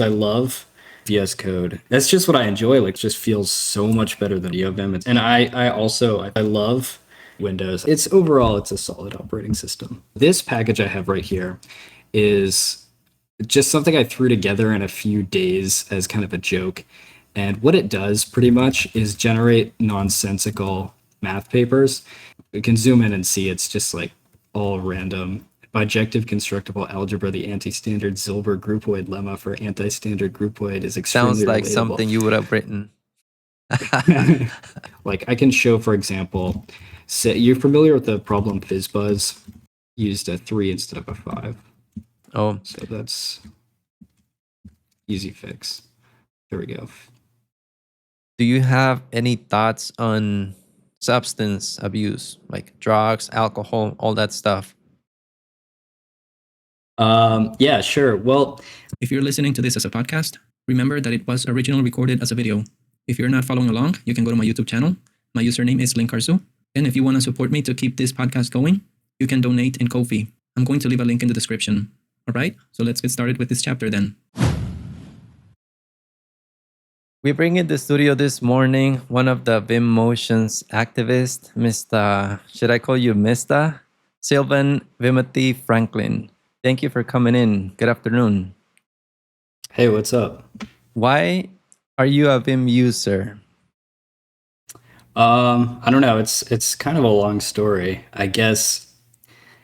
I love VS Code. That's just what I enjoy. Like, it just feels so much better than Neovim. And I also love Windows. It's a solid operating system. This package I have right here is just something I threw together in a few days as kind of a joke. And what it does pretty much is generate nonsensical math papers. You can zoom in and see it's just like all random. Bijective constructible algebra, the anti-standard Zilber groupoid lemma for anti-standard groupoid is extremely Sounds like relatable. something you would have written. Like I can show, for example, say you're familiar with the problem FizzBuzz used a 3 instead of a 5. Oh, So that's easy fix. There we go. do you have any thoughts on substance abuse, like drugs, alcohol, all that stuff? Yeah, sure. Well, if you're listening to this as a podcast, remember that it was originally recorded as a video. If you're not following along, you can go to my YouTube channel. My username is linkarzu. And if you want to support me to keep this podcast going, you can donate in Ko-fi. I'm going to leave a link in the description. All right, so let's get started with this chapter then. We bring in the studio this morning one of the Vim Motions activists, Mr. Should I call you Mr. Sylvan Vimothée Franklin. Thank you for coming in. Good afternoon. hey, what's up? Why are you a Vim user? I don't know. It's kind of a long story. I guess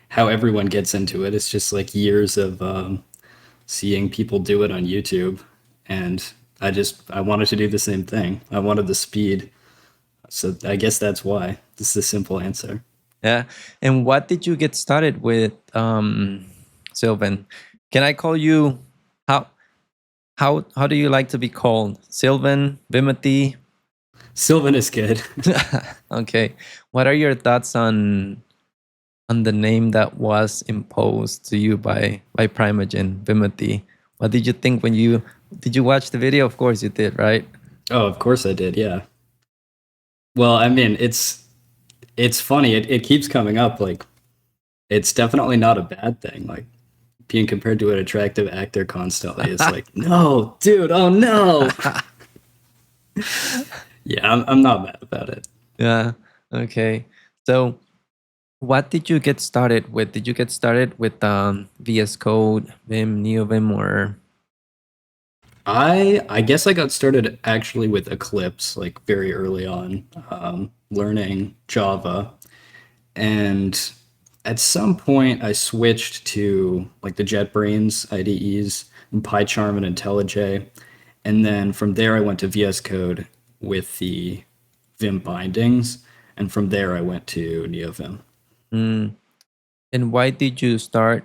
how everyone gets into it. It's just like years of seeing people do it on YouTube, and I wanted to do the same thing. I wanted the speed, so I guess that's why. This is the simple answer. Yeah. And what did you get started with, Sylvan? Can I call you how do you like to be called? Sylvan, Vimothée? Sylvan is good. Okay. What are your thoughts on the name that was imposed to you by Primogen, Vimothée? What did you think when did you watch the video? Of course you did, right? Oh, of course I did. Yeah. Well, I mean, it's funny. It keeps coming up. Like, it's definitely not a bad thing. Like, being compared to an attractive actor constantly is like, no, dude, oh no. Yeah, I'm not mad about it. Yeah. Okay. So what did you get started with? Did you get started with VS Code, Vim, Neovim, or? I guess I got started actually with Eclipse, like very early on, learning Java. And at some point I switched to like the JetBrains IDEs and PyCharm and IntelliJ. And then from there I went to VS Code with the Vim bindings. And from there I went to Neovim. And why did you start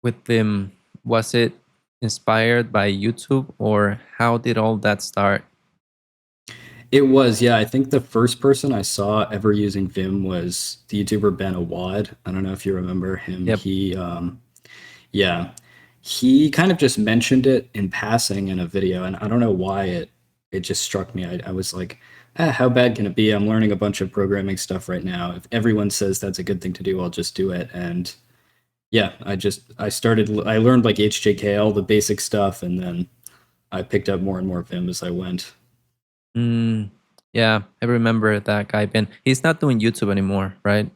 with Vim? Was it inspired by YouTube, or how did all that start? It was, yeah. I think the first person I saw ever using Vim was the YouTuber Ben Awad. I don't know if you remember him. Yep. He kind of just mentioned it in passing in a video, and I don't know why it just struck me. I was like, how bad can it be? I'm learning a bunch of programming stuff right now. If everyone says that's a good thing to do, I'll just do it. And yeah, I learned like HJKL, the basic stuff, and then I picked up more and more Vim as I went. Yeah, I remember that guy, Ben. He's not doing YouTube anymore, right?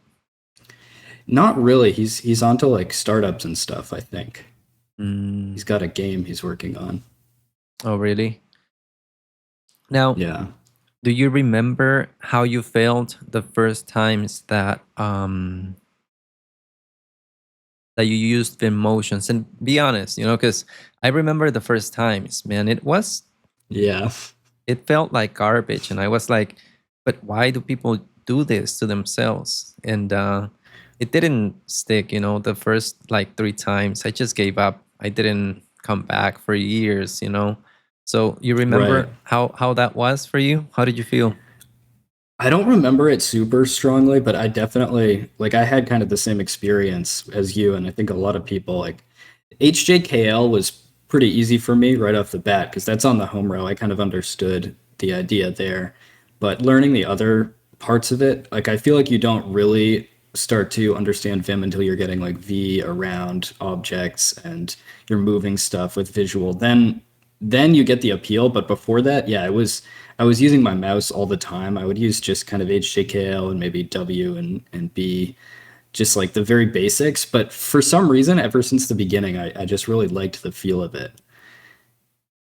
Not really. He's onto like startups and stuff, I think. Mm. He's got a game he's working on. Oh, really? Now, Yeah. do you remember how you felt the first times that that you used Vim Motions? And be honest, because I remember the first times, man, it felt like garbage. And I was like, but why do people do this to themselves? And it didn't stick, the first like 3 times. I just gave up. I didn't come back for years, So you remember Right. how that was for you? How did you feel? I don't remember it super strongly, but I definitely, like, I had kind of the same experience as you, and I think a lot of people, like, HJKL was pretty easy for me right off the bat, because that's on the home row. I kind of understood the idea there. But learning the other parts of it, like, I feel like you don't really start to understand Vim until you're getting like V around objects and you're moving stuff with visual, then you get the appeal. But before that, yeah, I was using my mouse all the time. I would use just kind of HJKL and maybe W and B, just like the very basics. But for some reason, ever since the beginning, I just really liked the feel of it.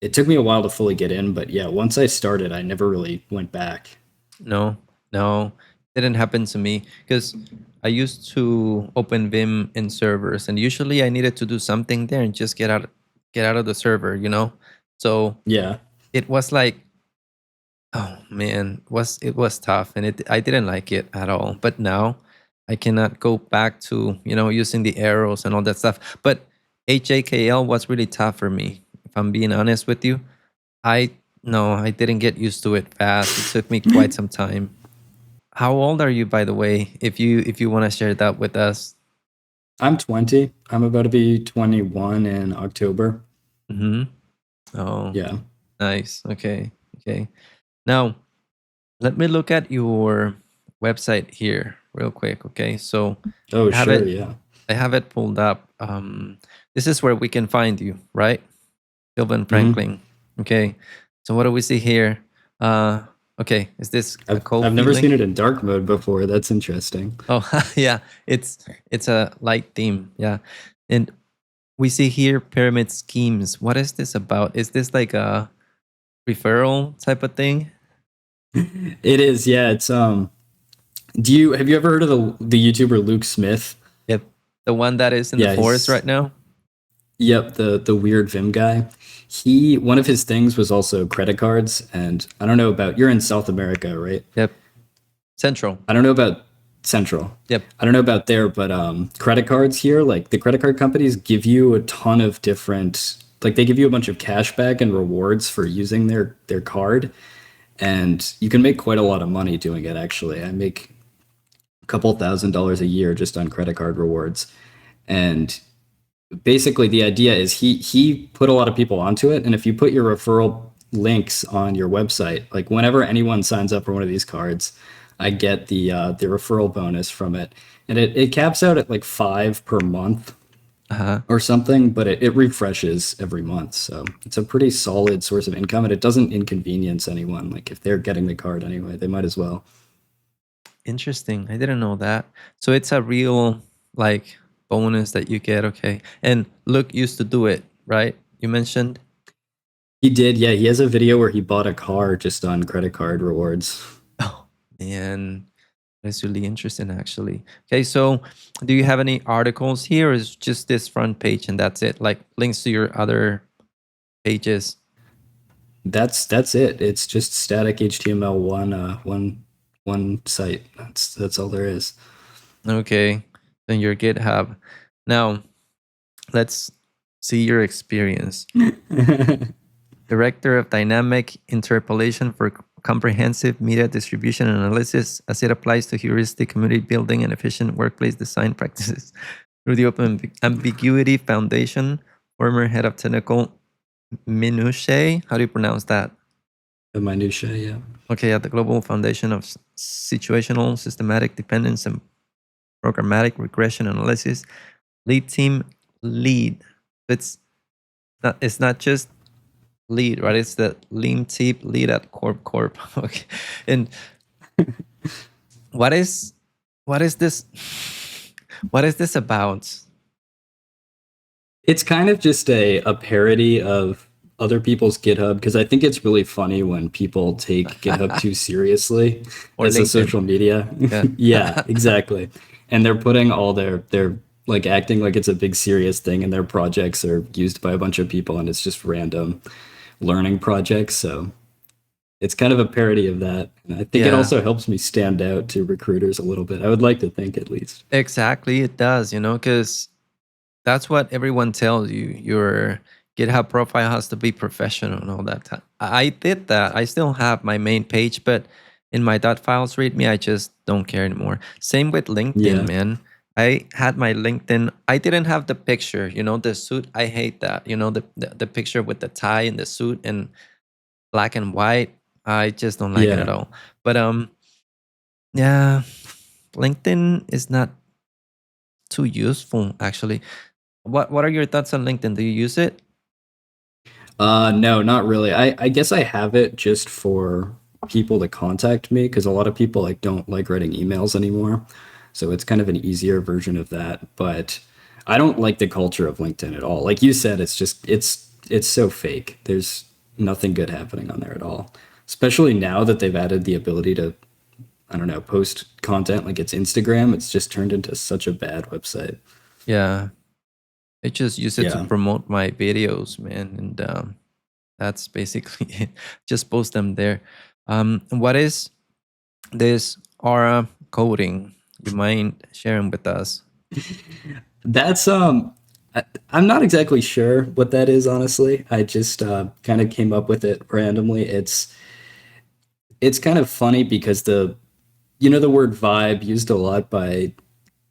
It took me a while to fully get in, but yeah, once I started, I never really went back. No, no, didn't happen to me because I used to open Vim in servers, and usually I needed to do something there and just get out of the server, you know. So Yeah. it was like, oh man, it was tough, and I didn't like it at all. But now I cannot go back to using the arrows and all that stuff. But HJKL was really tough for me, if I'm being honest with you. I No, I didn't get used to it fast. It took me quite some time. How old are you, by the way? If you want to share that with us. I'm 20. I'm about to be 21 in October. Mm-hmm. Oh, Yeah. nice. Okay. Now, let me look at your website here real quick. Okay, so Oh, I have sure. it. Yeah. I have it pulled up. This is where we can find you, right? Sylvan Franklin. Okay. So what do we see here? Okay, is this a I've Ko-fi never link? seen it in dark mode before. That's interesting. Oh, yeah, it's a light theme. Yeah, and we see here pyramid schemes. What is this about? Is this like a referral type of thing? It is. Yeah. It's have you ever heard of the YouTuber Luke Smith? Yep, the one that is in the Yeah, forest he's right now. Yep, the weird Vim guy. One of his things was also credit cards, and I don't know about, you're in South America, right? Yep, Central. I don't know about Central. Yep. I don't know about there, but credit cards here, like the credit card companies give you a ton of different, like they give you a bunch of cash back and rewards for using their card, and you can make quite a lot of money doing it. Actually, I make a couple $1,000s a year just on credit card rewards, and basically the idea is he put a lot of people onto it, and if you put your referral links on your website, like whenever anyone signs up for one of these cards, I get the referral bonus from it, and it caps out at like 5 per month or something, but it refreshes every month, so it's a pretty solid source of income, and it doesn't inconvenience anyone. Like if they're getting the card anyway, they might as well. Interesting. I didn't know that. So it's a real like bonus that you get. Okay. And Luke used to do it, right? You mentioned. He did, yeah. He has a video where he bought a car just on credit card rewards. Oh man, that's really interesting actually. Okay, so do you have any articles here, or is just this front page and that's it? Like links to your other pages? That's it. It's just static HTML one site. That's all there is. Okay. Then your GitHub. Now, let's see your experience. Director of Dynamic Interpolation for Comprehensive Media Distribution Analysis as it applies to heuristic community building and efficient workplace design practices through the Open Ambiguity Foundation, former head of technical minutiae. How do you pronounce that? The minutiae, yeah. Okay, at the Global Foundation of Situational Systematic Dependence and Programmatic Regression Analysis, lead team lead. It's not just lead, right? It's the lean team lead at Corp. Okay, and what is this? What is this about? It's kind of just a parody of other people's GitHub, because I think it's really funny when people take GitHub too seriously Or as a LinkedIn. social media. Yeah. Yeah, exactly. And they're putting all their like acting like it's a big serious thing, and their projects are used by a bunch of people, and it's just random learning projects. So it's kind of a parody of that. And I think it Yeah. also helps me stand out to recruiters a little bit. I would like to think, at least. Exactly, it does, because that's what everyone tells you. Your GitHub profile has to be professional and all that. I did that. I still have my main page, but in my .files readme, I just don't care anymore. Same with LinkedIn, Yeah. man. I had my LinkedIn. I didn't have the picture, the suit. I hate that. The picture with the tie and the suit and black and white. I just don't like it Yeah. at all. But yeah, LinkedIn is not too useful, actually. What are your thoughts on LinkedIn? Do you use it? No, not really. I guess I have it just for people to contact me because a lot of people like don't like writing emails anymore. So it's kind of an easier version of that. But I don't like the culture of LinkedIn at all. Like you said, it's so fake. There's nothing good happening on there at all. Especially now that they've added the ability to, I don't know, post content like it's Instagram. It's just turned into such a bad website. Yeah. I just use it to Yeah. promote my videos, man, and that's basically it. Just post them there. What is this aura coding? You mind sharing with us? That's I'm not exactly sure what that is, honestly. I just kind of came up with it randomly. It's kind of funny because the word vibe used a lot by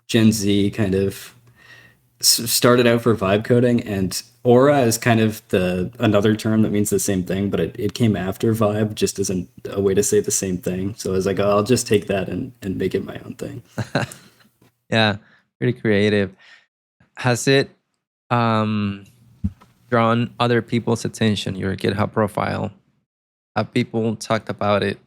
Gen Z kind of started out for vibe coding, and aura is kind of the another term that means the same thing, but it came after vibe just as a way to say the same thing. So I was like, oh, I'll just take that and make it my own thing. Yeah, pretty creative. Has it drawn other people's attention, your GitHub profile? Have people talked about it?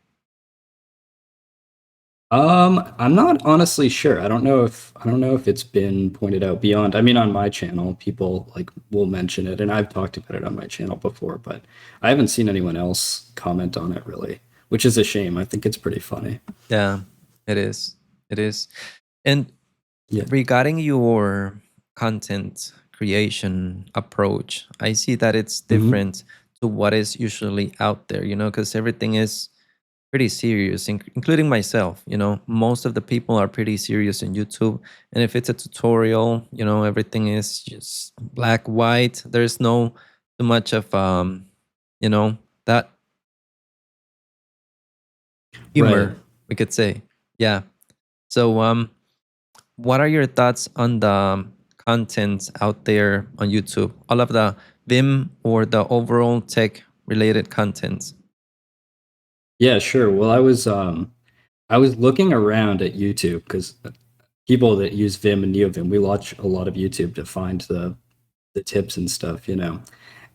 I'm not honestly sure. I don't know if it's been pointed out beyond. I mean, on my channel, people like will mention it, and I've talked about it on my channel before, but I haven't seen anyone else comment on it really, which is a shame. I think it's pretty funny. Yeah, it is. It is. And Yeah. regarding your content creation approach, I see that it's Mhm. different to what is usually out there, because everything is pretty serious, including myself. Most of the people are pretty serious in YouTube. And if it's a tutorial, everything is just black, white. There's no too much of, that humor, Right. we could say. Yeah. So, what are your thoughts on the content out there on YouTube? All of the Vim or the overall tech related content? Yeah, sure. Well, I was looking around at YouTube because people that use Vim and Neovim, we watch a lot of YouTube to find the tips and stuff.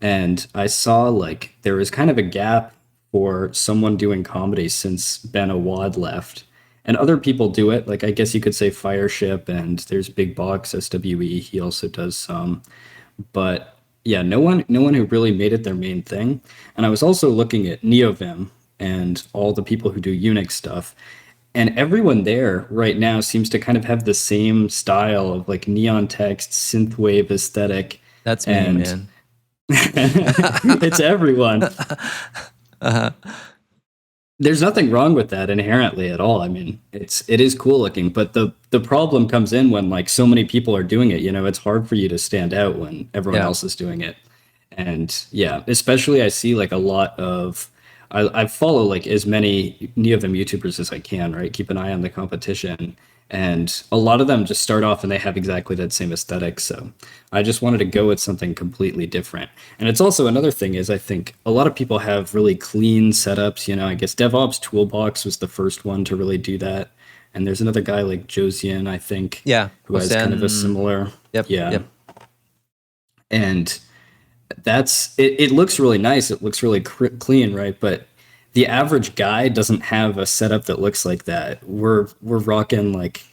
And I saw like there was kind of a gap for someone doing comedy since Ben Awad left. And other people do it. Like I guess you could say Fireship and there's Big Box SWE. He also does some. But yeah, no one who really made it their main thing. And I was also looking at Neovim and all the people who do Unix stuff. And everyone there right now seems to kind of have the same style of like neon text, synthwave aesthetic, That's me, and man. it's everyone. Uh-huh. There's nothing wrong with that inherently at all. I mean, it is cool looking, but the problem comes in when like so many people are doing it. It's hard for you to stand out when everyone Yeah. else is doing it. And yeah, especially I see like a lot of I follow like as many Neovim YouTubers as I can, right? Keep an eye on the competition. And a lot of them just start off and they have exactly that same aesthetic. So I just wanted to go with something completely different. And it's also another thing is I think a lot of people have really clean setups. I guess DevOps Toolbox was the first one to really do that. And there's another guy like Josian, I think, Yeah. who has kind of a Ocean. similar. Yep. Yeah. Yep. And it looks really nice. It looks really clean, right? But the average guy doesn't have a setup that looks like that. We're rocking like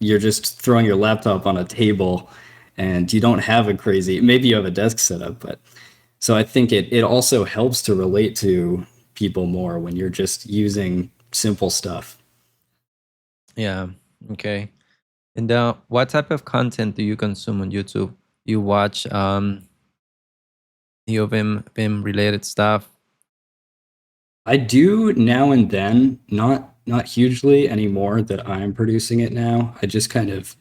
you're just throwing your laptop on a table and you don't have a crazy, maybe you have a desk setup, but so I think it also helps to relate to people more when you're just using simple stuff. Yeah. Okay. And what type of content do you consume on YouTube? You watch Vim related stuff? I do now and then, not hugely anymore that I'm producing it now. I just kind of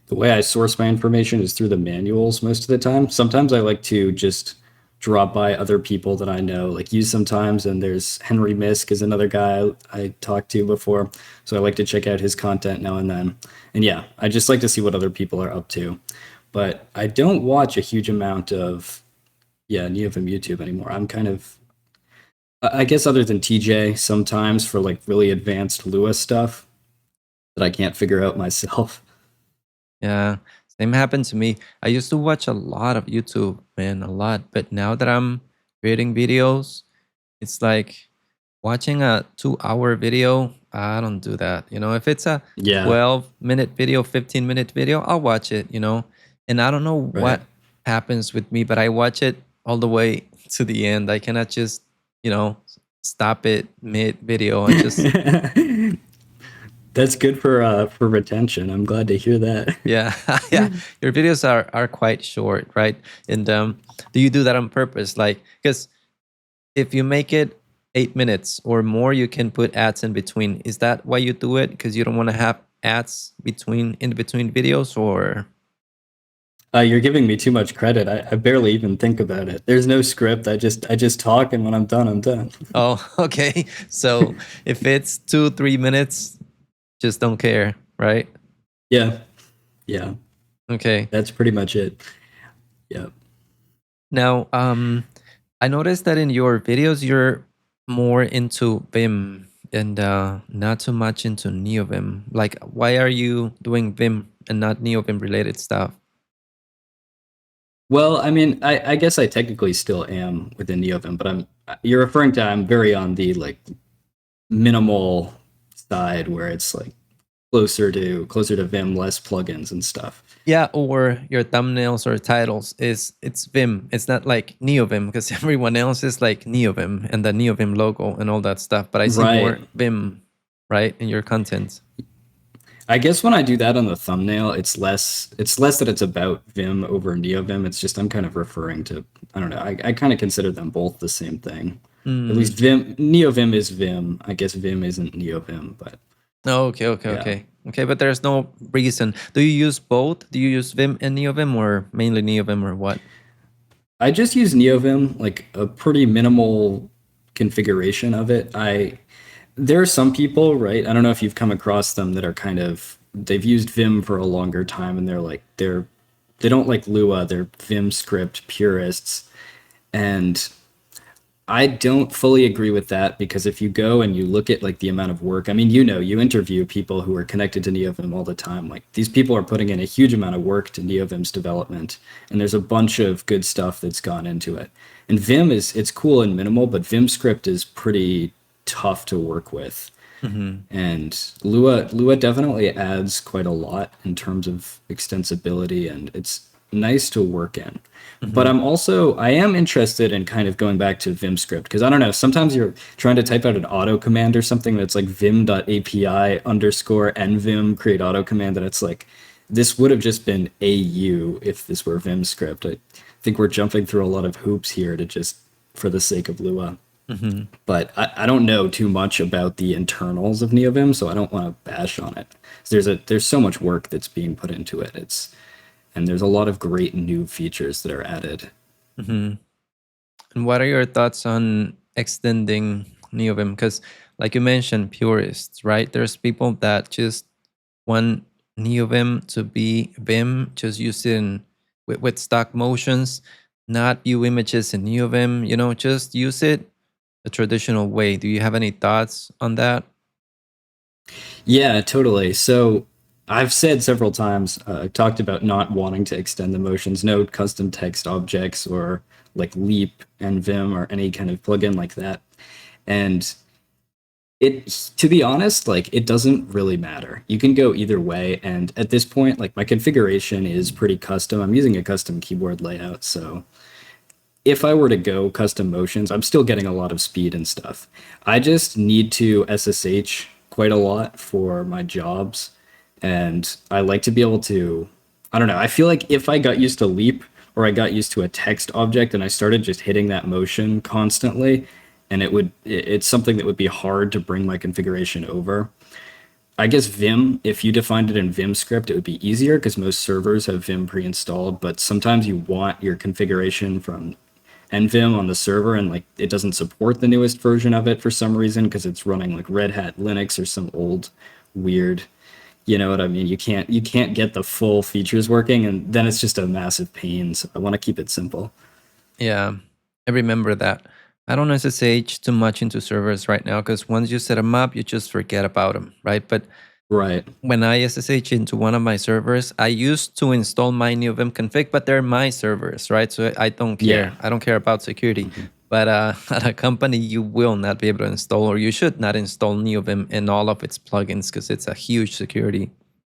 the way I source my information is through the manuals most of the time. Sometimes I like to just drop by other people that I know, like you sometimes, and there's Henry Misk is another guy I talked to before. So I like to check out his content now and then. And yeah, I just like to see what other people are up to. But I don't watch a huge amount of Neovim YouTube anymore. I'm kind of I guess other than TJ, sometimes for like really advanced Lua stuff that I can't figure out myself. Yeah. Same happened to me. I used to watch a lot of YouTube, man, a lot. But now that I'm creating videos, it's like watching a 2-hour video. I don't do that. If it's a Yeah. 12-minute video, 15-minute video, I'll watch it, And I don't know Right. what happens with me, but I watch it all the way to the end. I cannot just, stop it mid video and just That's good for retention. I'm glad to hear that. yeah. Yeah. Your videos are quite short, right? And do you do that on purpose? Like, because if you make it 8 minutes or more, you can put ads in between. Is that why you do it? Because you don't want to have ads in between videos, or You're giving me too much credit. I barely even think about it. There's no script. I just talk, and when I'm done, I'm done. oh, okay. So if it's 2-3 minutes, just don't care, right? Yeah. Yeah. Okay. That's pretty much it. Yeah. Now, I noticed that in your videos you're more into Vim and not too much into Neovim. Like, why are you doing Vim and not Neovim related stuff? Well, I mean, I guess I technically still am within Neovim, but you're referring to I'm very on the like minimal side where it's like closer to Vim, less plugins and stuff. Yeah, or your thumbnails or titles it's Vim. It's not like Neovim because everyone else is like Neovim and the Neovim logo and all that stuff. But I see Right. more Vim, right, in your content. I guess when I do that on the thumbnail, it's less that it's about Vim over Neovim. It's just I'm kind of referring to, I don't know, I kind of consider them both the same thing. At least Neovim is Vim. I guess Vim isn't Neovim, but Oh, okay. But there's no reason. Do you use both? Do you use Vim and Neovim, or mainly Neovim, or what? I just use Neovim, like a pretty minimal configuration of it. There are some people, right? I don't know if you've come across them that are they've used Vim for a longer time and they don't like Lua, they're Vim script purists. And I don't fully agree with that because if you go and you look at like the amount of work, I mean, you interview people who are connected to Neovim all the time. Like these people are putting in a huge amount of work to Neovim's development, and there's a bunch of good stuff that's gone into it. And Vim it's cool and minimal, but Vim script is pretty tough to work with. And Lua definitely adds quite a lot in terms of extensibility, and it's nice to work in. But I am interested in kind of going back to Vim script because I don't know, sometimes you're trying to type out an auto command or something that's like vim.api_nvim create auto command, and it's like this would have just been AU if this were Vim script. I think we're jumping through a lot of hoops here to just for the sake of Lua. But I don't know too much about the internals of Neovim, so I don't want to bash on it. There's so much work that's being put into it. And there's a lot of great new features that are added. And what are your thoughts on extending Neovim? Because, like you mentioned, purists, right? There's people that just want Neovim to be Vim, just use it with stock motions, not view images in Neovim. Just use it the traditional way. Do you have any thoughts on that? Yeah, totally. So I've said several times, I talked about not wanting to extend the motions, no custom text objects or like Leap and Vim or any kind of plugin like that. And to be honest, like it doesn't really matter. You can go either way. And at this point, like my configuration is pretty custom. I'm using a custom keyboard layout. So if I were to go custom motions, I'm still getting a lot of speed and stuff. I just need to SSH quite a lot for my jobs. And I like to be able to, I don't know, I feel like if I got used to Leap or I got used to a text object and I started just hitting that motion constantly, and it's something that would be hard to bring my configuration over. I guess Vim, if you defined it in Vim script, it would be easier because most servers have Vim pre-installed, but sometimes you want your configuration from NVim on the server and like it doesn't support the newest version of it for some reason because it's running like Red Hat Linux or some old weird, you know what I mean? You can't get the full features working, and then it's just a massive pain. So I want to keep it simple. Yeah, I remember that. I don't SSH too much into servers right now because once you set them up, you just forget about them, right? But Right. When I SSH into one of my servers, I used to install my Neovim config, but they're my servers, right? So I don't care. Yeah. I don't care about security. But at a company, you will not be able to install, or you should not install Neovim and all of its plugins because it's a huge security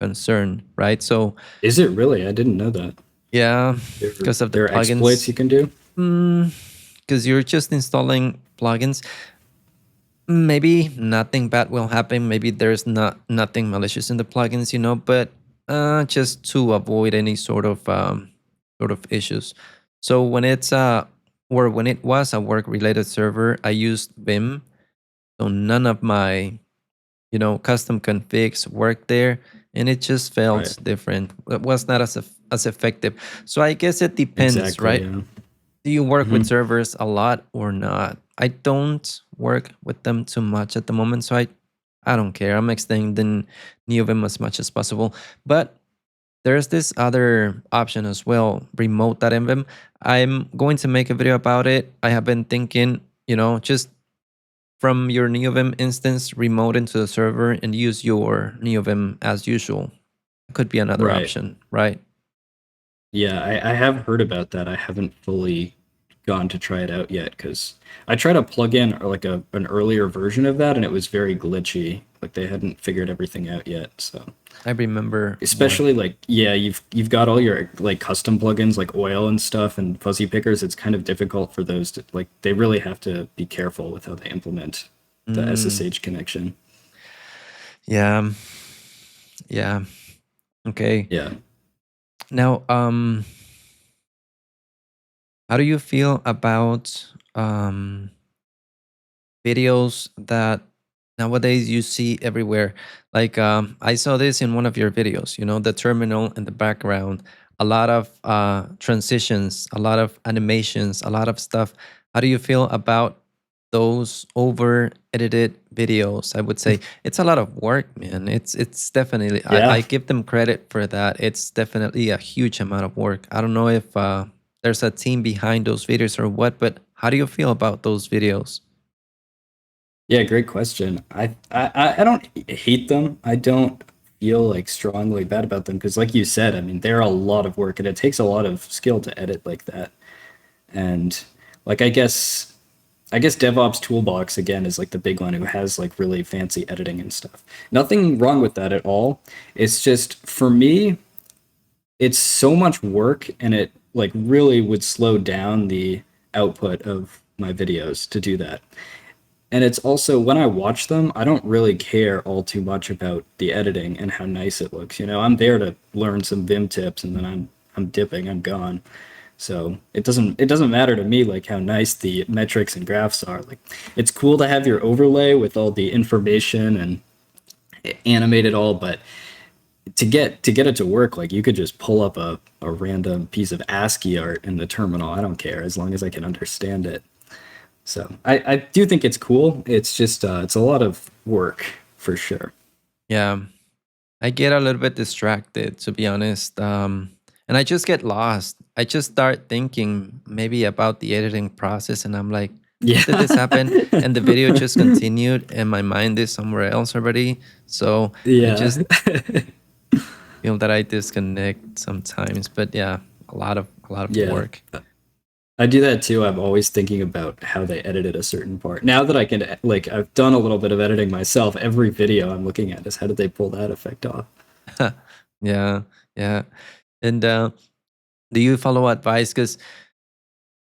concern, right? So Is it really? I didn't know that. yeah, because of the There are plugins. exploits you can do? Because you're just installing plugins. Maybe nothing bad will happen. Maybe there's nothing malicious in the plugins, but just to avoid any sort of issues. So when it's when it was a work related server, I used Vim. So none of my custom configs worked there, and it just felt Right. different. It was not as effective. So I guess it depends, Exactly, right? yeah. Do you work with servers a lot or not? I don't work with them too much at the moment, so I don't care. I'm extending Neovim as much as possible. But there's this other option as well, remote.nvim. I'm going to make a video about it. I have been thinking, just from your Neovim instance, remote into the server and use your Neovim as usual. Could be another Right. option, right? Yeah, I have heard about that. I haven't fully gone to try it out yet because I tried to plug in like an earlier version of that and it was very glitchy. Like they hadn't figured everything out yet. So I remember especially like you've got all your like custom plugins like oil and stuff and fuzzy pickers. It's kind of difficult for those to like they really have to be careful with how they implement the SSH connection. Yeah. Yeah. Okay. Yeah. Now, how do you feel about videos that nowadays you see everywhere? Like I saw this in one of your videos, the terminal in the background, a lot of transitions, a lot of animations, a lot of stuff. How do you feel about those over edited videos? I would say it's a lot of work, man. It's definitely Yeah. I give them credit for that. It's definitely a huge amount of work. I don't know if there's a team behind those videos or what, but how do you feel about those videos? Yeah, great question. I don't hate them. I don't feel like strongly bad about them because like you said, I mean, they're a lot of work and it takes a lot of skill to edit like that. And like I guess DevOps Toolbox again is like the big one who has like really fancy editing and stuff. Nothing wrong with that at all. It's just for me, it's so much work and it like really would slow down the output of my videos to do that. And it's also when I watch them, I don't really care all too much about the editing and how nice it looks. I'm there to learn some Vim tips and then I'm dipping, I'm gone. So it doesn't matter to me like how nice the metrics and graphs are. Like it's cool to have your overlay with all the information and animate it all, but to get it to work, like you could just pull up a random piece of ASCII art in the terminal. I don't care as long as I can understand it. So I do think it's cool. It's just it's a lot of work for sure. Yeah, I get a little bit distracted, to be honest. And I just get lost. I just start thinking maybe about the editing process, and I'm like, Yeah. did this happen? And the video just continued, and my mind is somewhere else already. So Yeah. I just feel that I disconnect sometimes. But yeah, a lot of Yeah. work. I do that too. I'm always thinking about how they edited a certain part. Now that I can, like, I've done a little bit of editing myself. Every video I'm looking at is how did they pull that effect off? Yeah, yeah. And do you follow advice? Because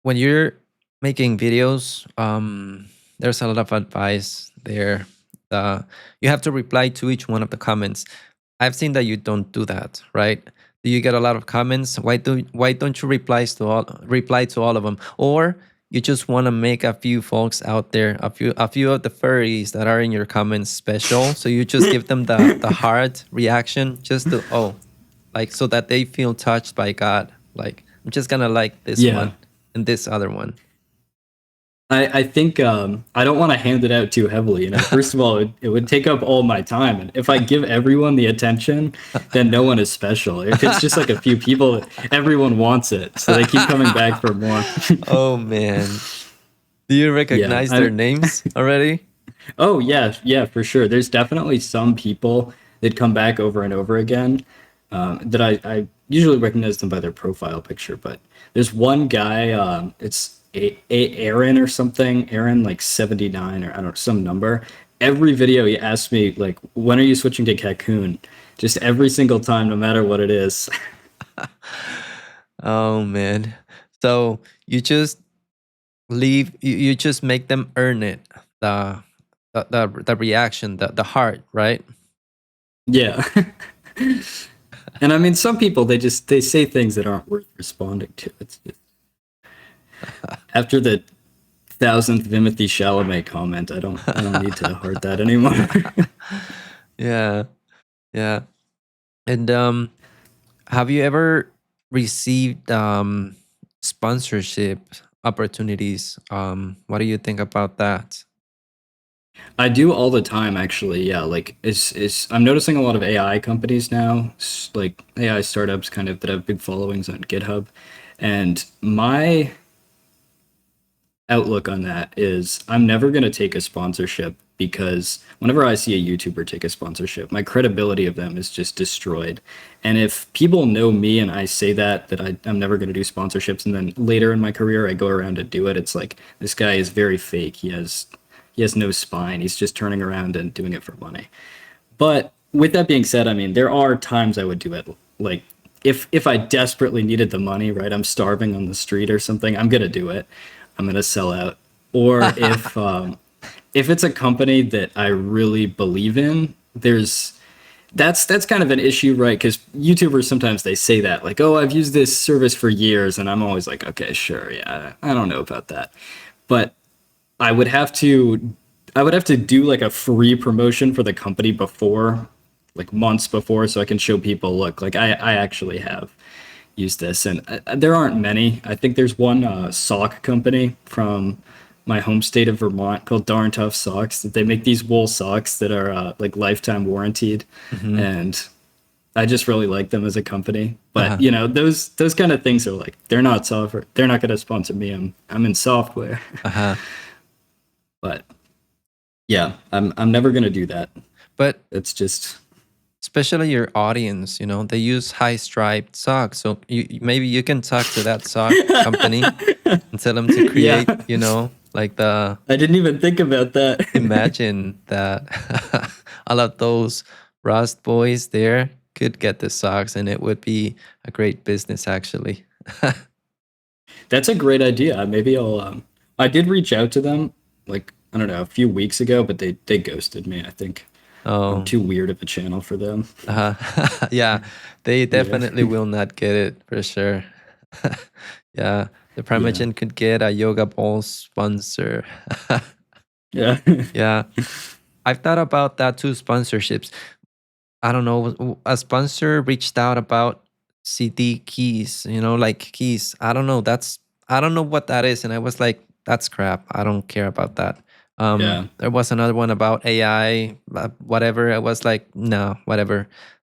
when you're making videos, there's a lot of advice there. You have to reply to each one of the comments. I've seen that you don't do that, right? Do you get a lot of comments? Why don't you reply to all of them? Or you just want to make a few folks out there, a few of the furries that are in your comments special. So you just give them the heart reaction just to like so that they feel touched by God. Like I'm just gonna like this Yeah. one and this other one. I think I don't want to hand it out too heavily. First of all, it would take up all my time, and if I give everyone the attention, then no one is special. If it's just like a few people, everyone wants it, so they keep coming back for more. Oh man, do you recognize their names already? Oh yeah, for sure. There's definitely some people they'd come back over and over again. That I usually recognize them by their profile picture, but there's one guy, it's Aaron or something, Aaron like 79 or I don't know, some number. Every video he asks me like, when are you switching to Cocoon? Just every single time, no matter what it is. Oh man. So you just you just make them earn it. The reaction, the heart, right? Yeah. And I mean, some people, they say things that aren't worth responding to. It's just, after the 1000th Vimothée Chalamet comment, I don't need to heart that anymore. Yeah. Yeah. And have you ever received sponsorship opportunities? What do you think about that? I do all the time, actually. Yeah, like it's I'm noticing a lot of AI companies now, like AI startups, kind of that have big followings on GitHub, and my outlook on that is I'm never going to take a sponsorship because whenever I see a YouTuber take a sponsorship, my credibility of them is just destroyed. And if people know me and I say that I'm never going to do sponsorships, and then later in my career I go around to do it, it's like this guy is very fake. He has no spine. He's just turning around and doing it for money. But with that being said, I mean, there are times I would do it. Like if I desperately needed the money, right? I'm starving on the street or something, I'm gonna do it. I'm gonna sell out. Or if it's a company that I really believe in, that's kind of an issue, right? Because YouTubers sometimes they say that, like, oh, I've used this service for years, and I'm always like, okay, sure, yeah, I don't know about that. But I would have to do like a free promotion for the company before, like months before, so I can show people, look, like I actually have used this. And there aren't many. I think there's one sock company from my home state of Vermont called Darn Tough Socks, that they make these wool socks that are like lifetime warranted. And I just really like them as a company. But you know, those kind of things are like, they're not software. They're not going to sponsor me. I'm in software. But yeah, I'm never gonna do that. But It's just especially your audience, you know, they use high striped socks. So maybe you can talk to that sock company and tell them to create, Yeah. you know, like the I didn't even think about that. imagine that all of those Rust boys there could get the socks, and it would be a great business actually. That's a great idea. Maybe I'll. I did reach out to them, like I don't know, a few weeks ago, but they ghosted me. I think I'm Oh, too weird of a channel for them. yeah, they definitely will not get it for sure. Yeah, the Yeah. Primogen could get a yoga ball sponsor. Yeah. Yeah, I've thought about that too, sponsorships. I don't know, a sponsor reached out about CD keys, you know, like keys. I don't know what that is. And I was like, that's crap. I don't care about that. Yeah. There was another one about AI, whatever. I was like, no, whatever.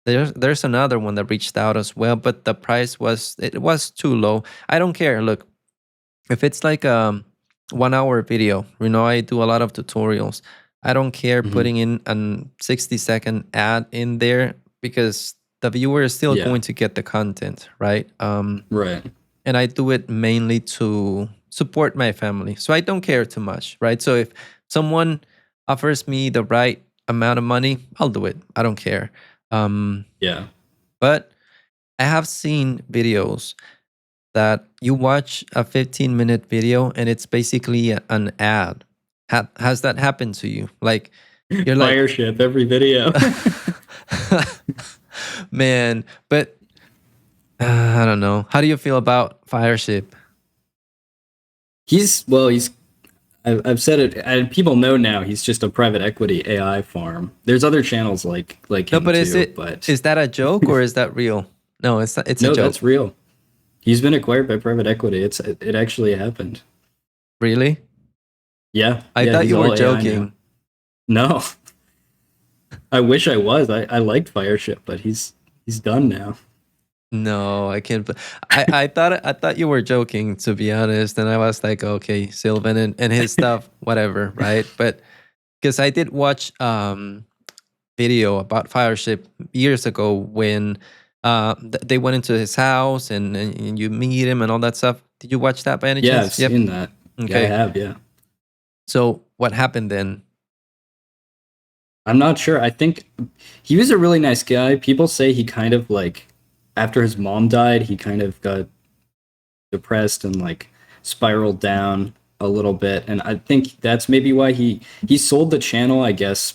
There's another one that reached out as well, but the price was too low. I don't care. Look, if it's like a 1 hour video, you know, I do a lot of tutorials. I don't care Mhm. putting in a 60-second ad in there because the viewer is still Yeah. going to get the content, right? Right. And I do it mainly to support my family. So I don't care too much, right? So if someone offers me the right amount of money, I'll do it. I don't care. Yeah. But I have seen videos that you watch a 15-minute video and it's basically an ad. Has that happened to you? Like you're like, Fireship every video. man, but I don't know. How do you feel about Fireship? He's I've said it, and people know now he's just a private equity AI farm. There's other channels like No, him but too, but is that a joke or is that real? No, it's not, it's a no, joke. that's real. He's been acquired by private equity. It actually happened. Really? Yeah. I Yeah, thought he's you were all AI now. joking. No. I wish I was. I liked Fireship, but he's done now. No, I can't. I thought you were joking, to be honest, and I was like, okay, Sylvan and his stuff, whatever, right? But because I did watch video about Fireship years ago when they went into his house and you meet him and all that stuff. Did you watch that by any Yeah, I've chance? Yep. seen that. Yeah, I Okay. have, yeah. So what happened then? I'm not sure. I think he was a really nice guy. People say he kind of like, after his mom died, he kind of got depressed and like spiraled down a little bit. And I think that's maybe why he sold the channel, I guess,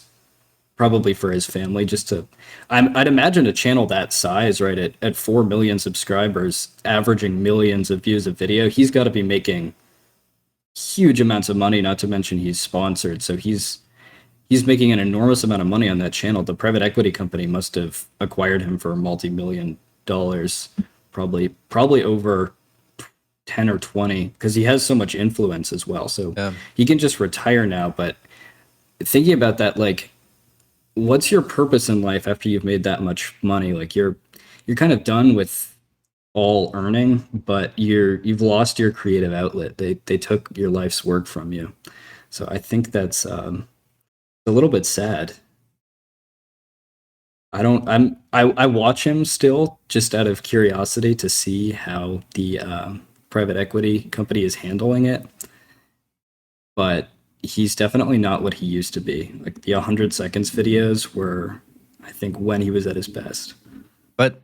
probably for his family, just to, I'd imagine a channel that size, right, at 4 million subscribers, averaging millions of views of video, he's got to be making huge amounts of money, not to mention he's sponsored. So he's making an enormous amount of money on that channel. The private equity company must have acquired him for multi-million dollars, probably over 10 or 20, because he has so much influence as well. So Yeah. he can just retire now. But thinking about that, like, what's your purpose in life after you've made that much money? Like, you're kind of done with all earning, but you've lost your creative outlet. They took your life's work from you. So I think that's a little bit sad. I watch him still just out of curiosity to see how the private equity company is handling it, but he's definitely not what he used to be. Like the 100 seconds videos were, I think, when he was at his best. But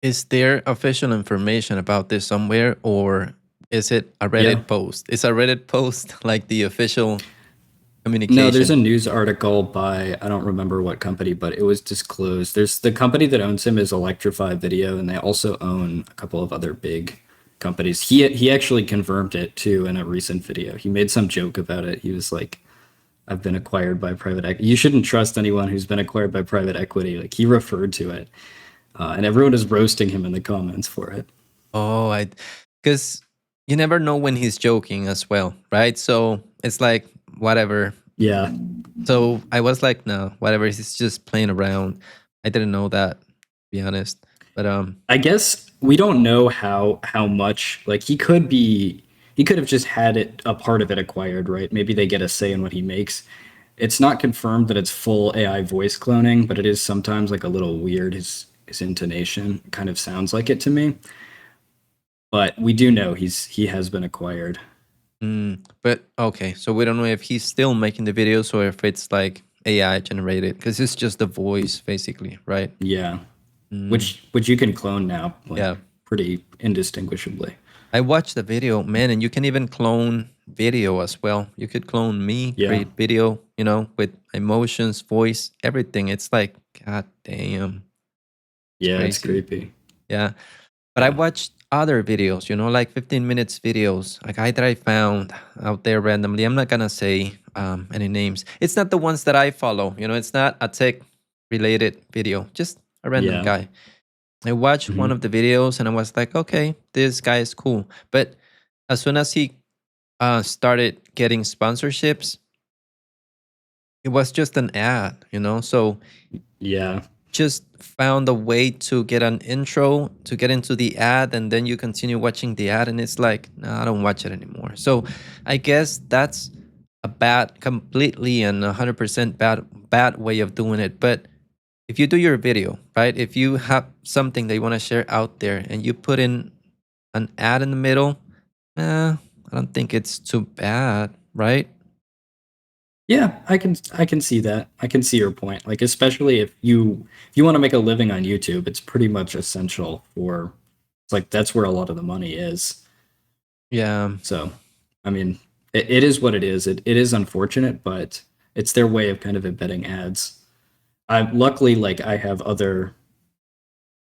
is there official information about this somewhere, or is it a Reddit Yeah. post? Is a Reddit post like the official communication? No, there's a news article by, I don't remember what company, but it was disclosed. There's the company that owns him is Electrify Video, and they also own a couple of other big companies. He actually confirmed it too in a recent video. He made some joke about it. He was like, I've been acquired by private equity. You shouldn't trust anyone who's been acquired by private equity. Like, he referred to it. And everyone is roasting him in the comments for it. Oh, because you never know when he's joking as well, right? So it's like, whatever. Yeah. So I was like, no, whatever. He's just playing around. I didn't know that, to be honest. But I guess we don't know how much, like, he could have just had it, a part of it acquired, right? Maybe they get a say in what he makes. It's not confirmed that it's full AI voice cloning, but it is sometimes like a little weird. His intonation kind of sounds like it to me. But we do know he has been acquired. but okay, so we don't know if he's still making the videos or if it's like AI generated, because it's just the voice basically, right? Yeah. Which you can clone now, like, Yeah. pretty indistinguishably. I watched the video, man, and you can even clone video as well. You could clone me, Yeah. create video, with emotions, voice, everything. It's like, god damn. Yeah, it's crazy. creepy. Yeah. But I watched other videos, like 15 minutes videos, a guy that I found out there randomly. I'm not gonna say any names. It's not the ones that I follow, it's not a tech related video, just a random Yeah. guy. I watched one of the videos and I was like, okay, this guy is cool. But as soon as he started getting sponsorships, it was just an ad, so Yeah. just found a way to get an intro to get into the ad, and then you continue watching the ad, and it's like, no, I don't watch it anymore. So I guess that's a completely and 100% bad way of doing it. But if you do your video, right, if you have something that you want to share out there and you put in an ad in the middle, I don't think it's too bad, right? Yeah, I can see that. I can see your point. Like, especially if you want to make a living on YouTube, it's pretty much essential for, it's like, that's where a lot of the money is. Yeah. So, I mean, it is what it is. It is unfortunate, but it's their way of kind of embedding ads. Luckily, like, I have other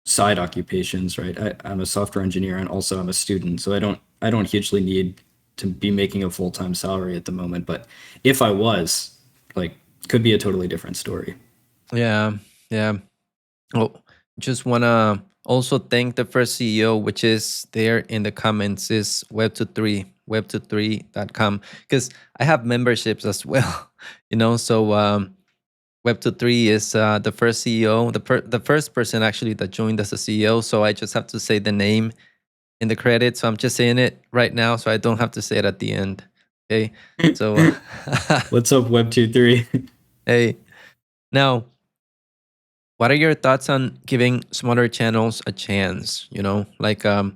side occupations, right? I'm a software engineer and also I'm a student, so I don't hugely need to be making a full-time salary at the moment. But if I was, like, could be a totally different story. Yeah. Oh, just wanna also thank the first CEO, which is there in the comments, is web23, web23.com, because I have memberships as well, So Web23 is the first CEO, the first person actually that joined as a CEO. So I just have to say the name in the credits. So I'm just saying it right now, so I don't have to say it at the end. Okay. So What's up, Web23? hey, now what are your thoughts on giving smaller channels a chance? Like I'm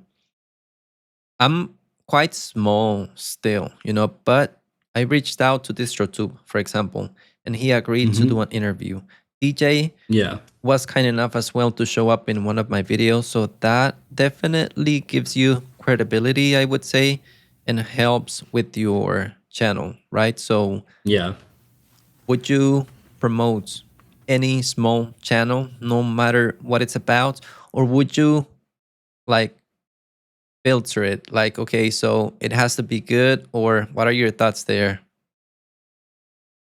quite small still, but I reached out to DistroTube, for example, and he agreed to do an interview. DJ Yeah. was kind enough as well to show up in one of my videos, so that definitely gives you credibility, I would say, and helps with your channel, right? So Yeah. would you promote any small channel no matter what it's about, or would you like filter it, like, okay, so it has to be good, or what are your thoughts there?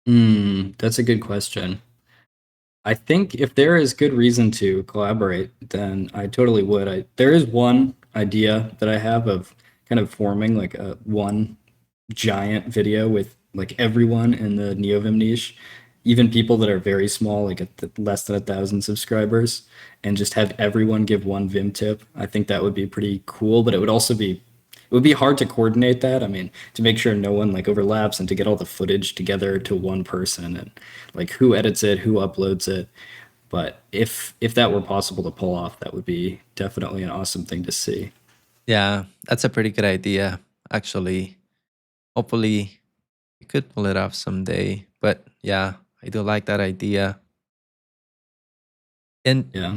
That's a good question. I think if there is good reason to collaborate, then I totally would. There is one idea that I have of kind of forming like a one giant video with like everyone in the Neovim niche, even people that are very small, like at less than 1,000 subscribers, and just have everyone give one Vim tip. I think that would be pretty cool, but it would be hard to coordinate that. I mean, to make sure no one like overlaps and to get all the footage together to one person and like who edits it, who uploads it. But if that were possible to pull off, that would be definitely an awesome thing to see. Yeah, that's a pretty good idea, actually. Hopefully you could pull it off someday, but yeah, I do like that idea. And Yeah.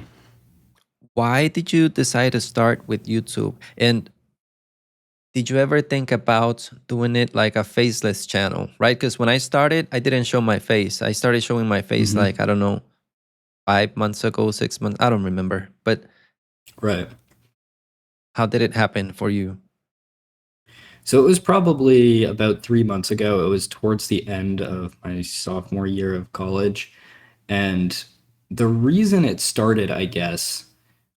why did you decide to start with YouTube? And did you ever think about doing it like a faceless channel, right? Because when I started, I didn't show my face. I started showing my face like, I don't know, 5 months ago, 6 months. I don't remember. But Right. how did it happen for you? So it was probably about 3 months ago. It was towards the end of my sophomore year of college. And the reason it started, I guess,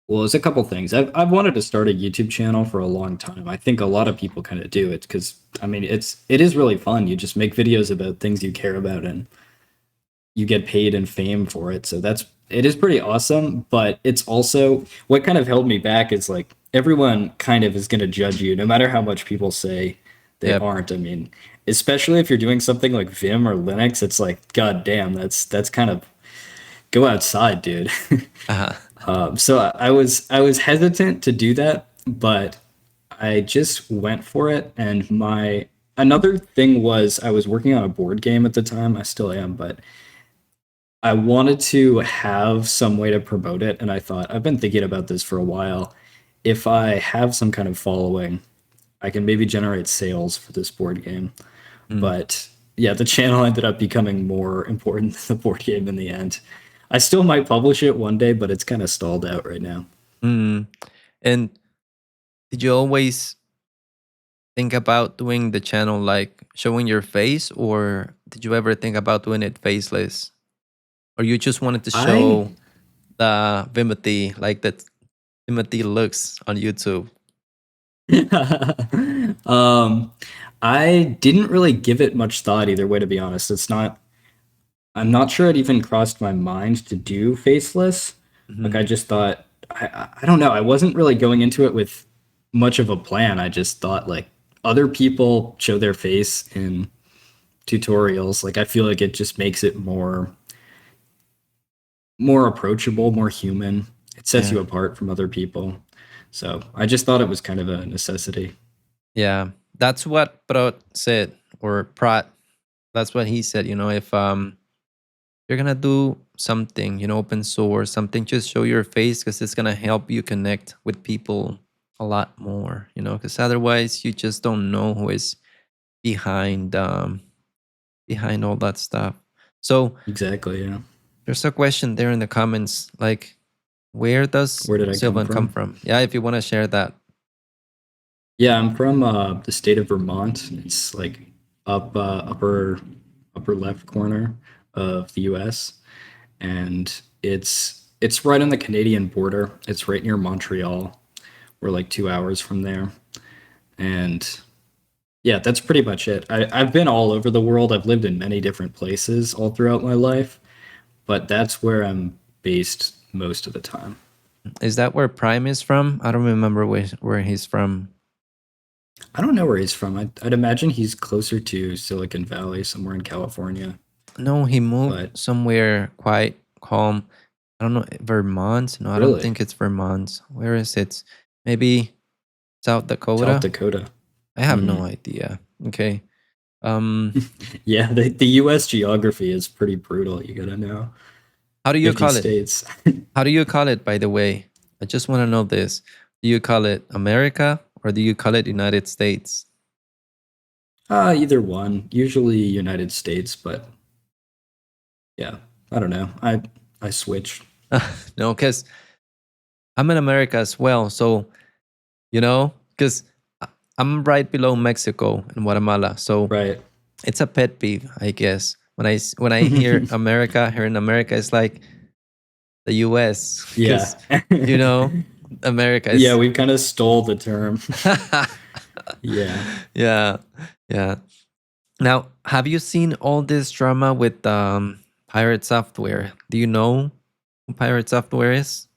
well, it's a couple things. I've wanted to start a YouTube channel for a long time. I think a lot of people kind of do it because I mean it is really fun. You just make videos about things you care about and you get paid and fame for it. So it is pretty awesome, but it's also what kind of held me back is like everyone kind of is going to judge you no matter how much people say they Yep. aren't. I mean, especially if you're doing something like Vim or Linux, it's like god damn, that's kind of go outside, dude. Uh-huh. So I was hesitant to do that, but I just went for it. And my another thing was I was working on a board game at the time. I still am, but I wanted to have some way to promote it. And I thought I've been thinking about this for a while. If I have some kind of following, I can maybe generate sales for this board game. But yeah, the channel ended up becoming more important than the board game in the end. I still might publish it one day, but it's kind of stalled out right now. Mm. And did you always think about doing the channel like showing your face, or did you ever think about doing it faceless? Or you just wanted to show the Vimothée, like the Timothy looks on YouTube? I didn't really give it much thought either way, to be honest. I'm not sure it even crossed my mind to do faceless. Like I just thought, I don't know. I wasn't really going into it with much of a plan. I just thought like other people show their face in tutorials. Like I feel like it just makes it more approachable, more human. It sets you apart from other people. So I just thought it was kind of a necessity. Yeah, that's what Prot said, or Prot. That's what he said. If you're gonna do something, open source, something, just show your face because it's gonna help you connect with people a lot more. Because otherwise you just don't know who is behind all that stuff. So Exactly. Yeah. there's a question there in the comments, like, where does Where did I Sylvan come from? from? Yeah, if you want to share that. Yeah, I'm from the state of Vermont. It's like upper left corner of the U.S. and it's right on the Canadian border. It's right near Montreal. We're like 2 hours from there, and yeah, that's pretty much it. I've been all over the world. I've lived in many different places all throughout my life, but that's where I'm based most of the time. Is that where Prime is from? I don't remember where he's from. I don't know where he's from. I'd imagine he's closer to Silicon Valley, somewhere in California. No, he moved But somewhere quite calm. I don't know, Vermont. No, I don't Really? think it's Vermont. Where is it? Maybe South South Dakota. Dakota. I have no Mhm. idea. Okay. Um, Yeah, the U.S. geography is pretty brutal. You gotta know how do you 50 call it? states. How do you call it, by the way? I just want to know this. Do you call it America or do you call it United States? Either one. Usually United States, but yeah, I don't know. I switched. No, because I'm in America as well. So, because I'm right below Mexico and Guatemala. So Right. it's a pet peeve, I guess. When I hear America here in America, it's like the US Yeah. because, America Yeah, is. we kind of stole the term. Yeah. Yeah. Yeah. Now, have you seen all this drama with pirate software? Do you know who pirate software is?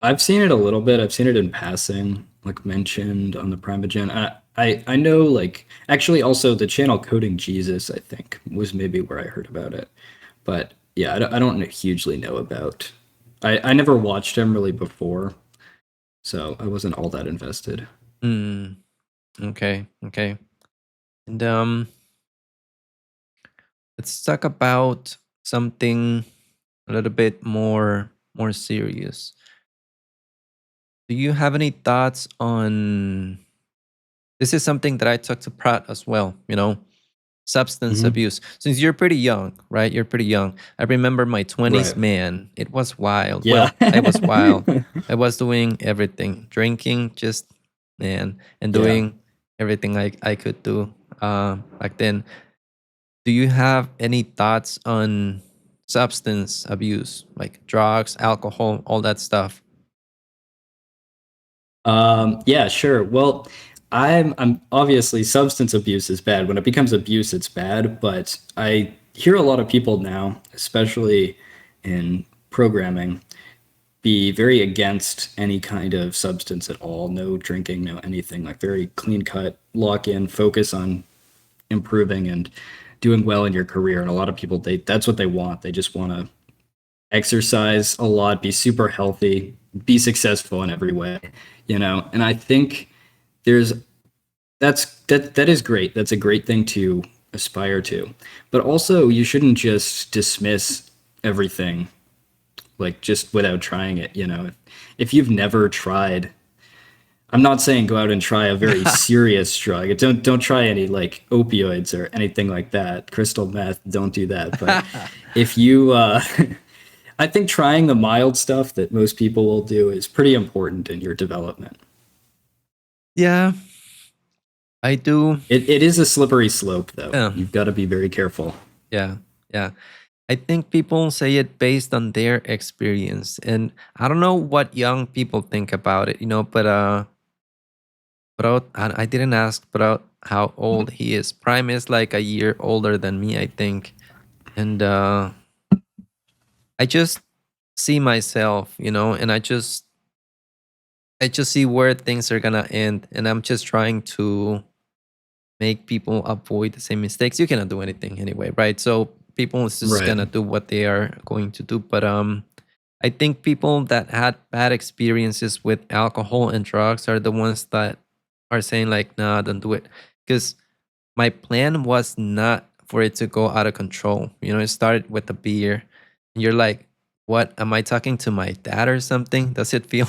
I've seen it a little bit. I've seen it in passing, like mentioned on the Primagen. I know, like, actually also the channel Coding Jesus, I think, was maybe where I heard about it. But yeah, I don't hugely know about. I never watched him really before, so I wasn't all that invested. Hmm. Okay. Okay. And let's talk about something a little bit more serious. Do you have any thoughts on this? Is something that I talked to Prot as well. Substance Hmm. abuse. Since you're pretty young, right? You're pretty young. I remember my 20s, Right. man. It was wild. Yeah. Well, I was wild. I was doing everything, drinking, just man, and Yeah. doing everything I could do back then. Do you have any thoughts on substance abuse, like drugs, alcohol, all that stuff? Yeah, sure. Well, I'm obviously substance abuse is bad. When it becomes abuse, it's bad. But I hear a lot of people now, especially in programming, be very against any kind of substance at all. No drinking, no anything. Like very clean cut, lock in, focus on improving and doing well in your career. And a lot of people, that's what they want. They just want to exercise a lot, be super healthy, be successful in every way, And I think there's that is great. That's a great thing to aspire to. But also you shouldn't just dismiss everything like just without trying it. If you've never tried, I'm not saying go out and try a very serious drug. Don't try any like opioids or anything like that. Crystal meth, don't do that. But if you I think trying the mild stuff that most people will do is pretty important in your development. Yeah, I do. It is a slippery slope, though. Yeah, You've got to be very careful. yeah, yeah. I think people say it based on their experience, and I don't know what young people think about it, but I didn't ask about how old he is. Prime is like a year older than me, I think, and I just see myself, and I just see where things are gonna end, and I'm just trying to make people avoid the same mistakes. You cannot do anything anyway, right? So people is just Right. gonna do what they are going to do. But I think people that had bad experiences with alcohol and drugs are the ones that are saying like, nah, don't do it. Because my plan was not for it to go out of control. It started with the beer. And you're like, what? Am I talking to my dad or something? Does it feel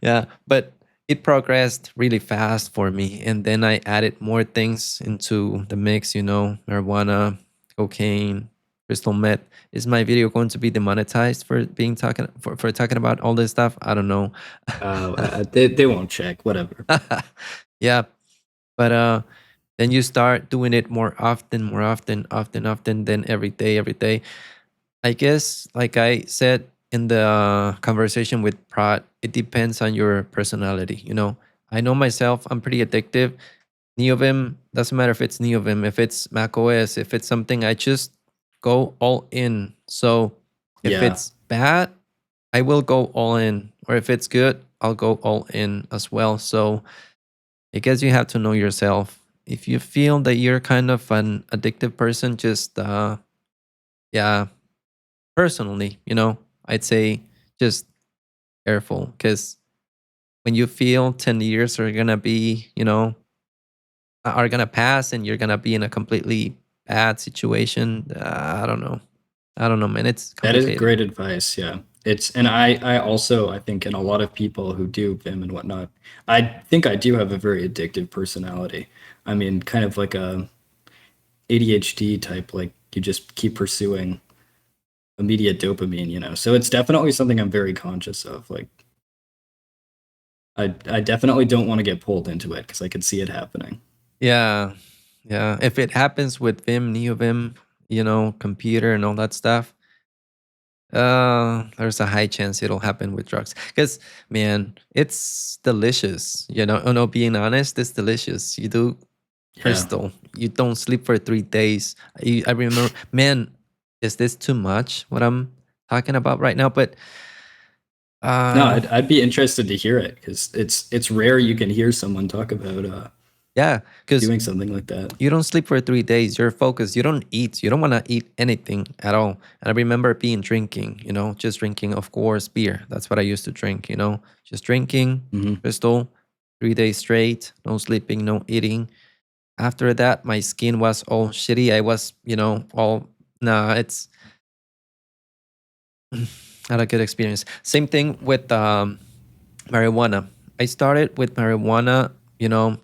yeah, but it progressed really fast for me. And then I added more things into the mix, marijuana, cocaine, crystal meth. Is my video going to be demonetized for being talking for talking about all this stuff? I don't know. They won't check. Whatever. Yeah, but then you start doing it more often, then every day. I guess, like I said in the conversation with Prot, it depends on your personality. I know myself, I'm pretty addictive. Neovim, doesn't matter if it's Neovim, if it's macOS, if it's something, I just go all in. So if Yeah. it's bad, I will go all in. Or if it's good, I'll go all in as well. So I guess you have to know yourself. If you feel that you're kind of an addictive person, just, yeah, personally, I'd say just careful, because when you feel 10 years are gonna be, are gonna pass and you're gonna be in a completely bad situation, I don't know, man. It's That is complicated. great advice. Yeah. And I also, I think in a lot of people who do Vim and whatnot, I think I do have a very addictive personality. I mean, kind of like a ADHD type, like you just keep pursuing immediate dopamine. So it's definitely something I'm very conscious of. Like I definitely don't want to get pulled into it because I could see it happening. Yeah, yeah. If it happens with Vim, Neovim, computer and all that stuff, there's a high chance it'll happen with drugs. Because, man, it's delicious. Oh no, being honest, it's delicious. You do Yeah. crystal. You don't sleep for 3 days. I remember, man, is this too much what I'm talking about right now? But No, I'd be interested to hear it because it's rare you can hear someone talk about yeah, because doing something like that. you don't sleep for 3 days. You're focused. You don't eat. You don't want to eat anything at all. And I remember drinking, just drinking, of course, beer. That's what I used to drink, just drinking, crystal, 3 days straight, no sleeping, no eating. After that, my skin was all shitty. I was, it's not a good experience. Same thing with marijuana. I started with marijuana,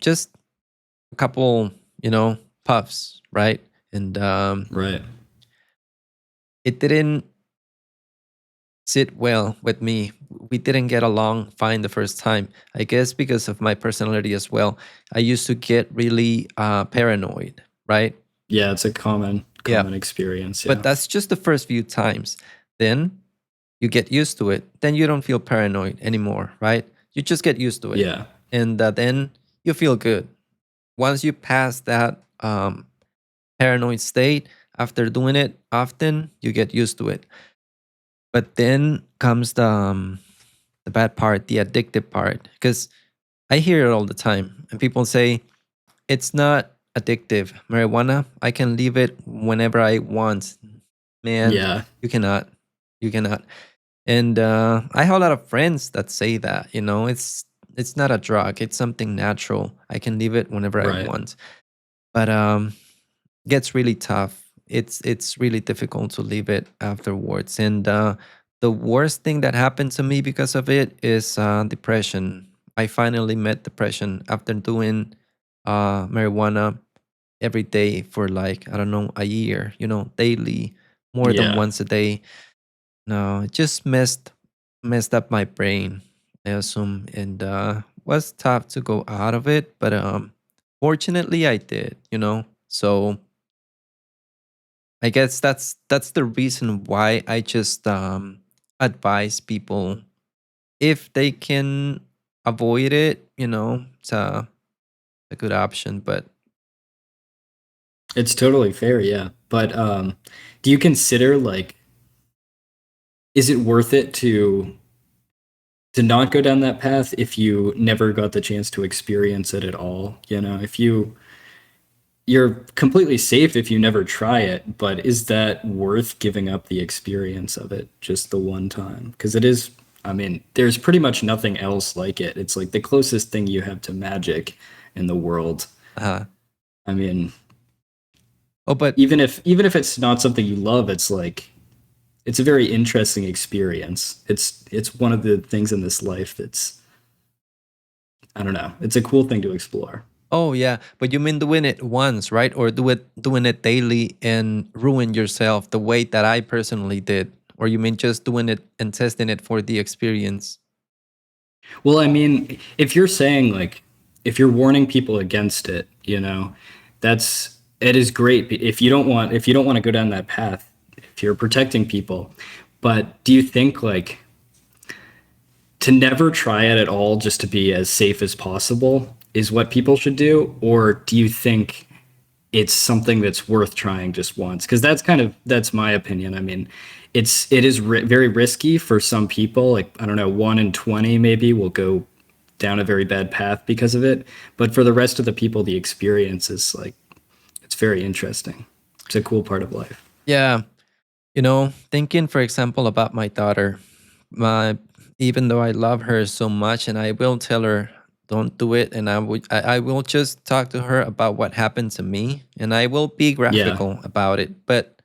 just a couple, puffs, right? And Right. it didn't sit well with me. We didn't get along fine the first time. I guess because of my personality as well. I used to get really paranoid, right? Yeah, it's a common Yeah. experience. Yeah. But that's just the first few times. Then you get used to it. Then you don't feel paranoid anymore, right? You just get used to it. Yeah. And then you feel good. Once you pass that paranoid state, after doing it often, you get used to it. But then comes the bad part, the addictive part, because I hear it all the time, and people say it's not addictive. Marijuana, I can leave it whenever I want. Man, Yeah. you cannot. You cannot. And I have a lot of friends that say that. It's not a drug. It's something natural. I can leave it whenever I Right. want. But gets really tough. It's really difficult to leave it afterwards. And the worst thing that happened to me because of it is depression. I finally met depression after doing marijuana every day for like, I don't know, a year, daily, more than Yeah. once a day. No, it just messed up my brain, I assume, and was tough to go out of it. But fortunately, I did. So I guess that's the reason why I just advise people, if they can avoid it, it's a good option. But It's totally fair, yeah. But do you consider like is it worth it to not go down that path if you never got the chance to experience it at all? If you're completely safe if you never try it, but is that worth giving up the experience of it just the one time? Because it is, I mean, there's pretty much nothing else like it. It's like the closest thing you have to magic in the world. I mean, but even if it's not something you love, it's like it's a very interesting experience. It's one of the things in this life that's, I don't know, it's a cool thing to explore. oh yeah, but you mean doing it once, right? Or doing it daily and ruin yourself the way that I personally did? Or you mean just doing it and testing it for the experience? Well, I mean, if you're saying like, if you're warning people against it, it is great. If you don't want to go down that path, if you're protecting people, but do you think like to never try it at all just to be as safe as possible is what people should do? Or do you think it's something that's worth trying just once? Because that's my opinion. I mean, it is very risky for some people. Like, I don't know, 1 in 20 maybe will go down a very bad path because of it. But for the rest of the people, the experience is like, it's very interesting. It's a cool part of life. Yeah. Thinking, for example, about my daughter, my even though I love her so much, and I will tell her don't do it, and I will just talk to her about what happened to me, and I will be Yeah. graphical about it, but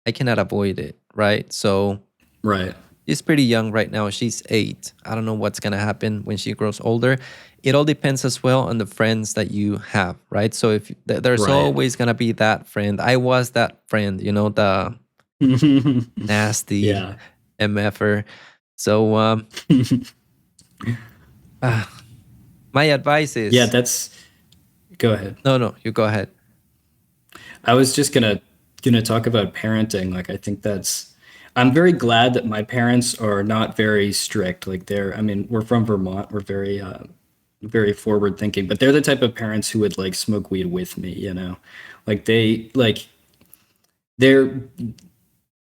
I cannot avoid it, right? So Right. she's pretty young right now. She's 8. I don't know what's gonna happen when she grows older. It all depends as well on the friends that you have, right? So if there's Right. always gonna be that friend. I was that friend, the nasty Yeah. MFer. So my advice is Yeah, go ahead. no, you go ahead. I was just gonna talk about parenting. Like, I think I'm very glad that my parents are not very strict. Like, I mean, we're from Vermont. We're very forward thinking, but they're the type of parents who would like smoke weed with me, like they're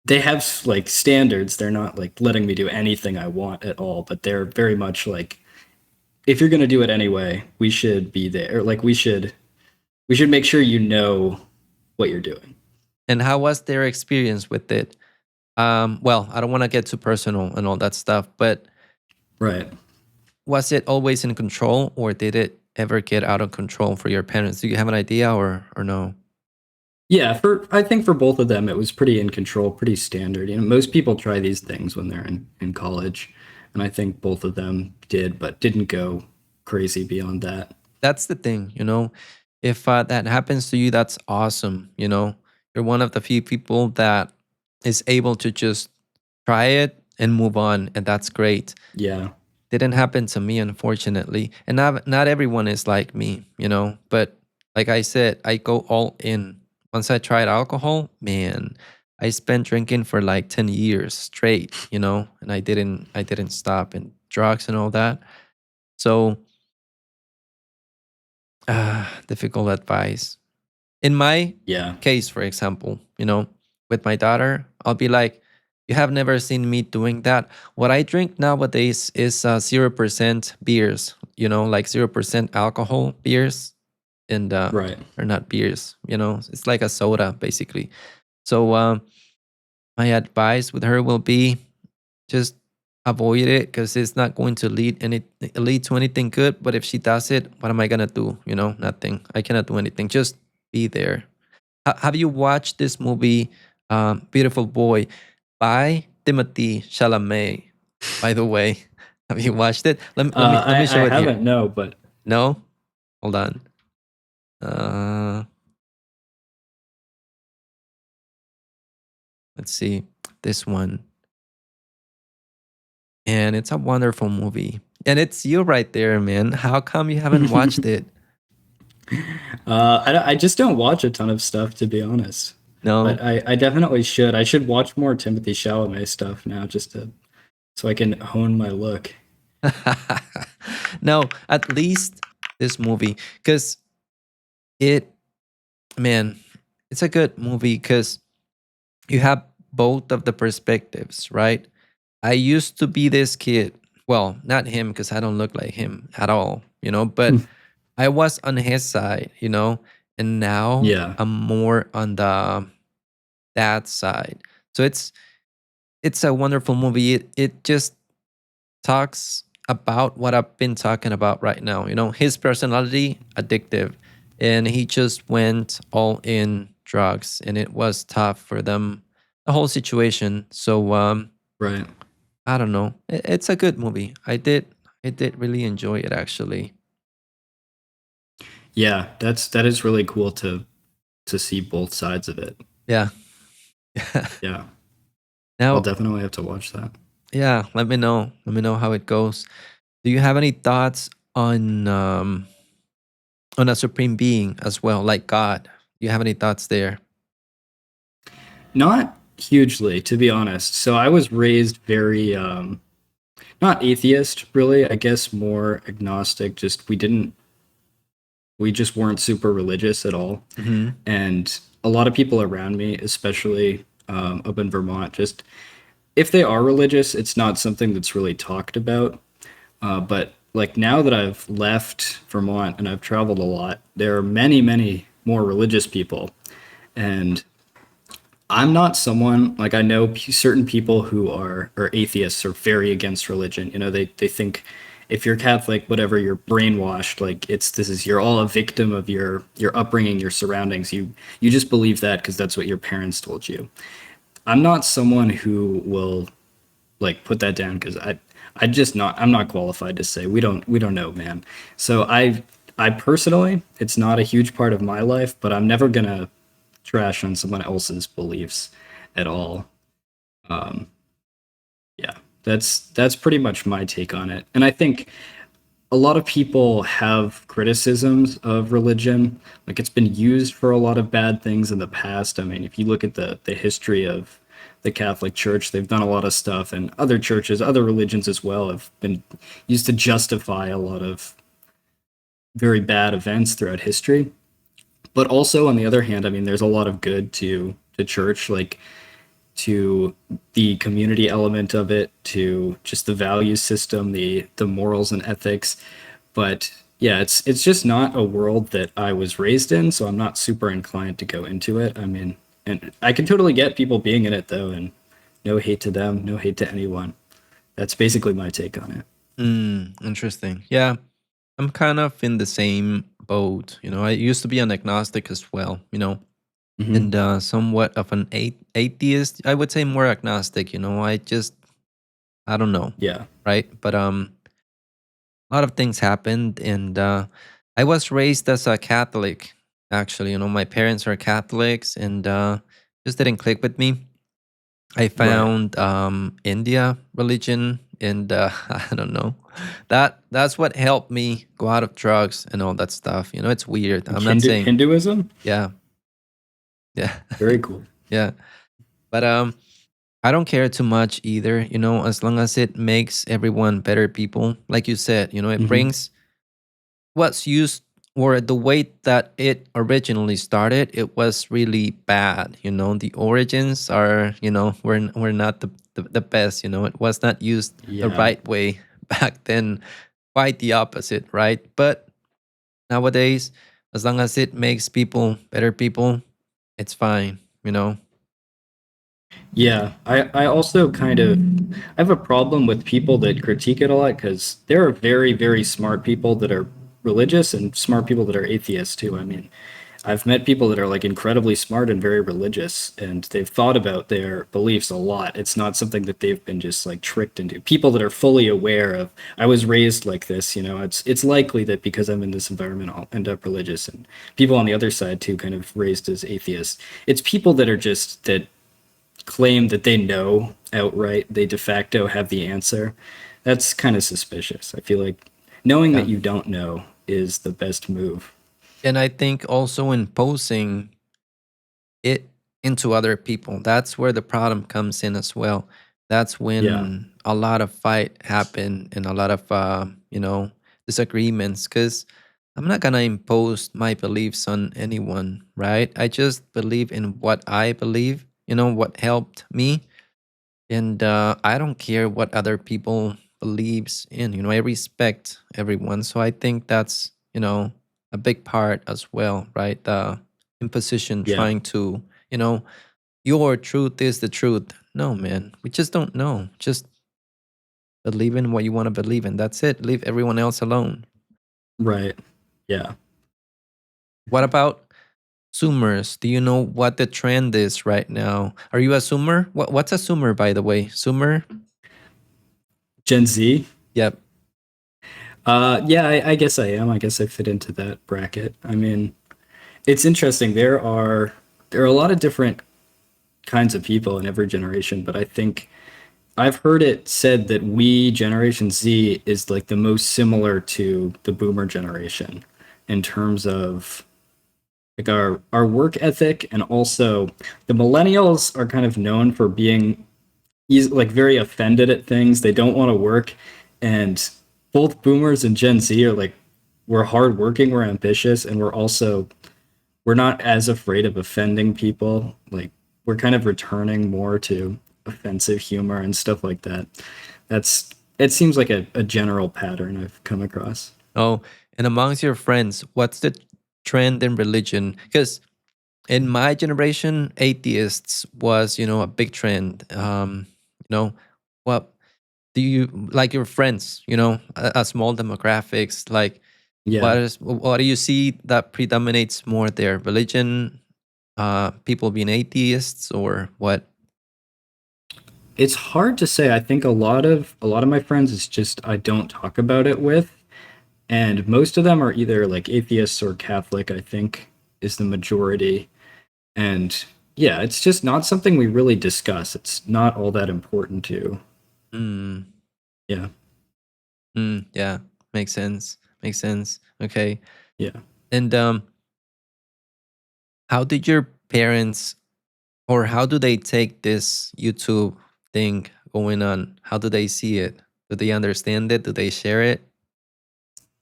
they have like standards. They're not like letting me do anything I want at all, but they're very much like, if you're going to do it anyway, we should be there. Like, we should make sure you know what you're doing. And how was their experience with it? Well, I don't want to get too personal and all that stuff, but Right. was it always in control, or did it ever get out of control for your parents? Do you have an idea, or no? Yeah, I think for both of them, it was pretty in control, pretty standard. Most people try these things when they're in college, and I think both of them did, but didn't go crazy beyond that. That's the thing, if that happens to you, that's awesome. You're one of the few people that is able to just try it and move on, and that's great. Yeah. Didn't happen to me, unfortunately, and not everyone is like me, but like I said, I go all in. Once I tried alcohol, man, I spent drinking for like 10 years straight, and I didn't stop, and drugs and all that. So difficult advice. In my Yeah. case, for example, with my daughter, I'll be like, you have never seen me doing that. What I drink nowadays is 0% beers, like 0% alcohol beers, and Right. or not beers, it's like a soda basically. So my advice with her will be just avoid it, because it's not going to lead to anything good. But if she does it, what am I gonna do? Nothing. I cannot do anything. Just be there. Have you watched this movie, Beautiful Boy, by Timothée Chalamet? By the way, have you watched it? Let me show I it here. haven't, no, but No, hold on. Let's see this one, and it's a wonderful movie, and it's you right there, man. How come you haven't watched it? I just don't watch a ton of stuff, to be honest. No. But I definitely should. I should watch more Timothée Chalamet stuff now, so I can hone my look. No, at least this movie, because it's a good movie, because you have both of the perspectives, right? I used to be this kid. Well, not him, because I don't look like him at all, but I was on his side, and now Yeah. I'm more on that side. So it's a wonderful movie. It just talks about what I've been talking about right now. His personality, addictive, and he just went all in drugs, and it was tough for them, the whole situation. So Right. I don't know. It's a good movie. I did really enjoy it, actually. Yeah, that is really cool to see both sides of it. Yeah. Yeah. Now, I'll definitely have to watch that. yeah, let me know. Let me know how it goes. Do you have any thoughts on a supreme being as well, like God? Do you have any thoughts there? Not hugely, to be honest. So I was raised very not atheist, really. I guess more agnostic. We just weren't super religious at all. Mm-hmm. And a lot of people around me, especially up in Vermont, just if they are religious, it's not something that's really talked about. But like, now that I've left Vermont and I've traveled a lot, there are many, many more religious people. And I'm not someone like I know certain people who are atheists are very against religion. You know, they think if you're Catholic, whatever, you're brainwashed. Like you're all a victim of your upbringing, your surroundings. You just believe that because that's what your parents told you. I'm not someone who will like put that down because I'm not qualified to say we don't know, man. So I personally, it's not a huge part of my life, but I'm never gonna trash on someone else's beliefs at all. Um, yeah, that's pretty much my take on it. And I think a lot of people have criticisms of religion. Like it's been used for a lot of bad things in the past. I mean, if you look at the history of the Catholic Church, they've done a lot of stuff, and other churches, other religions as well, have been used to justify a lot of very bad events throughout history. But also, on the other hand, I mean, there's a lot of good to church, like to the community element of it, to just the value system, the morals and ethics. But yeah, it's just not a world that I was raised in, so I'm not super inclined to go into it. I mean, and I can totally get people being in it though, and no hate to them, no hate to anyone. That's basically my take on it. Interesting. Yeah, I'm kind of in the same boat. You know, I used to be an agnostic as well. You know, Mhm. and somewhat of an atheist. I would say more agnostic. You know, I don't know, Yeah. right? But a lot of things happened, and I was raised as a Catholic. Actually, you know, my parents are Catholics, and just didn't click with me. I Right. found India religion, and I don't know. That's what helped me go out of drugs and all that stuff. You know, it's weird. Like I'm not saying, Hinduism? yeah, yeah, Very cool. yeah. But I don't care too much either. You know, as long as it makes everyone better people, like you said. You know, it Mhm. brings what's used or the way that it originally started. It was really bad. You know, the origins are, you know, were not the best. You know, it was not used the Yeah. right way back then. Quite the opposite, right? But nowadays, as long as it makes people better people, it's fine. You know. Yeah, I also I have a problem with people that critique it a lot because there are very, very smart people that are religious and smart people that are atheists too. I mean, I've met people that are like incredibly smart and very religious, and they've thought about their beliefs a lot. It's not something that they've been just like tricked into. People that are fully aware of, I was raised like this, you know, it's likely that because I'm in this environment, I'll end up religious. And people on the other side too, kind of raised as atheists. It's people that are just that claim that they know outright, they de facto have the answer. That's kind of suspicious. I feel like knowing Yeah. that you don't know is the best move. And I think also imposing it into other people. That's where the problem comes in as well. That's Yeah. when a lot of fight happen and a lot of you know, disagreements. Because I'm not gonna impose my beliefs on anyone, right? I just believe in what I believe. You know what helped me, and I don't care what other people believes in. You know, I respect everyone. So I think that's, you know, a big part as well, right? The imposition, Yeah. trying to, you know, your truth is the truth. No, man, we just don't know. Just believe in what you want to believe in. That's it. Leave everyone else alone. Right. Yeah. What about Zoomers? Do you know what the trend is right now? Are you a Zoomer? What's a Zoomer, by the way? Zoomer? Gen Z. Yep. Yeah, I guess I am. I guess I fit into that bracket. I mean, it's interesting. There are a lot of different kinds of people in every generation, but I think I've heard it said that we Generation Z is like the most similar to the Boomer generation in terms of like our work ethic, and also the millennials are kind of known for being like very offended at things. They don't want to work, and both boomers and Gen Z are like we're hardworking, we're ambitious, and we're not as afraid of offending people. Like we're kind of returning more to offensive humor and stuff like that. That's it seems like a general pattern I've come across. Oh, and amongst your friends, what's the trend in religion? Because In my generation, atheists was, a big trend. What do you like your friends, a small demographics, like Yeah. what do you see that predominates more there? Religion, people being atheists, or what? It's hard to say. I think a lot of my friends it's just I don't talk about it with, and most of them are either like atheists or Catholic, I think is the majority. And yeah, it's just not something we really discuss. It's not all that important to. Mm, Yeah. yeah, makes sense. Makes sense. Okay. Yeah. And how did your parents, or how do they take this YouTube thing going on? How do they see it? Do they understand it? Do they share it?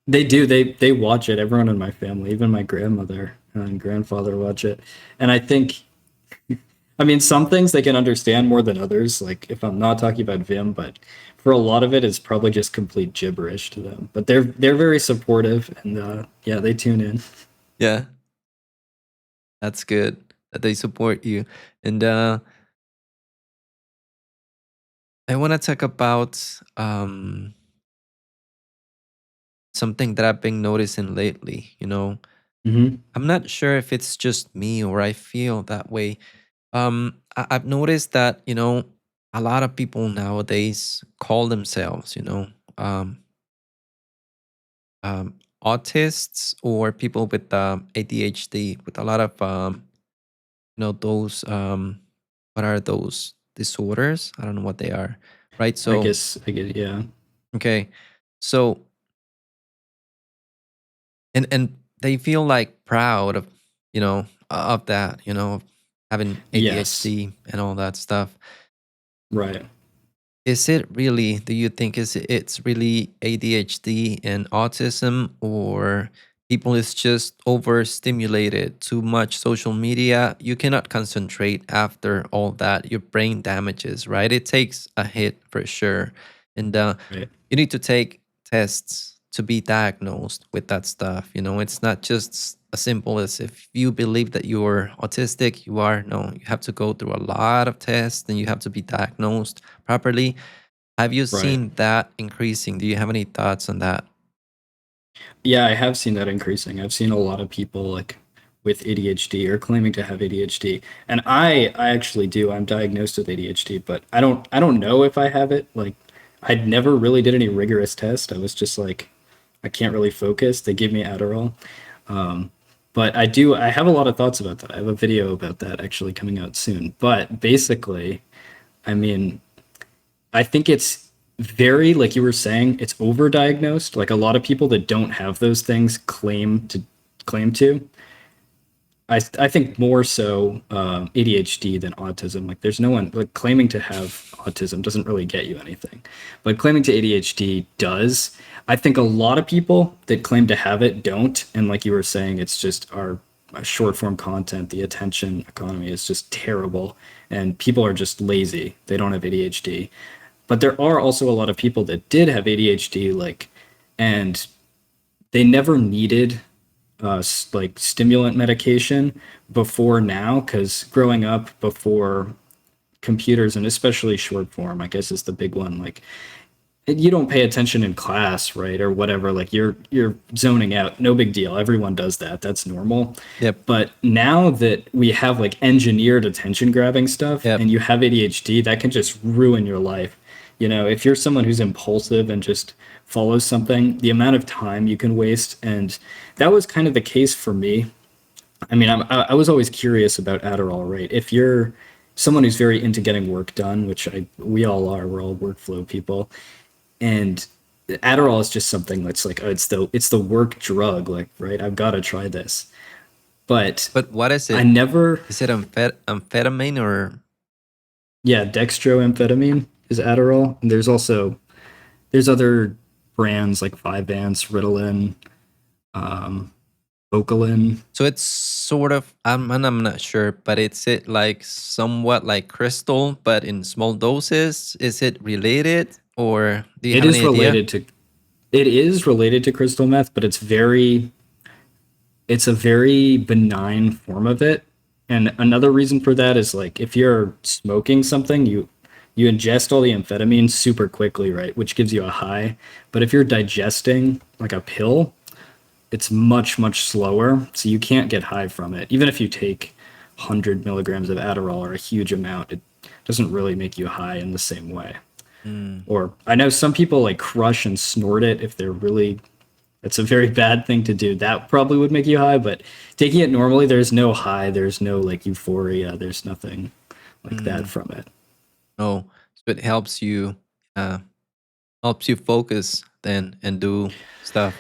They do. They watch it. Everyone in my family, even my grandmother and grandfather watch it. And I think I mean some things they can understand more than others, like if I'm not talking about Vim, but for a lot of it it's probably just complete gibberish to them. But they're very supportive and yeah, they tune in. Yeah, that's good that they support you. And I want to talk about something that I've been noticing lately. Mhm. I'm not sure if it's just me or I feel that way. I've noticed that a lot of people nowadays call themselves um, autists or people with ADHD, with a lot of those what are those disorders? I don't know what they are, right? So I guess yeah. okay, so and they feel like proud of of that, of having Yes. ADHD and all that stuff. Right. Is it really, do you think it's really ADHD and autism, or people is just overstimulated, too much social media? You cannot concentrate after all that. Your brain damages, right? It takes a hit for sure. And Right. you need to take tests to be diagnosed with that stuff. It's not just as simple as if you believe that you're autistic, you are. No, you have to go through a lot of tests and you have to be diagnosed properly. Have you Right. seen that increasing? Do you have any thoughts on that? Yeah, I have seen that increasing. I've seen a lot of people like with ADHD or claiming to have ADHD. And I actually do. I'm diagnosed with ADHD, but I don't know if I have it. Like I never really did any rigorous test. I was just like I can't really focus. They give me Adderall. Um, but I have a lot of thoughts about that. I have a video about that actually coming out soon. But basically, I mean, I think it's very, like you were saying, it's overdiagnosed. Like a lot of people that don't have those things claim to. I think more so ADHD than autism. Like there's no one like claiming to have autism doesn't really get you anything, but claiming to ADHD does. I think a lot of people that claim to have it don't, and like you were saying, it's just our short form content. The attention economy is just terrible, and people are just lazy. They don't have ADHD, but there are also a lot of people that did have ADHD, like, and they never needed like stimulant medication before now, because growing up before computers and especially short form, I guess is the big one. Like you don't pay attention in class, right, or whatever. Like you're zoning out. No big deal. Everyone does that. That's normal. Yep. But now that we have like engineered attention grabbing stuff, Yep. and you have ADHD, that can just ruin your life. If you're someone who's impulsive and just follows something, the amount of time you can waste, and that was kind of the case for me. I mean, I was always curious about Adderall, right? If you're someone who's very into getting work done, which we all are, we're all workflow people, and Adderall is just something that's like, oh, it's the work drug, like, right? I've got to try this, but But what is I it? never. Is it amphetamine or? Yeah, dextroamphetamine is Adderall, and there's other brands like Vyvanse, Ritalin, um, Vocalin. So it's sort of, and I'm not sure, but it's it like somewhat like crystal, but in small doses. Is it related, or do you It have is any idea? related to it is related to crystal meth, but it's a very benign form of it. And another reason for that is like if you're smoking something, you ingest all the amphetamine super quickly, right? Which gives you a high. But if you're digesting like a pill, it's much, much slower. So you can't get high from it. Even if you take 100 milligrams of Adderall or a huge amount, it doesn't really make you high in the same way. Or I know some people like crush and snort it if they're really, it's a very bad thing to do. That probably would make you high, but taking it normally, there's no high, there's no like euphoria, there's nothing like that from it. Oh, so it helps you focus then and do stuff.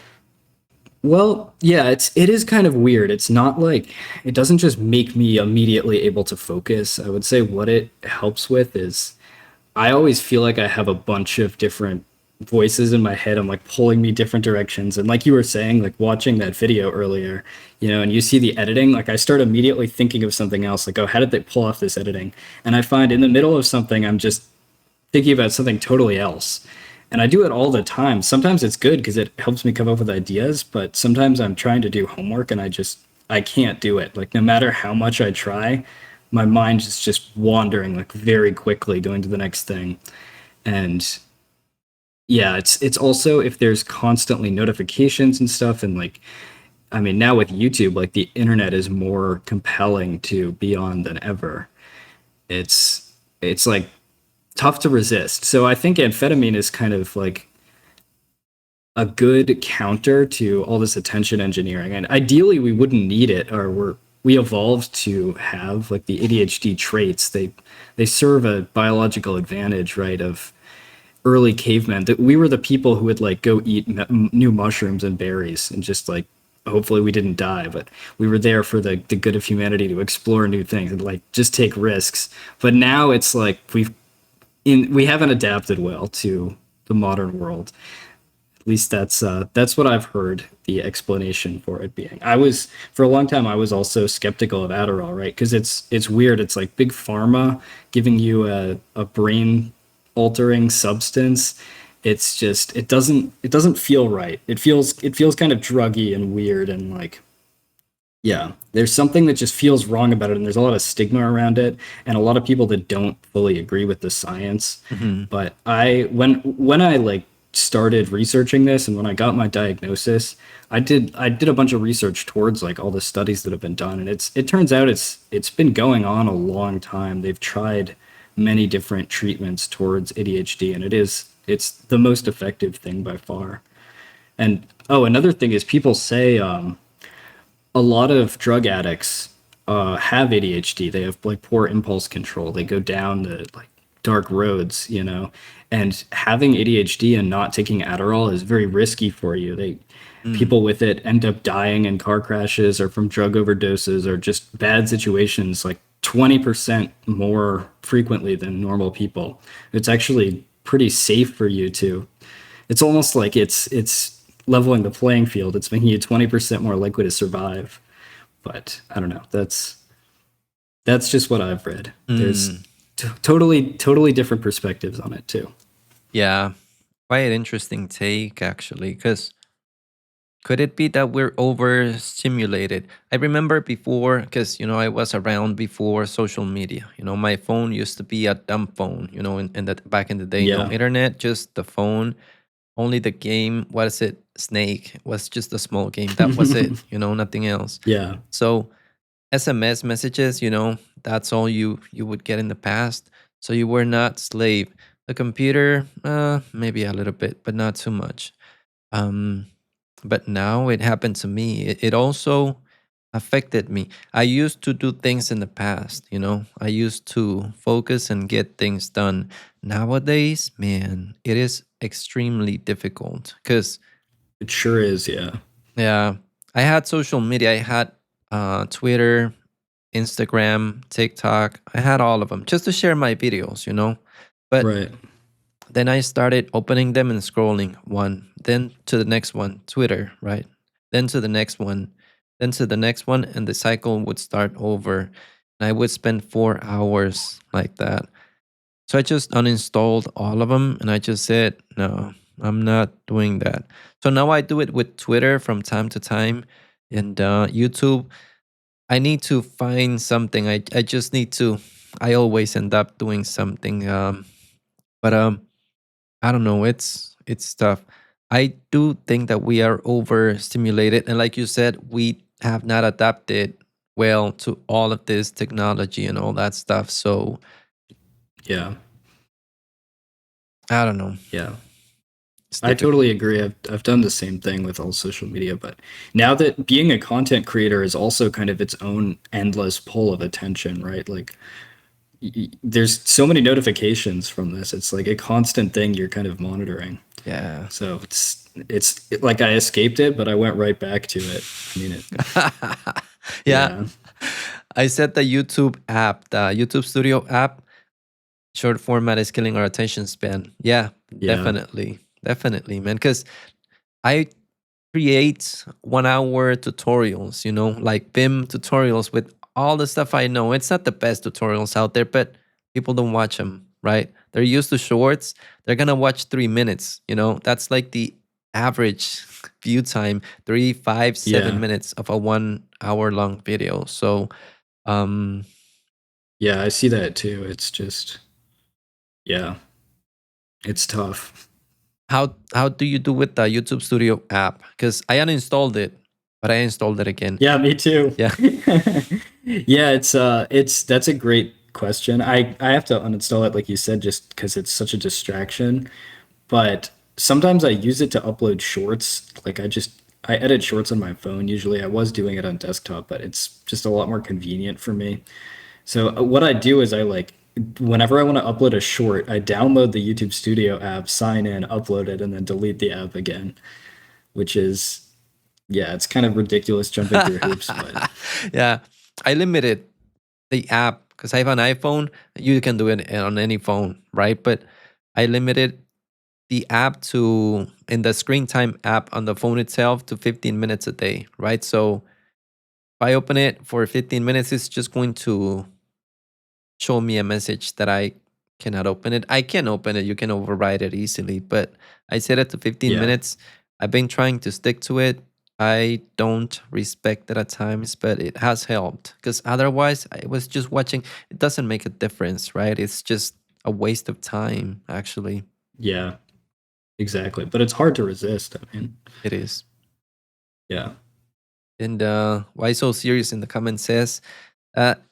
Well, yeah, it is kind of weird. It's not like it doesn't just make me immediately able to focus. I would say what it helps with is I always feel like I have a bunch of different voices in my head. I'm like pulling me different directions. And like you were saying, like watching that video earlier, and you see the editing, like I start immediately thinking of something else. Like, oh, how did they pull off this editing? And I find in the middle of something, I'm just thinking about something totally else. And I do it all the time. Sometimes it's good because it helps me come up with ideas, but sometimes I'm trying to do homework and I can't do it. Like no matter how much I try, my mind is just wandering like very quickly going to the next thing. And yeah, it's also if there's constantly notifications and stuff and like I mean now with YouTube, like the internet is more compelling to be on than ever. It's like tough to resist. So I think amphetamine is kind of like a good counter to all this attention engineering. And ideally we wouldn't need it or we evolved to have like the ADHD traits. They serve a biological advantage, right, of early cavemen. That we were the people who would like go eat new mushrooms and berries and just like hopefully we didn't die, but we were there for the good of humanity to explore new things and like just take risks. But now it's like we haven't adapted well to the modern world. At least that's what I've heard the explanation for it being. For a long time I was also skeptical of Adderall, right? Because it's weird. It's like big pharma giving you a brain altering substance. It's just it doesn't feel right. It feels kind of druggy and weird and like yeah, there's something that just feels wrong about it, and there's a lot of stigma around it, and a lot of people that don't fully agree with the science. But when I like started researching this, and when I got my diagnosis, I did a bunch of research towards like all the studies that have been done, and it turns out it's been going on a long time. They've tried many different treatments towards ADHD, and it's the most effective thing by far. And another thing is people say a lot of drug addicts have ADHD. They have like poor impulse control. They go down the like dark roads, and having ADHD and not taking Adderall is very risky for you. People with it end up dying in car crashes or from drug overdoses or just bad situations like 20% more frequently than normal people. It's actually pretty safe for you to. It's almost like it's leveling the playing field. It's making you 20% more likely to survive. But I don't know. That's just what I've read. There's totally different perspectives on it too. Yeah, quite an interesting take actually, because could it be that we're overstimulated? I remember before, because I was around before social media. My phone used to be a dumb phone. In that back in the day, no Yeah. internet, just the phone. Only the game, what is it? Snake was just a small game. That was it, nothing else. Yeah. So SMS messages, that's all you would get in the past. So you were not slave. The computer, maybe a little bit, but not too much. But now it happened to me. It also affected me. I used to do things in the past, I used to focus and get things done. Nowadays, man, it is extremely difficult because, It sure is, yeah. yeah, I had social media. I had Twitter, Instagram, TikTok. I had all of them just to share my videos, But Right. then I started opening them and scrolling one, then to the next one, Twitter, right? Then to the next one, then to the next one, and the cycle would start over. And I would spend 4 hours like that. So I just uninstalled all of them and I just said, no, I'm not doing that. So now I do it with Twitter from time to time and YouTube. I need to find something. I just need to. I always end up doing something. But I don't know. It's tough. I do think that we are overstimulated, and like you said, we have not adapted well to all of this technology and all that stuff. So Yeah. I don't know. Yeah. It's I difficult. totally agree. I've done the same thing with all social media, but now that being a content creator is also kind of its own endless pull of attention, right? Like there's so many notifications from this. It's like a constant thing you're kind of monitoring. Yeah. So like I escaped it, but I went right back to it. I mean, Yeah. yeah, I said the YouTube app, the YouTube Studio app, short format is killing our attention span. Yeah, yeah, definitely. Definitely, man. Because I create 1 hour tutorials, like Vim tutorials with all the stuff I know. It's not the best tutorials out there, but people don't watch them, right? They're used to shorts. They're going to watch 3 minutes, That's like the average view time, 3, 5, 7 yeah, minutes of a 1 hour long video. So, um, yeah. I see that too. It's just, yeah, it's tough. how do you do with the YouTube Studio app? Because I uninstalled it, but I installed it again. Yeah, me too. Yeah. Yeah, it's that's a great question. I have to uninstall it, like you said, just because it's such a distraction. But sometimes I use it to upload shorts. Like I edit shorts on my phone. Usually I was doing it on desktop, but it's just a lot more convenient for me. So what I do is whenever I want to upload a short, I download the YouTube Studio app, sign in, upload it, and then delete the app again, which is yeah, it's kind of ridiculous jumping through hoops, but Yeah. I limited the app because I have an iPhone. You can do it on any phone, right? But I limited the app to in the screen time app on the phone itself to 15 minutes a day, right? So if I open it for 15 minutes, it's just going to show me a message that I cannot open it. I can open it. You can override it easily, but I set it to 15 yeah. minutes. I've been trying to stick to it. I don't respect it at times, but it has helped because otherwise I was just watching. It doesn't make a difference, right? It's just a waste of time, actually. Yeah, exactly. But it's hard to resist. I mean, It is. yeah. And why so serious in the comment says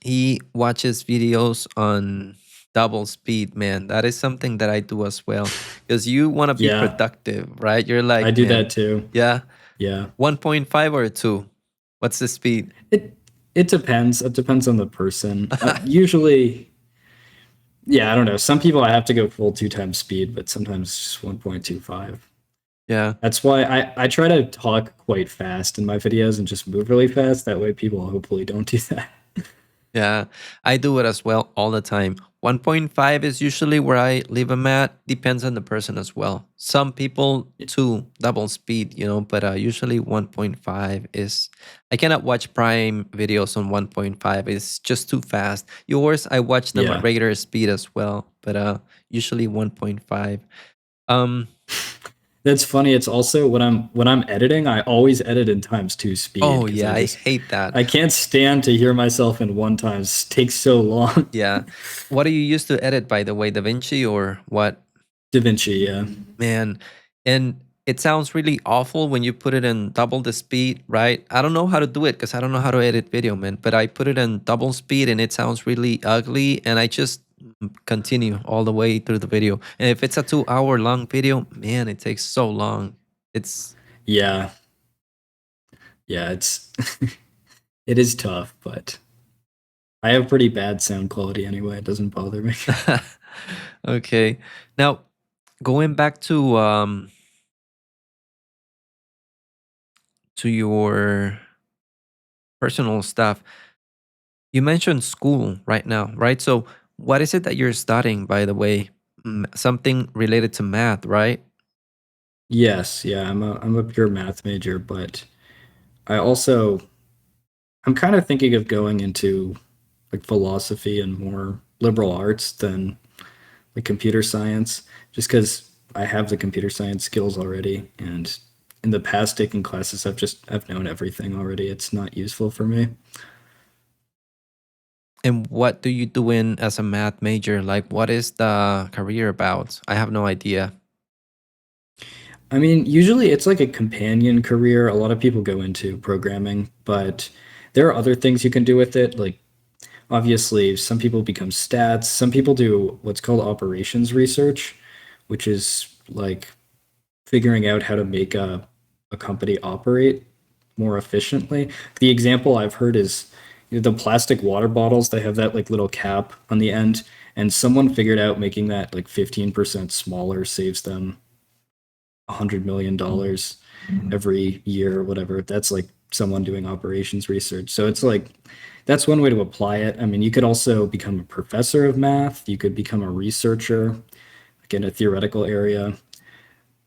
he watches videos on double speed, man. That is something that I do as well because you want to be Yeah, productive, right? You're I like, do man, that too. yeah, Yeah. 1.5 or 2. What's the speed? It depends. It depends on the person. Usually, yeah, I don't know. Some people I have to go full 2 times speed, but sometimes just 1.25. Yeah. That's why I try to talk quite fast in my videos and just move really fast. That way people hopefully don't do that. Yeah, I do it as well all the time. 1.5 is usually where I leave them at. Depends on the person as well. Some people to double speed, but usually 1.5 is. I cannot watch Prime videos on 1.5. It's just too fast. Yours, I watch them at Yeah. regular speed as well, but usually 1.5. Um. That's funny. It's also when I'm editing, I always edit in times 2 speed Oh because yeah, I hate that. I can't stand to hear myself in 1 times. It takes so long. Yeah. What do you use to edit, by the way, DaVinci or what? DaVinci, yeah. Man, and it sounds really awful when you put it in double the speed, right? I don't know how to do it because I don't know how to edit video, man. But I put it in double speed and it sounds really ugly. And I just continue all the way through the video. And if it's a 2 hour long video, man, it takes so long. It's Yeah. Yeah, it is tough, but I have pretty bad sound quality anyway. It doesn't bother me. okay. Now, going back to your personal stuff. You mentioned school right now, right? So, what is it that you're studying, by the way? Something related to math, right? Yes, yeah, I'm a pure math major, but I also I'm kind of thinking of going into like philosophy and more liberal arts than like computer science, just because I have the computer science skills already, and in the past taking classes, I've known everything already. It's not useful for me. And what do you do in as a math major? Like, what is the career about? I have no idea. I mean, usually it's like a companion career. A lot of people go into programming, but there are other things you can do with it. Like, obviously, some people become stats. Some people do what's called operations research, which is like figuring out how to make a company operate more efficiently. The example I've heard is the plastic water bottles, they have that like little cap on the end, and someone figured out making that like 15% smaller saves them $100 million every year or whatever. That's like someone doing operations research. So it's like that's one way to apply it. I mean, you could also become a professor of math. You could become a researcher, like in a theoretical area.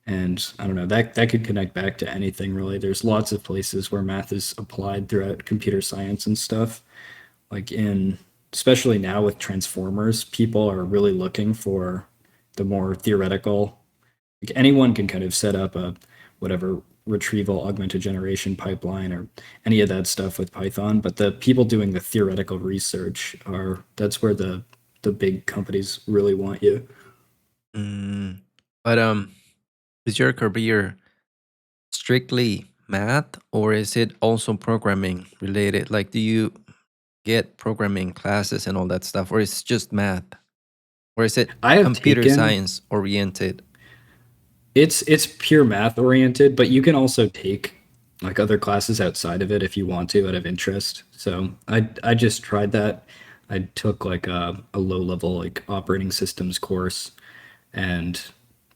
And I don't know, that could connect back to anything really. There's lots of places where math is applied throughout computer science and stuff. Like in especially now with transformers, people are really looking for the more theoretical. Like anyone can kind of set up a whatever retrieval augmented generation pipeline or any of that stuff with Python, but the people doing the theoretical research are that's where the big companies really want you. Mm, but is your career strictly math or is it also programming related? Like, do you get programming classes and all that stuff, or is it just math, or is it I have computer taken science oriented? it's pure math oriented, but you can also take like other classes outside of it if you want to out of interest. So I just tried that. I took like a low level like operating systems course, and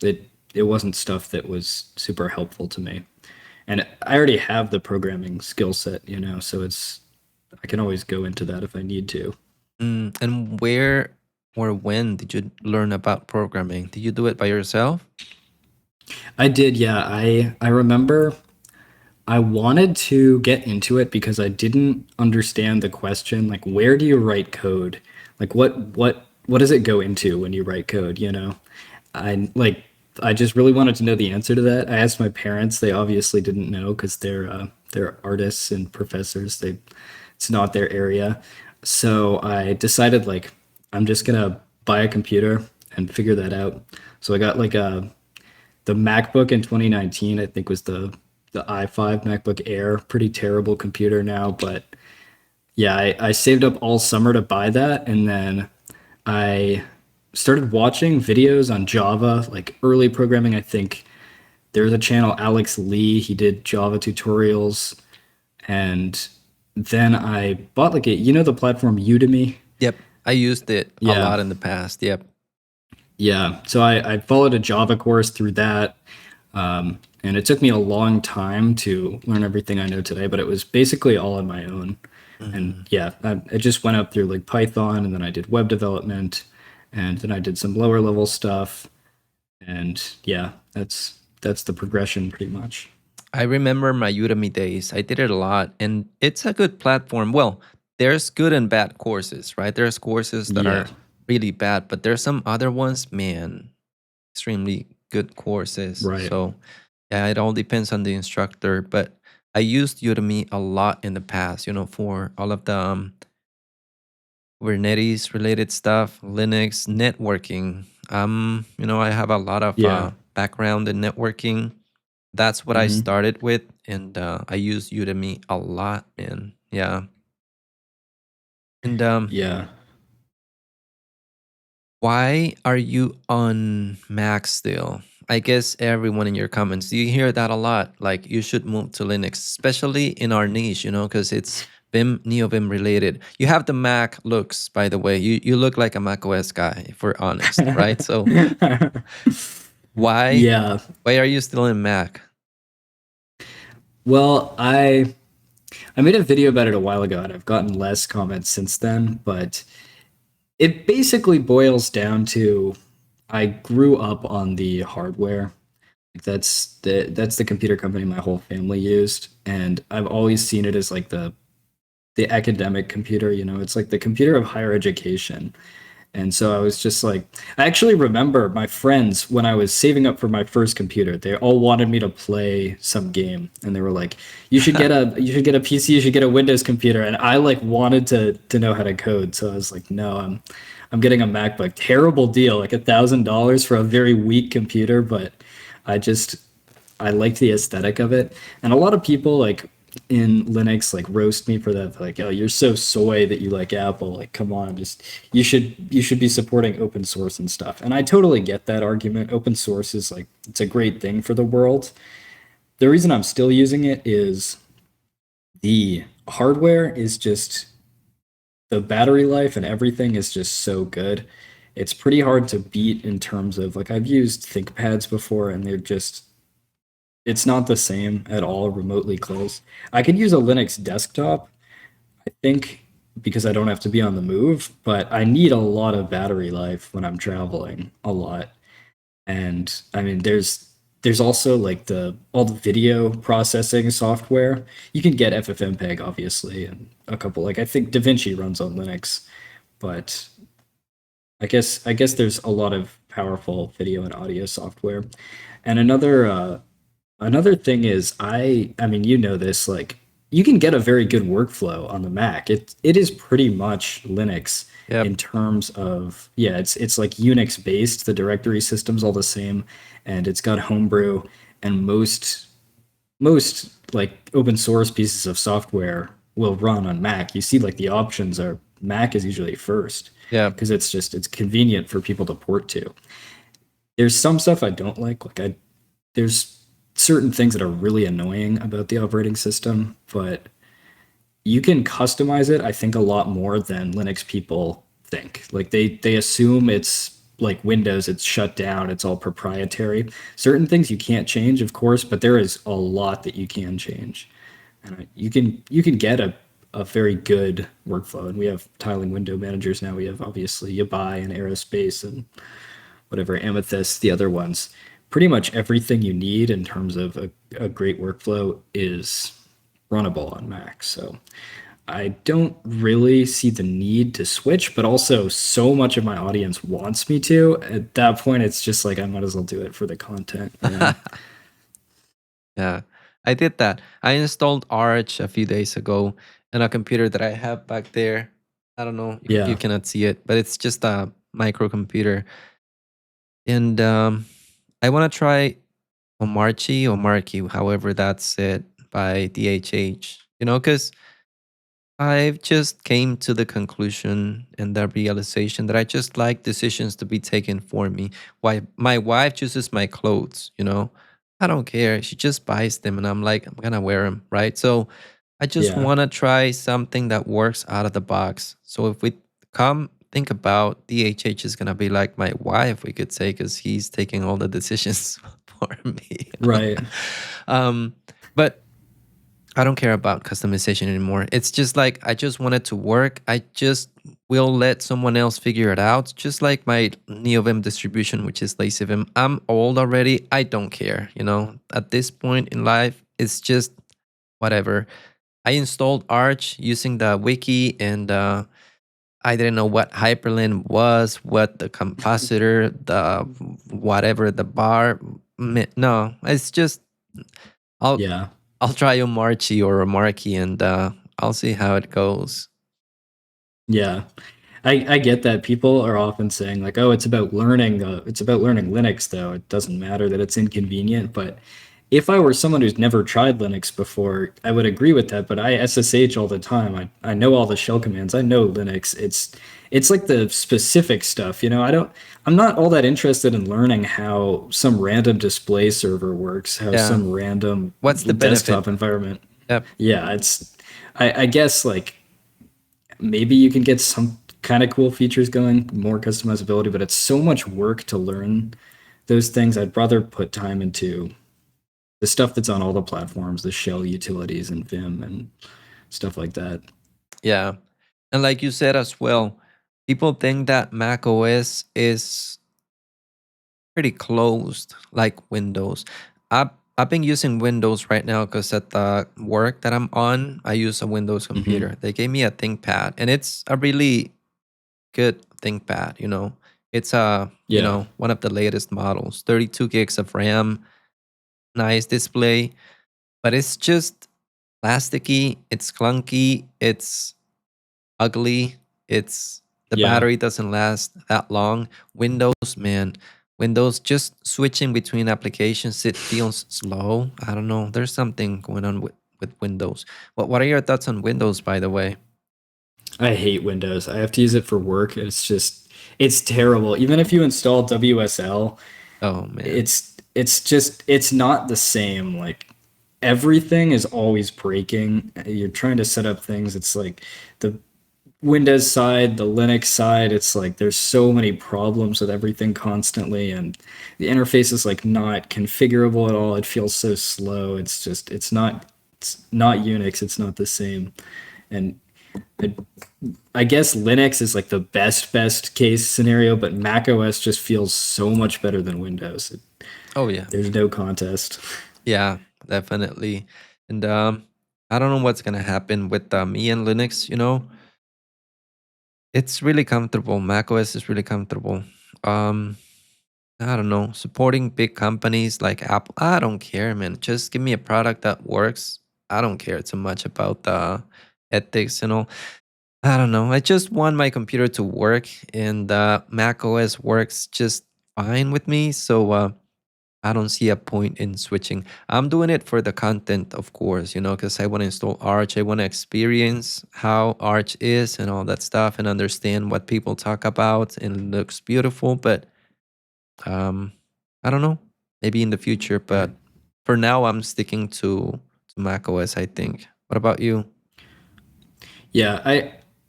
it wasn't stuff that was super helpful to me. And I already have the programming skill set, so it's I can always go into that if I need to. And where or when did you learn about programming? Did you do it by yourself? I did, yeah. I remember I wanted to get into it because I didn't understand the question, like where do you write code? Like what does it go into when you write code, I just really wanted to know the answer to that. I asked my parents, they obviously didn't know because they're artists and professors. It's not their area. So I decided like I'm just gonna buy a computer and figure that out. So I got like the MacBook in 2019, I think was the i5 MacBook Air. Pretty terrible computer now, but yeah, I saved up all summer to buy that, and then I started watching videos on Java, like early programming. I think there's a channel, Alex Lee, he did Java tutorials, and then I bought like the platform Udemy. Yep, I used it a Yeah. lot in the past. Yep. Yeah, so I followed a Java course through that, and it took me a long time to learn everything I know today, but it was basically all on my own. And yeah, I just went up through like Python, and then I did web development, and then I did some lower level stuff, and yeah, that's the progression pretty much. I remember my Udemy days. I did it a lot, and it's a good platform. Well, there's good and bad courses, right? There's courses that Yeah, are really bad, but there's some other ones, man, extremely good courses. right. So, yeah, it all depends on the instructor. But I used Udemy a lot in the past, for all of the Kubernetes related stuff, Linux, networking. I have a lot of Yeah. background in networking. That's what I Hmm. started with, and I use Udemy a lot, man. Yeah. And Yeah. why are you on Mac still? I guess everyone in your comments, you hear that a lot. Like, you should move to Linux, especially in our niche, because it's Vim, Neovim related. You have the Mac looks, by the way. You look like a macOS guy, if we're honest, right? So why Yeah. why are you still in Mac? Well, I made a video about it a while ago, and I've gotten less comments since then, but it basically boils down to I grew up on the hardware. Like, that's the computer company my whole family used, and I've always seen it as like the academic computer. It's like the computer of higher education. And so I was just like, I actually remember my friends when I was saving up for my first computer, they all wanted me to play some game, and they were like, you should get a PC, you should get a Windows computer. And I like wanted to know how to code. So I was like, no, I'm getting a MacBook. Terrible deal, like $1,000 for a very weak computer, but I liked the aesthetic of it. And a lot of people like in Linux like roast me for that. Like, oh, you're so soy that you like Apple. Like, come on, just you should be supporting open source and stuff. And I totally get that argument. Open source is like it's a great thing for the world. The reason I'm still using it is the hardware is just the battery life and everything is just so good. It's pretty hard to beat in terms of like I've used ThinkPads before and they're just it's not the same at all remotely close. I could use a Linux desktop, I think, because I don't have to be on the move, but I need a lot of battery life when I'm traveling a lot. And I mean, there's also like all the video processing software. You can get FFmpeg obviously, and a couple like I think DaVinci runs on Linux, but I guess there's a lot of powerful video and audio software. And another thing is I mean you know this like you can get a very good workflow on the Mac. It is pretty much Linux Yep. in terms of yeah, it's like Unix based. The directory system's all the same, and it's got homebrew and most like open source pieces of software will run on Mac. You see like the options are Mac is usually first Yeah. because it's convenient for people to port to. There's some stuff I don't like there's certain things that are really annoying about the operating system, but you can customize it, I think, a lot more than Linux people think. Like they assume it's like Windows, it's shut down, it's all proprietary. Certain things you can't change, of course, but there is a lot that you can change. And you can get a very good workflow. And we have tiling window managers now. We have obviously Yabai and Aerospace and whatever Amethyst, the other ones. Pretty much everything you need in terms of a great workflow is runnable on Mac. So I don't really see the need to switch, but also so much of my audience wants me to. At that point, it's just like I might as well do it for the content. Yeah, I did that. I installed Arch a few days ago on a computer that I have back there. I don't know, you Yeah. cannot see it, but it's just a microcomputer. And I want to try Omarchy, however that's it, by DHH. You know, because I've just came to the conclusion and the realization that I just like decisions to be taken for me. Why my wife chooses my clothes, you know? I don't care. She just buys them and I'm like, I'm gonna wear them, right? So I just Yeah. wanna try something that works out of the box. So if we come think about DHH is gonna be like my wife, we could say, because he's taking all the decisions for me. Right. But I don't care about customization anymore. It's just like I just want it to work. I just will let someone else figure it out. Just like my Neovim distribution, which is LazyVim. I'm old already. I don't care. You know, at this point in life, it's just whatever. I installed Arch using the wiki, and I didn't know what hyperlink was, what the compositor, the whatever, the bar. No, it's just I'll Yeah. I'll try a Marchy or a Marky, and I'll see how it goes. Yeah. I get that people are often saying like, oh, it's about learning. It's about learning Linux, though. It doesn't matter that it's inconvenient. But if I were someone who's never tried Linux before, I would agree with that. But I SSH all the time. I know all the shell commands. I know Linux. It's like the specific stuff, you know. I'm not all that interested in learning how some random display server works, how Yeah. some random What's the desktop benefit? environment. Yep. Yeah, I guess like maybe you can get some kind of cool features going, more customizability, but it's so much work to learn those things. I'd rather put time into the stuff that's on all the platforms, the shell utilities and Vim and stuff like that. Yeah. And like you said as well, people think that Mac OS is pretty closed like Windows. I've been using Windows right now because at the work that I'm on, I use a Windows computer. They gave me a ThinkPad, and it's a really good ThinkPad. You know, it's Yeah. one of the latest models, 32 gigs of RAM, nice display, but it's just plasticky. It's clunky. It's ugly. It's the Yeah. battery doesn't last that long. Windows, man, Windows just switching between applications, it feels slow. I don't know. There's something going on with Windows. What are your thoughts on Windows, by the way? I hate Windows. I have to use it for work. It's terrible. Even if you install WSL, Oh man. it's not the same. Like everything is always breaking. You're trying to set up things. It's like the Windows side, the Linux side, it's like there's so many problems with everything constantly, and the interface is like not configurable at all. It feels so slow. It's not Unix. It's not the same. And I, I guess Linux is like the best case scenario, but Mac OS just feels so much better than Windows. Oh yeah. There's no contest. Yeah, definitely. And I don't know what's gonna happen with me and Linux. It's really comfortable. macOS is really comfortable. Um, I don't know. Supporting big companies like Apple, I don't care, man. Just give me a product that works. I don't care too much about the ethics and all. I don't know. I just want my computer to work, and Mac OS works just fine with me. So I don't see a point in switching. I'm doing it for the content, of course, because I want to install Arch. I want to experience how Arch is and all that stuff and understand what people talk about. And it looks beautiful, but um, I don't know. Maybe in the future, but for now, I'm sticking to macOS, I think. What about you? Yeah,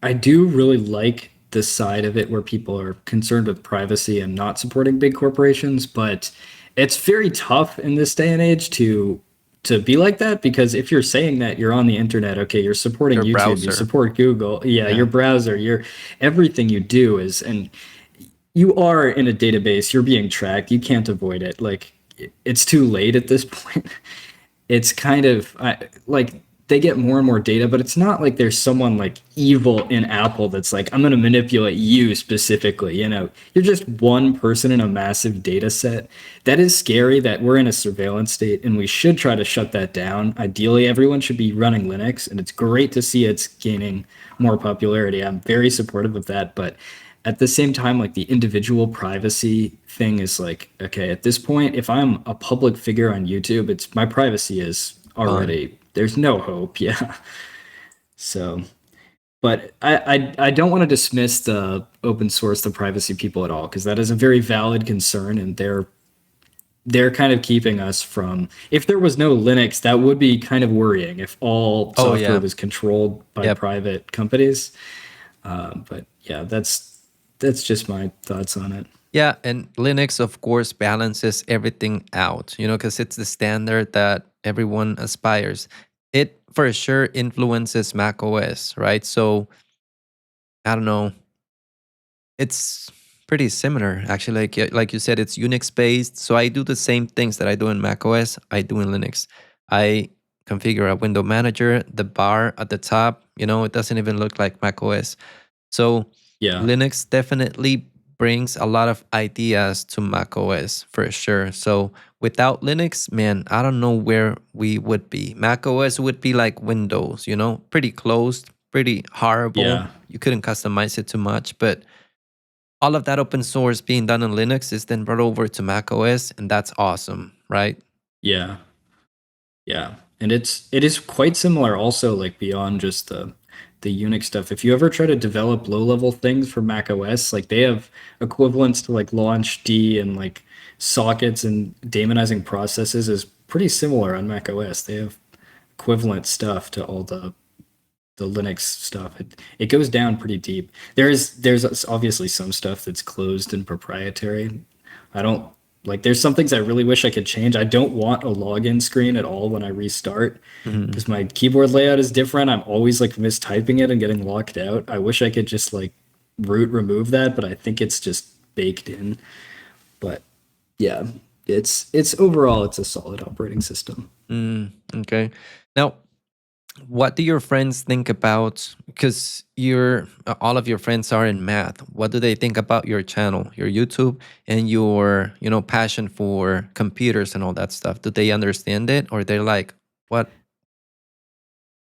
I do really like the side of it where people are concerned with privacy and not supporting big corporations, but it's very tough in this day and age to be like that, because if you're saying that you're on the internet, okay, you're supporting Your YouTube, you browser. support Google, yeah, Yeah. your browser, your everything you do is, and you are in a database, you're being tracked, you can't avoid it. Like it's too late at this point. It's kind of like they get more and more data, but it's not like there's someone like evil in Apple that's like, I'm going to manipulate you specifically. You're just one person in a massive data set. That is scary that we're in a surveillance state, and we should try to shut that down. Ideally, everyone should be running Linux, and it's great to see it's gaining more popularity. I'm very supportive of that, but at the same time, like the individual privacy thing is like, okay, at this point, if I'm a public figure on YouTube, it's my privacy is Gone. already, there's no hope. Yeah. So, but I don't want to dismiss the open source, the privacy people at all, because that is a very valid concern, and they're kind of keeping us from, if there was no Linux, that would be kind of worrying if all Oh, software yeah. was controlled by Yep. private companies. But yeah, that's just my thoughts on it. Yeah, and Linux, of course, balances everything out, because it's the standard that everyone aspires. It for sure influences Mac OS, right? So I don't know. It's pretty similar, actually. Like you said, it's Unix based. So I do the same things that I do in Mac OS, I do in Linux. I configure a window manager, the bar at the top, it doesn't even look like Mac OS. So Yeah. Linux definitely brings a lot of ideas to macOS for sure. So without Linux, man, I don't know where we would be. macOS would be like Windows, pretty closed, pretty horrible. Yeah. You couldn't customize it too much, but all of that open source being done on Linux is then brought over to macOS, and that's awesome, right? Yeah. Yeah. And it is quite similar also, like beyond just the Unix stuff. If you ever try to develop low level things for Mac OS, like they have equivalents to like launch D, and like sockets and daemonizing processes is pretty similar on Mac OS. They have equivalent stuff to all the Linux stuff. It goes down pretty deep. There's obviously some stuff that's closed and proprietary. I don't like, there's some things I really wish I could change. I don't want a login screen at all when I restart, Mhm. because my keyboard layout is different. I'm always like mistyping it and getting locked out. I wish I could just like root remove that, but I think it's just baked in. But yeah, it's overall it's a solid operating system. Okay. Now, what do your friends think about, because all of your friends are in math, what do they think about your channel, your YouTube, and your passion for computers and all that stuff? Do they understand it, or they're like, what?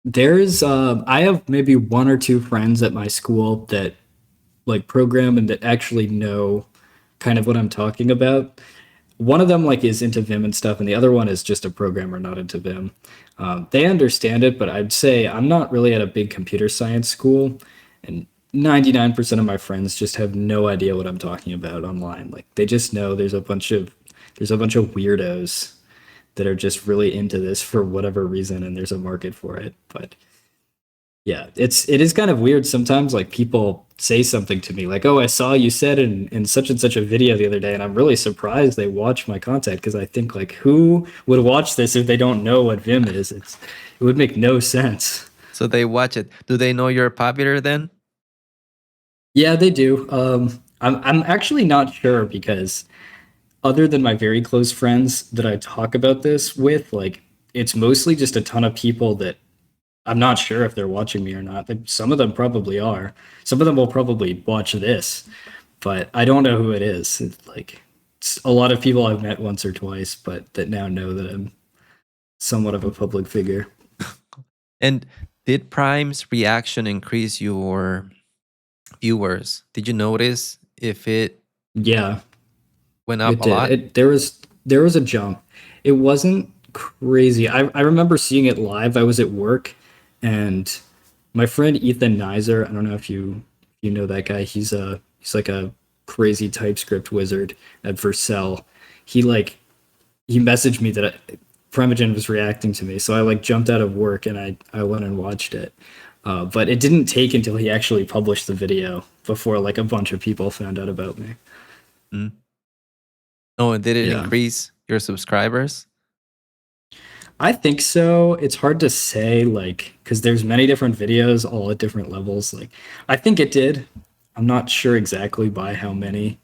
There's I have maybe one or two friends at my school that like program and that actually know kind of what I'm talking about. One of them like is into Vim and stuff, and the other one is just a programmer not into Vim. They understand it, but I'd say I'm not really at a big computer science school, and 99% of my friends just have no idea what I'm talking about online. Like they just know there's a bunch of weirdos that are just really into this for whatever reason, and there's a market for it. But yeah, it is kind of weird sometimes. Like people say something to me, like, "Oh, I saw you said in such and such a video the other day," and I'm really surprised they watch my content because I think like, who would watch this if they don't know what Vim is? It would make no sense. So they watch it. Do they know you're popular then? Yeah, they do. I'm actually not sure because other than my very close friends that I talk about this with, like, it's mostly just a ton of people that I'm not sure if they're watching me or not. Some of them probably are. Some of them will probably watch this, but I don't know who it is. It's a lot of people I've met once or twice, but that now know that I'm somewhat of a public figure. And did Prime's reaction increase your viewers? Did you notice if it Yeah, went up it a did. lot? There was a jump. It wasn't crazy. I remember seeing it live. I was at work, and my friend Ethan Nizer. I don't know if you know that guy. He's like a crazy TypeScript wizard at Vercel. He messaged me that Primogen was reacting to me, so I like jumped out of work and I went and watched it. But it didn't take until he actually published the video before like a bunch of people found out about me. Mm. Oh, and did it Yeah. increase your subscribers? I think so. It's hard to say, like, because there's many different videos all at different levels. Like, I think it did. I'm not sure exactly by how many,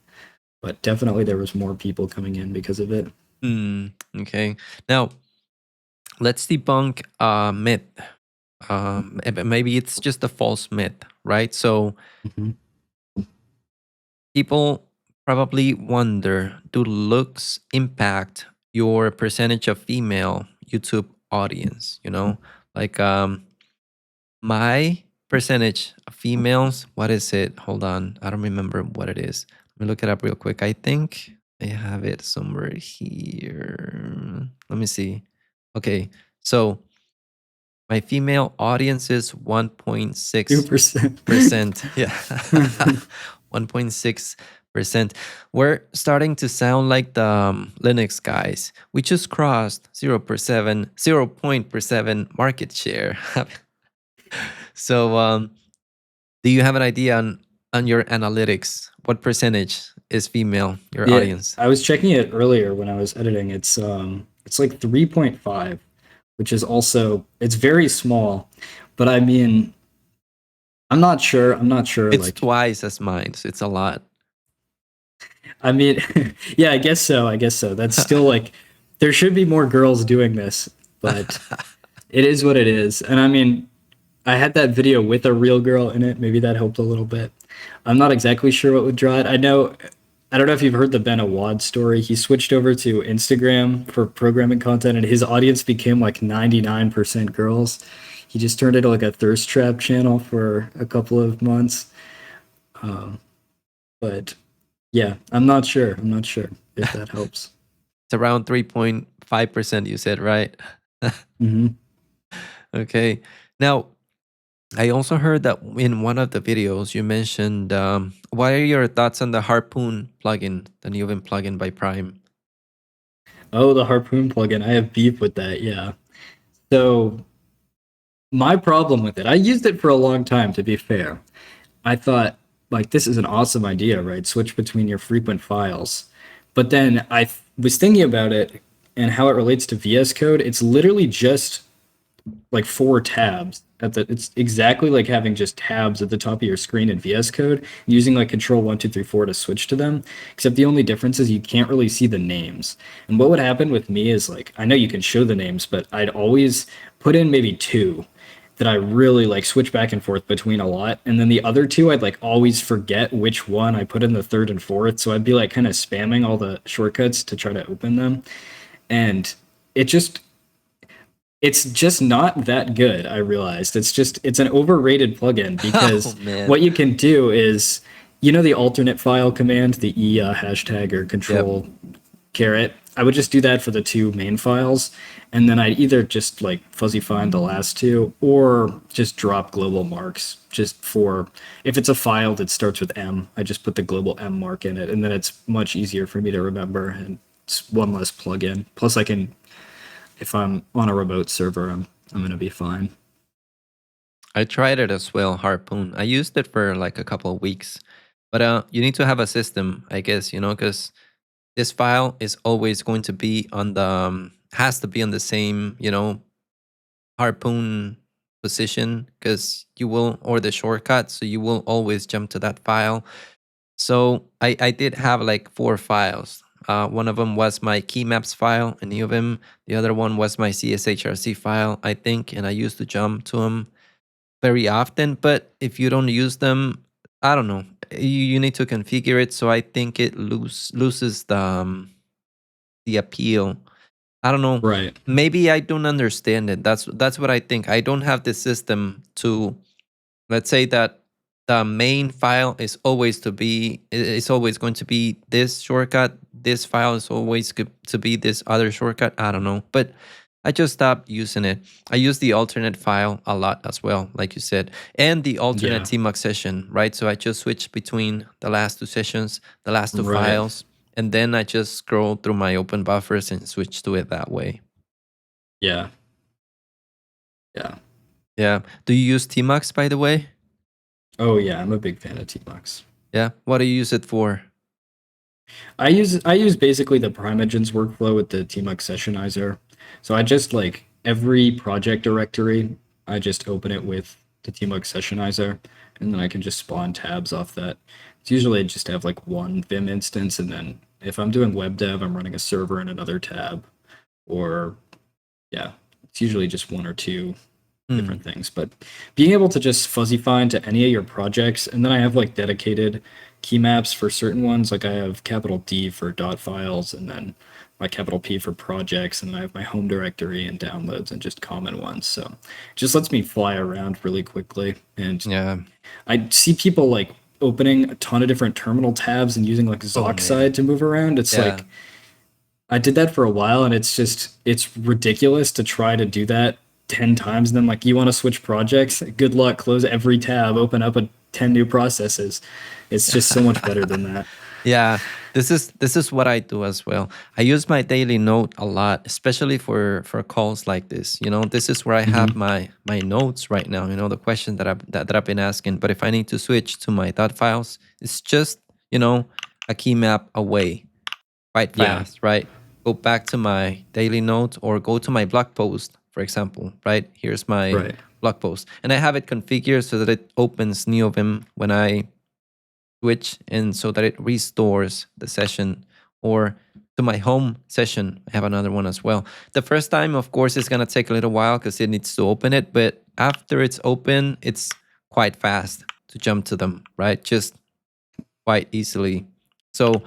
but definitely there was more people coming in because of it. Okay. Now, let's debunk a myth. Maybe it's just a false myth, right? So Mhm. people probably wonder, do looks impact your percentage of female YouTube audience? Like my percentage of females, what is it? Hold on, I don't remember what it is. Let me look it up real quick. I think I have it somewhere here. Let me see. Okay, so my female audience is 1.6%. 2%. Yeah. 1.6%. We're starting to sound like the Linux guys. We just crossed 0.7 market share. So do you have an idea on your analytics? What percentage is female, your Yeah, audience? I was checking it earlier when I was editing. It's like 3.5, which is also it's very small, but I mean, I'm not sure. It's Like, twice as mine, so it's a lot. I mean, yeah, I guess so. That's still like there should be more girls doing this, but it is what it is. And I mean, I had that video with a real girl in it. Maybe that helped a little bit. I'm not exactly sure what would draw it. I don't know if you've heard the Ben Awad story. He switched over to Instagram for programming content, and his audience became like 99% girls. He just turned it into like a thirst trap channel for a couple of months. But yeah, I'm not sure. If that helps. It's around 3.5%, you said, right? Hmm. Okay. Now, I also heard that in one of the videos you mentioned, what are your thoughts on the Harpoon plugin, the Neovim plugin by Prime? Oh, the Harpoon plugin. I have beef with that. Yeah. So my problem with it, I used it for a long time, to be fair. I thought, like, this is an awesome idea, right? Switch between your frequent files. But then was thinking about it and how it relates to VS Code. It's literally just like 4 tabs it's exactly like having just tabs at the top of your screen in VS Code, using like control 1 2 3 4 to switch to them, except the only difference is you can't really see the names. And what would happen with me is, like, I know you can show the names, but I'd always put in maybe 2, that I really like switch back and forth between a lot. And then the other two, I'd like always forget which one I put in the third and fourth. So I'd be like kind of spamming all the shortcuts to try to open them. And it's just not that good. I realized it's an overrated plugin because what you can do is, the alternate file command, the hashtag or control caret. I would just do that for the two main files, and then I'd either just like fuzzy find the last two or just drop global marks just for if it's a file that starts with M, I just put the global M mark in it, and then it's much easier for me to remember, and it's one less plugin. Plus I can, if I'm on a remote server, I'm going to be fine. I tried it as well, Harpoon. I used it for like a couple of weeks, but you need to have a system, I guess, because this file is always going to be on the has to be on the same, Harpoon position, because you will, or the shortcut, so you will always jump to that file. So I did have like 4 files. One of them was my key maps file in Neovim. The other one was my CSHRC file, I think, and I used to jump to them very often. But if you don't use them, I don't know. You need to configure it, so I think it loses the appeal. I don't know. Right. Maybe I don't understand it. That's what I think. I don't have the system to, let's say that the main file is always going to be this shortcut. This file is always to be this other shortcut. I don't know, but I just stopped using it. I use the alternate file a lot as well, like you said, and the alternate tmux session, right? So I just switch between the last 2 sessions, the last 2 files, and then I just scroll through my open buffers and switch to it that way. Yeah. Do you use tmux, by the way? Oh yeah, I'm a big fan of tmux. Yeah. What do you use it for? I use basically the Primogens workflow with the tmux-sessionizer. So I just like every project directory, I just open it with the tmux-sessionizer, and then I can just spawn tabs off that. It's usually just have like one Vim instance, and then if I'm doing web dev, I'm running a server in another tab, or it's usually just 1 or 2 different things. But being able to just fuzzy find to any of your projects, and then I have like dedicated key maps for certain ones, like I have capital D for dot files, and then my capital P for projects, and I have my home directory and downloads and just common ones. So it just lets me fly around really quickly. And I see people like opening a ton of different terminal tabs and using like Zoxide to move around. It's like, I did that for a while, and it's ridiculous to try to do that 10 times. And then like, you want to switch projects? Good luck. Close every tab, open up 10 new processes. It's just so much better than that. Yeah, this is what I do as well. I use my daily note a lot, especially for calls like this. This is where I have my notes right now. The question that I've been asking. But if I need to switch to my dot files, it's just a key map away, quite fast, right? Go back to my daily note or go to my blog post, for example. Right, here's my blog post, and I have it configured so that it opens Neovim when I switch, and so that it restores the session, or to my home session. I have another one as well. The first time, of course, it's going to take a little while because it needs to open it, but after it's open, it's quite fast to jump to them, right? Just quite easily. So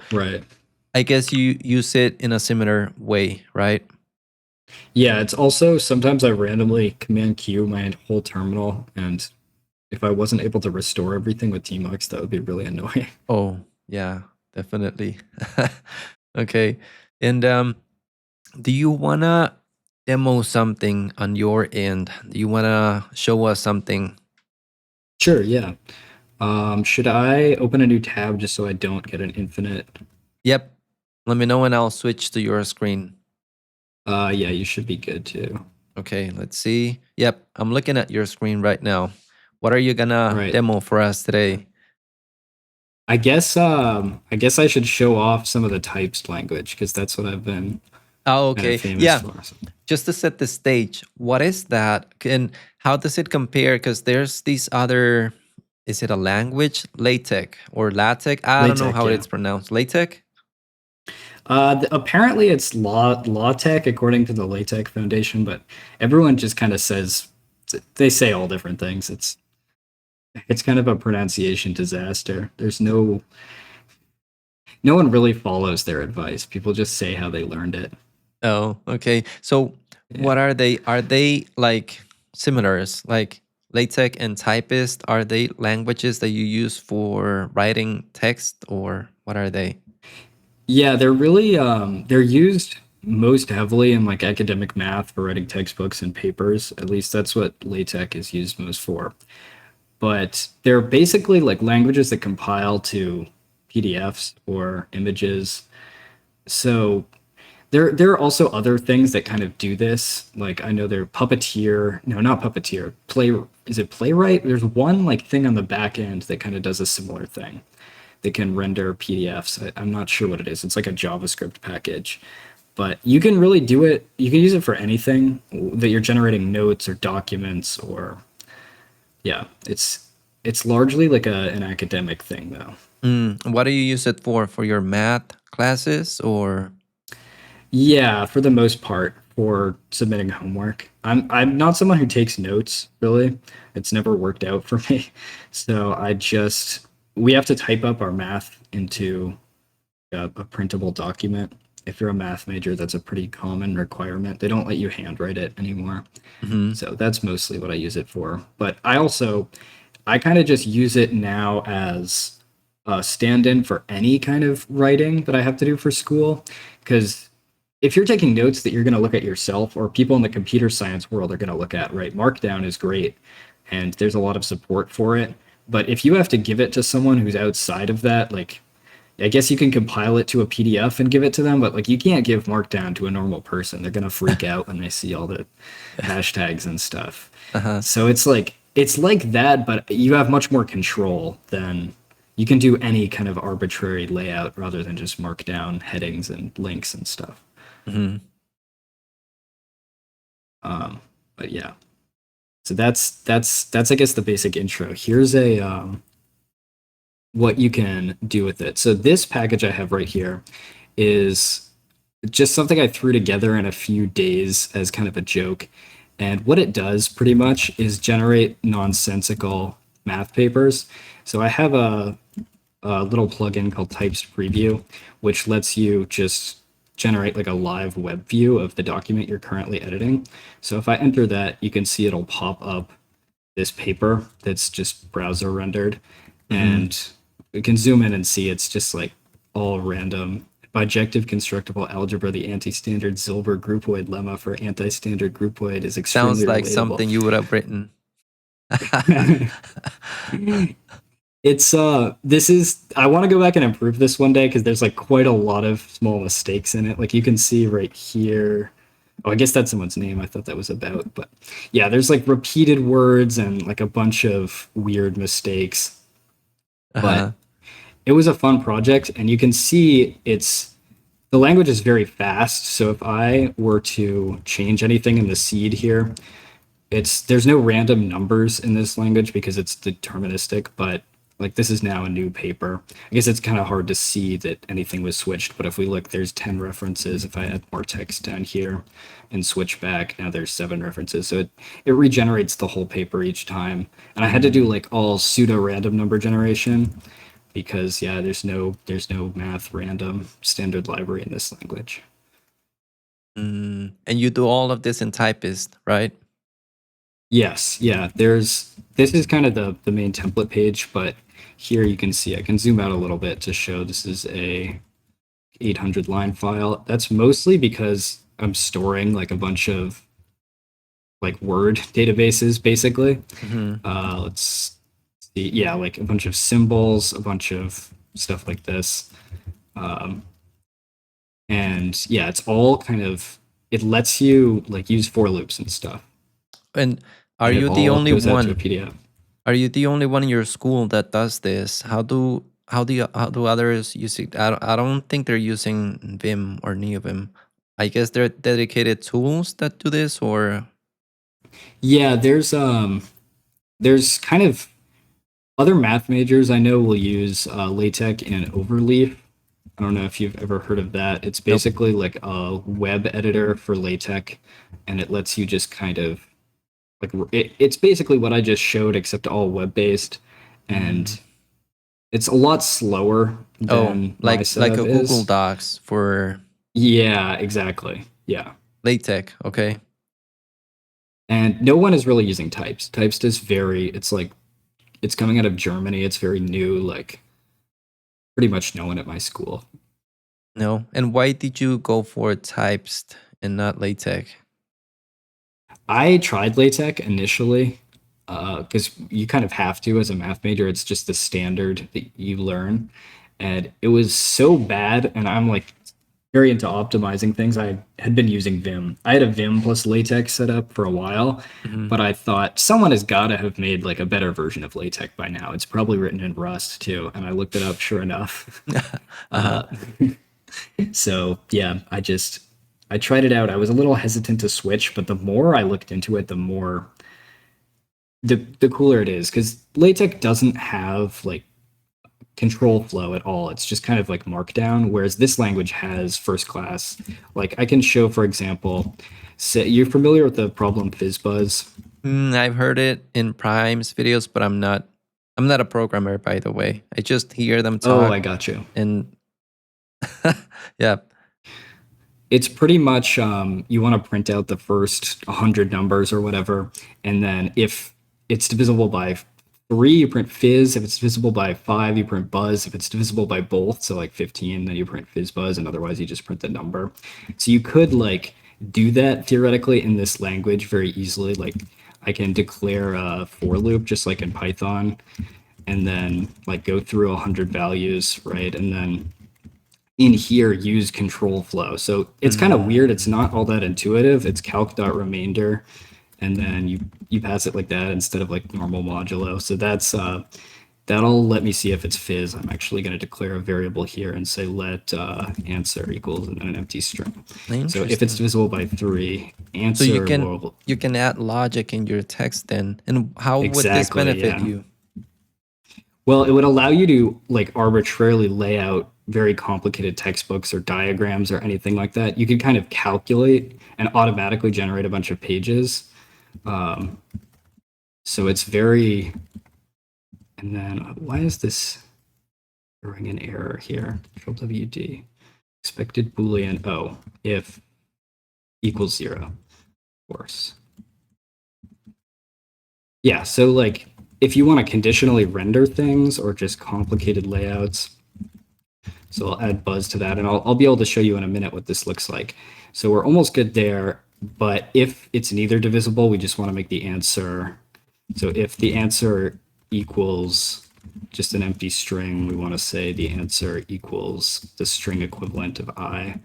I guess you use it in a similar way, right? Yeah, it's also sometimes I randomly command Q my whole terminal, and if I wasn't able to restore everything with tmux, that would be really annoying. Oh, yeah, definitely. Okay. And do you want to demo something on your end? Do you want to show us something? Sure, yeah. Should I open a new tab just so I don't get an infinite? Yep. Let me know and I'll switch to your screen. Yeah, you should be good too. Okay, let's see. Yep, I'm looking at your screen right now. What are you gonna demo for us today? I guess I should show off some of the Typst language, because that's what I've been famous for. Just to set the stage, what is that? And how does it compare? Because there's these other, is it a language? LaTeX or LaTeX? I don't know how it's pronounced. LaTeX? Apparently it's LaTeX according to the LaTeX Foundation, but everyone just kind of says they say all different things. It's kind of a pronunciation disaster. There's no one really follows their advice. People just say how they learned it. Oh, okay. So what are they? Are they like similars? Like LaTeX and Typist, are they languages that you use for writing text, or what are they? Yeah, they're really they're used most heavily in like academic math for writing textbooks and papers. At least that's what LaTeX is used most for. But they're basically like languages that compile to PDFs or images. So there are also other things that kind of do this. Like I know they're Puppeteer. No, not Puppeteer. Is it Playwright? There's one like thing on the back end that kind of does a similar thing. They can render PDFs. I'm not sure what it is. It's like a JavaScript package. But you can really do it. You can use it for anything that you're generating notes or documents or yeah, it's largely like an academic thing though. What do you use it for? For your math classes or? Yeah, for the most part, for submitting homework. I'm not someone who takes notes, really. It's never worked out for me. So we have to type up our math into a printable document. If you're a math major, that's a pretty common requirement. They don't let you handwrite it anymore. So that's mostly what I use it for. But I kind of just use it now as a stand-in for any kind of writing that I have to do for school. Because if you're taking notes that you're going to look at yourself or people in the computer science world are going to look at, right? Markdown is great and there's a lot of support for it. But if you have to give it to someone who's outside of that, like, I guess you can compile it to a PDF and give it to them, but like you can't give Markdown to a normal person. They're going to freak out when they see all the hashtags and stuff. So it's like that, but you have much more control than you can do any kind of arbitrary layout rather than just mark down headings and links and stuff. But yeah, so that's I guess the basic intro. Here's a what you can do with it. So this package I have right here is just something I threw together in a few days as kind of a joke. And what it does pretty much is generate nonsensical math papers. So I have a little plugin called Typst Preview, which lets you just generate like a live web view of the document you're currently editing. So if I enter that, you can see it'll pop up this paper that's just browser rendered. And we can zoom in and see it's just like all random. Bijective constructible algebra, the anti-standard Zilber groupoid lemma for anti-standard groupoid is extremely Sounds like relatable. something you would have written. It's I want to go back and improve this one day because there's like quite a lot of small mistakes in it. Like you can see right here. Oh, I guess that's someone's name. I thought that was about, but yeah, there's like repeated words and like a bunch of weird mistakes. But it was a fun project, and you can see the language is very fast. So if I were to change anything in the seed here, there's no random numbers in this language because it's deterministic, but like this is now a new paper. I guess it's kind of hard to see that anything was switched, but if we look, there's 10 references. If I add more text down here and switch back, now there's 7 references. So it regenerates the whole paper each time. And I had to do like all pseudo random number generation because yeah, there's no math random standard library in this language. And you do all of this in Typist, right? Yes, yeah. This is kind of the main template page, but here you can see I can zoom out a little bit to show this is a 800 line file. That's mostly because I'm storing like a bunch of like Word databases, basically. Let's see, yeah, like a bunch of symbols, a bunch of stuff like this, and yeah, it's all kind of it lets you like use for loops and stuff. And are you the only one? PDF. Are you the only one in your school that does this? How do others use it? I don't think they're using Vim or Neovim. I guess they're dedicated tools that do this, or yeah, there's kind of other math majors I know will use LaTeX and Overleaf. I don't know if you've ever heard of that. It's basically like a web editor for LaTeX, and it lets you just kind of it's basically what I just showed, except all web-based, and it's a lot slower than my like setup a is. Google Docs for Yeah, exactly. Yeah. LaTeX. Okay. And no one is really using Typst. Typst is it's coming out of Germany. It's very new, like pretty much no one at my school. No. And why did you go for Typst and not LaTeX? I tried LaTeX initially because you kind of have to as a math major. It's just the standard that you learn. And it was so bad. And I'm like very into optimizing things. I had been using Vim. I had a Vim plus LaTeX set up for a while, but I thought someone has got to have made like a better version of LaTeX by now. It's probably written in Rust too. And I looked it up, sure enough. So yeah, I tried it out. I was a little hesitant to switch, but the more I looked into it, the more the cooler it is, because LaTeX doesn't have like control flow at all. It's just kind of like markdown, whereas this language has first class. Like I can show, for example, say you're familiar with the problem FizzBuzz. I've heard it in Prime's videos, but I'm not a programmer, by the way. I just hear them talk. Oh, I got you. And yeah. It's pretty much you want to print out the first 100 numbers or whatever, and then if it's divisible by 3, you print fizz. If it's divisible by 5, you print buzz. If it's divisible by both, so like 15, then you print fizz buzz, and otherwise you just print the number. So you could like do that theoretically in this language very easily. Like I can declare a for loop just like in Python, and then like go through 100 values, right? And then in here use control flow. So it's kind of weird. It's not all that intuitive. It's calc.remainder, and then you pass it like that instead of like normal modulo. So that's that'll let me see if it's fizz. I'm actually going to declare a variable here and say let answer equals and then an empty string. So if it's divisible by 3, answer so will... you can add logic in your text then. And how would this Exactly, benefit yeah. you? Well, it would allow you to like arbitrarily lay out very complicated textbooks or diagrams or anything like that. You could kind of calculate and automatically generate a bunch of pages. So it's very... And then why is this throwing an error here? Control WD. Expected Boolean O if equals 0, of course. Yeah, so like if you want to conditionally render things or just complicated layouts, so I'll add buzz to that, and I'll be able to show you in a minute what this looks like. So we're almost good there, but if it's neither divisible, we just want to make the answer. So if the answer equals just an empty string, we want to say the answer equals the string equivalent of I,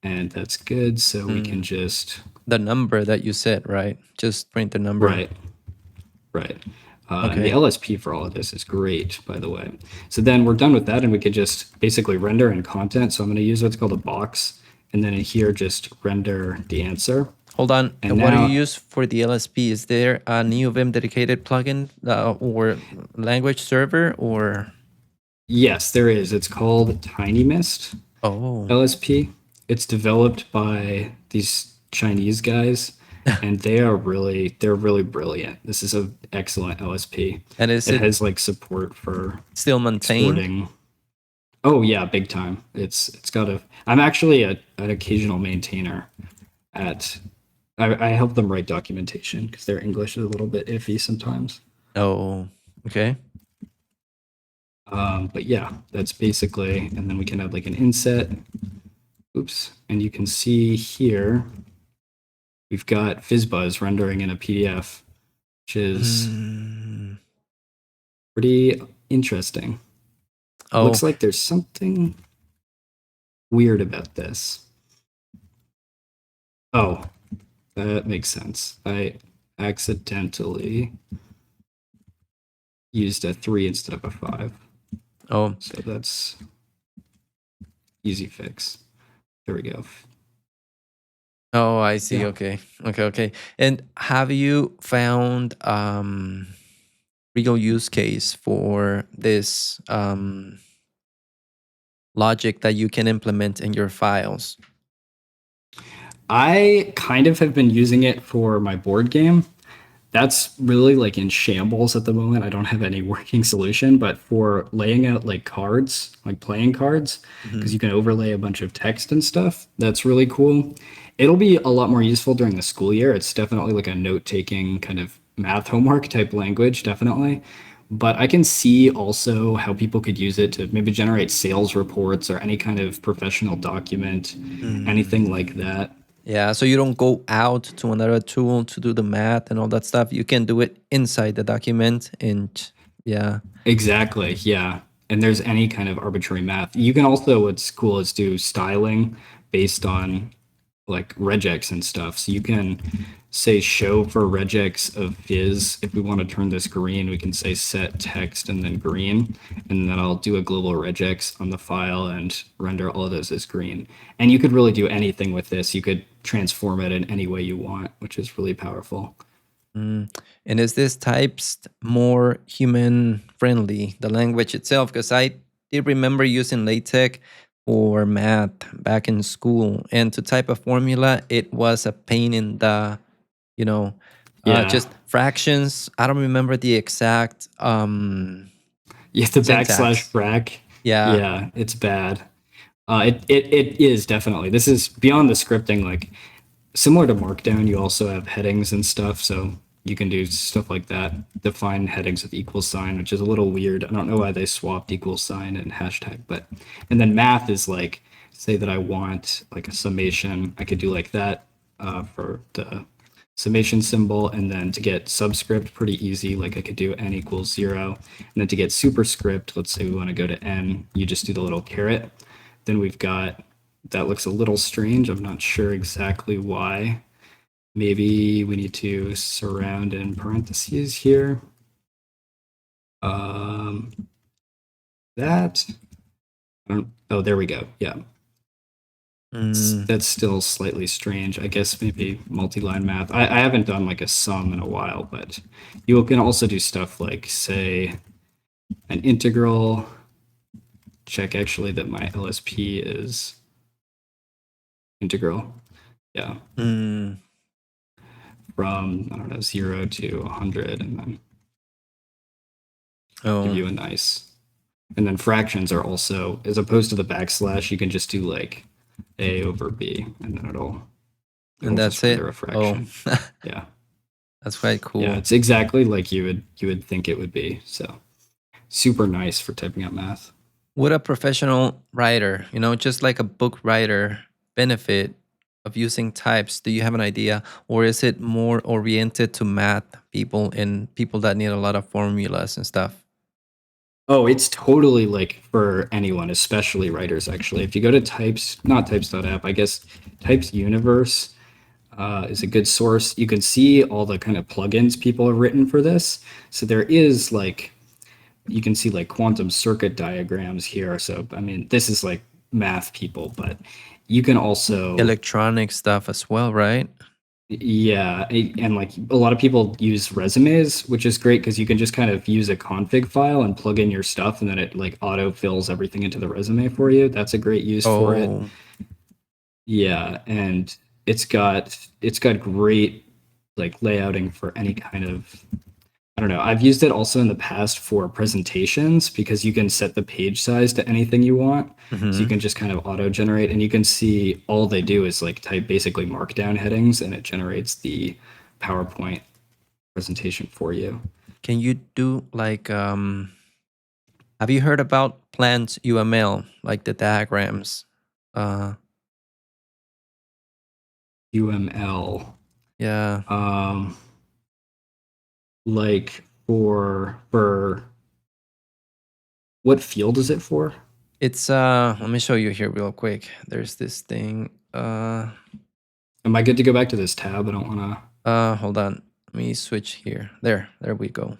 and that's good. So we can just... The number that you said, right? Just print the number. Right. And the LSP for all of this is great, by the way. So then we're done with that, and we could just basically render in content. So I'm going to use what's called a box, and then in here just render the answer. Hold on. And what do now... you use for the LSP? Is there a Neovim dedicated plugin or language server or? Yes, there is. It's called TinyMist LSP. It's developed by these Chinese guys, and they're really brilliant. This is an excellent LSP. And it has like support for still maintained? exporting. Oh yeah, big time. It's got a... I'm actually an occasional maintainer at... I help them write documentation because their English is a little bit iffy sometimes. Oh, okay. But yeah, that's basically... And then we can add like an inset. Oops. And you can see here, we've got FizzBuzz rendering in a PDF, which is pretty interesting. Oh. Looks like there's something weird about this. Oh, that makes sense. I accidentally used a 3 instead of a 5. Oh. So that's easy fix. There we go. Oh, I see. Yeah. Okay. And have you found real use case for this logic that you can implement in your files? I kind of have been using it for my board game. That's really like in shambles at the moment. I don't have any working solution, but for laying out like cards, like playing cards, because you can overlay a bunch of text and stuff, that's really cool. It'll be a lot more useful during the school year. It's definitely like a note-taking kind of math homework type language, definitely. But I can see also how people could use it to maybe generate sales reports or any kind of professional document, anything like that. Yeah, so you don't go out to another tool to do the math and all that stuff. You can do it inside the document, and yeah. Exactly. Yeah. And there's any kind of arbitrary math. You can also, what's cool is do styling based on like regex and stuff. So you can say show for regex of fizz. If we want to turn this green, we can say set text and then green. And then I'll do a global regex on the file and render all of those as green. And you could really do anything with this. You could transform it in any way you want, which is really powerful. And is this Typst more human friendly, the language itself? Because I did remember using LaTeX for math back in school, and to type a formula, it was a pain in the, Yeah. just fractions. I don't remember the exact Yeah, the syntax. backslash frac. Yeah. Yeah, it's bad. It is definitely. This is beyond the scripting, like similar to Markdown, you also have headings and stuff, so you can do stuff like that. Define headings with equal sign, which is a little weird. I don't know why they swapped equal sign and hashtag, but and then math is like, say that I want like a summation, I could do like that for the summation symbol, and then to get subscript, pretty easy. Like I could do n equals 0, and then to get superscript, let's say we want to go to n, you just do the little caret. Then we've got, that looks a little strange. I'm not sure exactly why. Maybe we need to surround in parentheses here. That, oh, there we go. Yeah. That's still slightly strange. I guess maybe multi-line math. I haven't done like a sum in a while, but you can also do stuff like, say, an integral. Check actually that my LSP is integral. Yeah. From, I don't know, 0 to 100, and then give you a nice. And then fractions are also, as opposed to the backslash, you can just do like a over b, and then it'll and that's it. A fraction. Yeah, that's quite cool. Yeah, it's exactly like you would think it would be. So super nice for typing out math. Would a professional writer, just like a book writer, benefit of using Typst? Do you have an idea, or is it more oriented to math people and people that need a lot of formulas and stuff? Oh, it's totally like for anyone, especially writers, actually. If you go to Typst, not Typst.app, I guess Typst Universe is a good source. You can see all the kind of plugins people have written for this. So there is like, you can see like quantum circuit diagrams here. So, I mean, this is like math people, but you can also... electronic stuff as well, right? Yeah, and like a lot of people use resumes, which is great because you can just kind of use a config file and plug in your stuff, and then it like auto fills everything into the resume for you. That's a great use for it. Yeah, and it's got great like layouting for any kind of, I don't know. I've used it also in the past for presentations because you can set the page size to anything you want. So you can just kind of auto generate, and you can see all they do is like type basically markdown headings, and it generates the PowerPoint presentation for you. Can you do like, have you heard about plant UML, like the diagrams? UML. Yeah. Like for what field is it for? It's let me show you here real quick. There's this thing. Am I good to go back to this tab? I don't want to. Hold on. Let me switch here. There we go.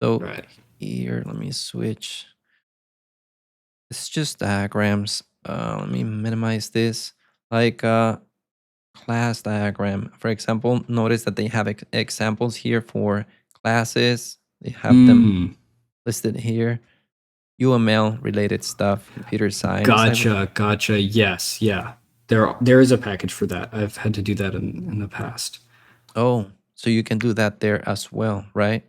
So right here, let me switch. It's just diagrams. Let me minimize this. Like class diagram, for example. Notice that they have examples here for classes. They have them listed here. UML related stuff, computer science. Gotcha. Yes, yeah. There is a package for that. I've had to do that in the past. Oh, So you can do that there as well, right?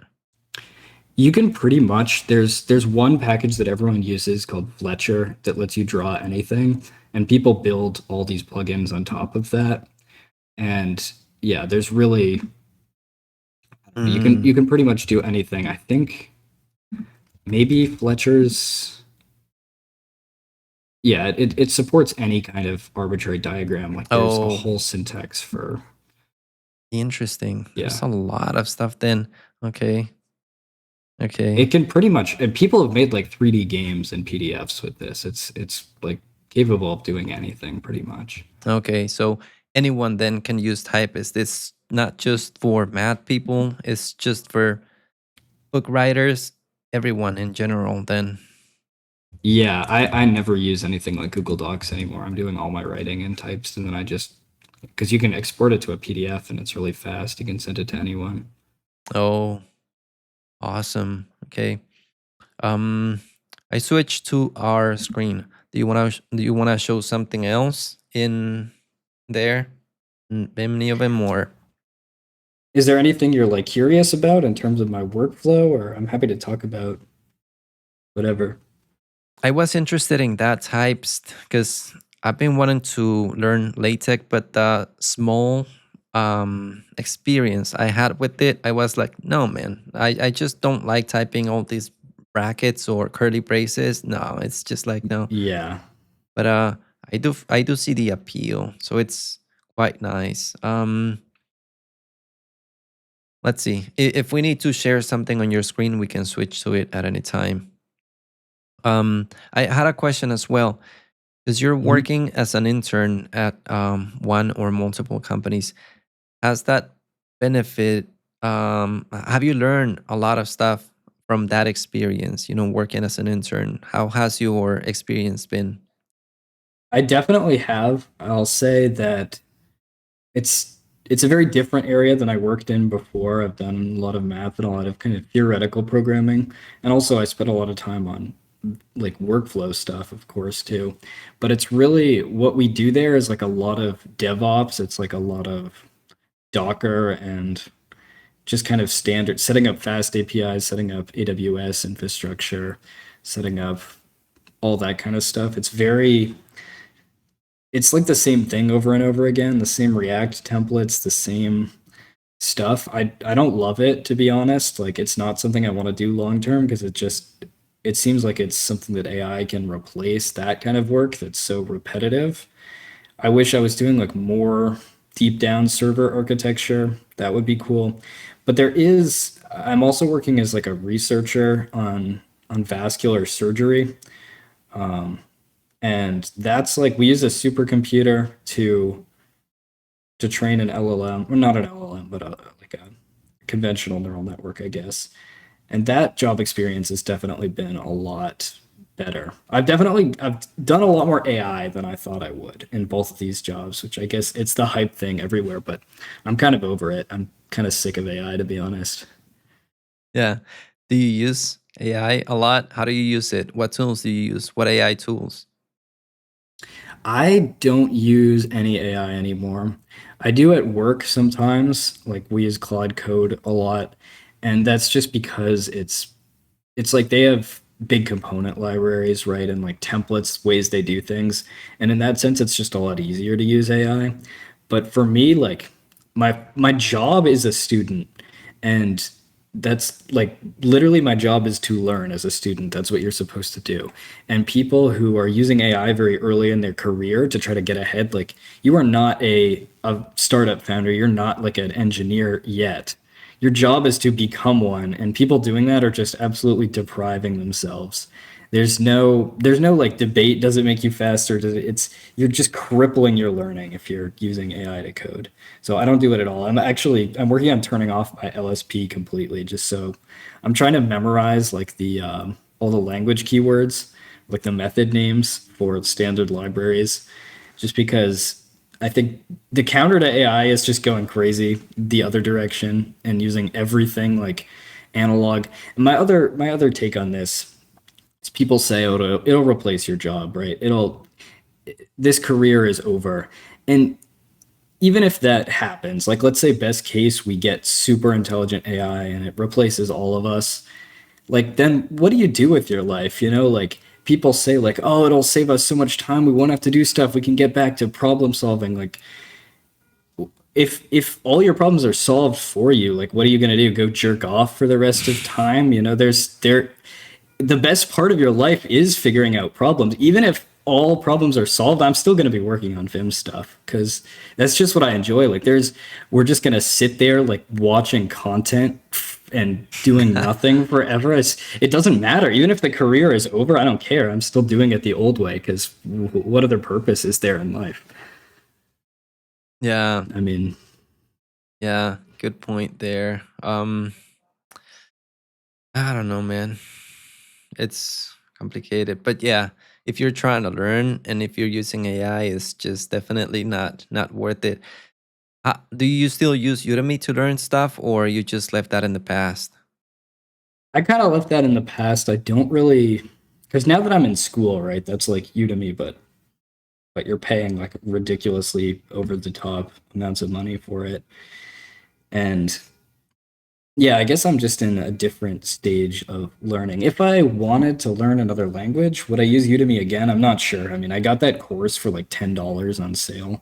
You can pretty much, there's one package that everyone uses called Fletcher that lets you draw anything, and people build all these plugins on top of that. And yeah, there's really you can pretty much do anything. I think maybe Fletcher's, yeah, it supports any kind of arbitrary diagram. Like there's a whole syntax for. Interesting. Yeah. There's a lot of stuff then. Okay. It can pretty much, and people have made like 3D games and PDFs with this. It's like capable of doing anything pretty much. Okay, so anyone then can use Typist. It's not just for math people, it's just for book writers, everyone in general then. Yeah, I never use anything like Google Docs anymore. I'm doing all my writing in Typest, and then I just, because you can export it to a PDF and it's really fast. You can send it to anyone. Oh, awesome. Okay. I switched to our screen. Do you wanna show something else in there? Neovim more. Is there anything you're like curious about in terms of my workflow, or I'm happy to talk about whatever. I was interested in that Typst because I've been wanting to learn LaTeX, but the small experience I had with it, I was like, no, man, I just don't like typing all these brackets or curly braces. No, it's just like, no. Yeah. But I do see the appeal, so it's quite nice. Let's see. If we need to share something on your screen, we can switch to it at any time. I had a question as well, because you're working as an intern at one or multiple companies. Has that benefit? Have you learned a lot of stuff from that experience? You know, working as an intern. How has your experience been? I definitely have. I'll say that it's a very different area than I worked in before. I've done a lot of math and a lot of kind of theoretical programming, and also I spent a lot of time on like workflow stuff, of course, too. But it's really what we do there is like a lot of DevOps. It's like a lot of Docker and just kind of standard setting up fast APIs, setting up AWS infrastructure, setting up all that kind of stuff. It's like the same thing over and over again, the same React templates, the same stuff. I don't love it, to be honest. Like it's not something I want to do long term because it seems like it's something that AI can replace, that kind of work that's so repetitive. I wish I was doing like more deep down server architecture. That would be cool. But I'm also working as like a researcher on vascular surgery. And that's like we use a supercomputer to train an LLM, or not an LLM, but like a conventional neural network, I guess. And that job experience has definitely been a lot better. I've done a lot more AI than I thought I would in both of these jobs, which I guess it's the hype thing everywhere, but I'm kind of over it. I'm kind of sick of AI, to be honest. Yeah. Do you use AI a lot? How do you use it? What tools do you use? What AI tools? I don't use any AI anymore. I do at work sometimes, like we use Claude Code a lot, and that's just because it's like they have big component libraries, right? And like templates, ways they do things. And in that sense, it's just a lot easier to use AI. But for me, like my job is a student, and that's like literally my job is to learn as a student. That's what you're supposed to do. And people who are using AI very early in their career to try to get ahead, like you are not a startup founder, you're not like an engineer yet. Your job is to become one, and people doing that are just absolutely depriving themselves. There's no like debate. Does it make you faster? You're just crippling your learning if you're using AI to code. So I don't do it at all. I'm working on turning off my LSP completely, just so I'm trying to memorize like the all the language keywords, like the method names for standard libraries, just because I think the counter to AI is just going crazy the other direction and using everything like analog. And my other take on this is people say, oh, it'll replace your job, right? This career is over. And even if that happens, like let's say best case, we get super intelligent AI and it replaces all of us, like then what do you do with your life? Like people say like, oh, it'll save us so much time. We won't have to do stuff. We can get back to problem solving. Like if all your problems are solved for you, like what are you going to do? Go jerk off for the rest of time? The best part of your life is figuring out problems. Even if all problems are solved, I'm still going to be working on Vim stuff because that's just what I enjoy. Like we're just going to sit there like watching content and doing nothing forever. It doesn't matter. Even if the career is over, I don't care. I'm still doing it the old way because what other purpose is there in life? Yeah. I mean, yeah, good point there. I don't know, man. It's complicated, but yeah, if you're trying to learn and if you're using AI, it's just definitely not worth it. Do you still use Udemy to learn stuff, or you just left that in the past? I kind of left that in the past. I don't really, because now that I'm in school, right, that's like Udemy, but you're paying like ridiculously over the top amounts of money for it. And yeah, I guess I'm just in a different stage of learning. If I wanted to learn another language, would I use Udemy again? I'm not sure. I mean, I got that course for like $10 on sale.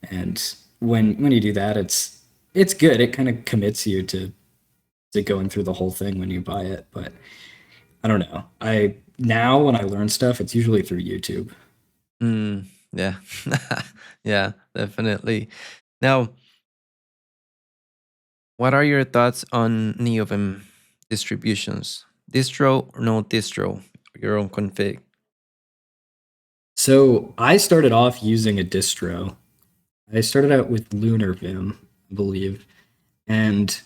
And when you do that, it's good. It kind of commits you to going through the whole thing when you buy it. But I don't know. Now when I learn stuff, it's usually through YouTube. Yeah. Yeah, definitely. Now, what are your thoughts on Neovim distributions? Distro or no distro? Your own config. So I started off using a distro. I started out with Lunar Vim, I believe. And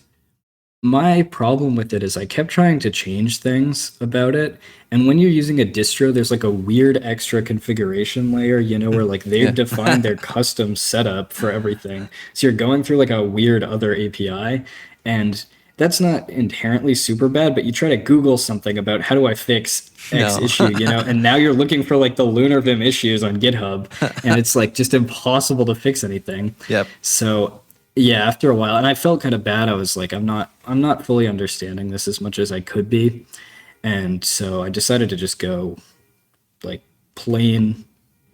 my problem with it is I kept trying to change things about it. And when you're using a distro, there's like a weird extra configuration layer, where like they've Yeah. defined their custom setup for everything. So you're going through like a weird other API. And that's not inherently super bad, but you try to Google something about how do I fix X No. issue, and now you're looking for like the Lunar Vim issues on GitHub, and it's like just impossible to fix anything. Yep. So yeah, after a while, and I felt kind of bad. I was like, I'm not fully understanding this as much as I could be, and so I decided to just go like plain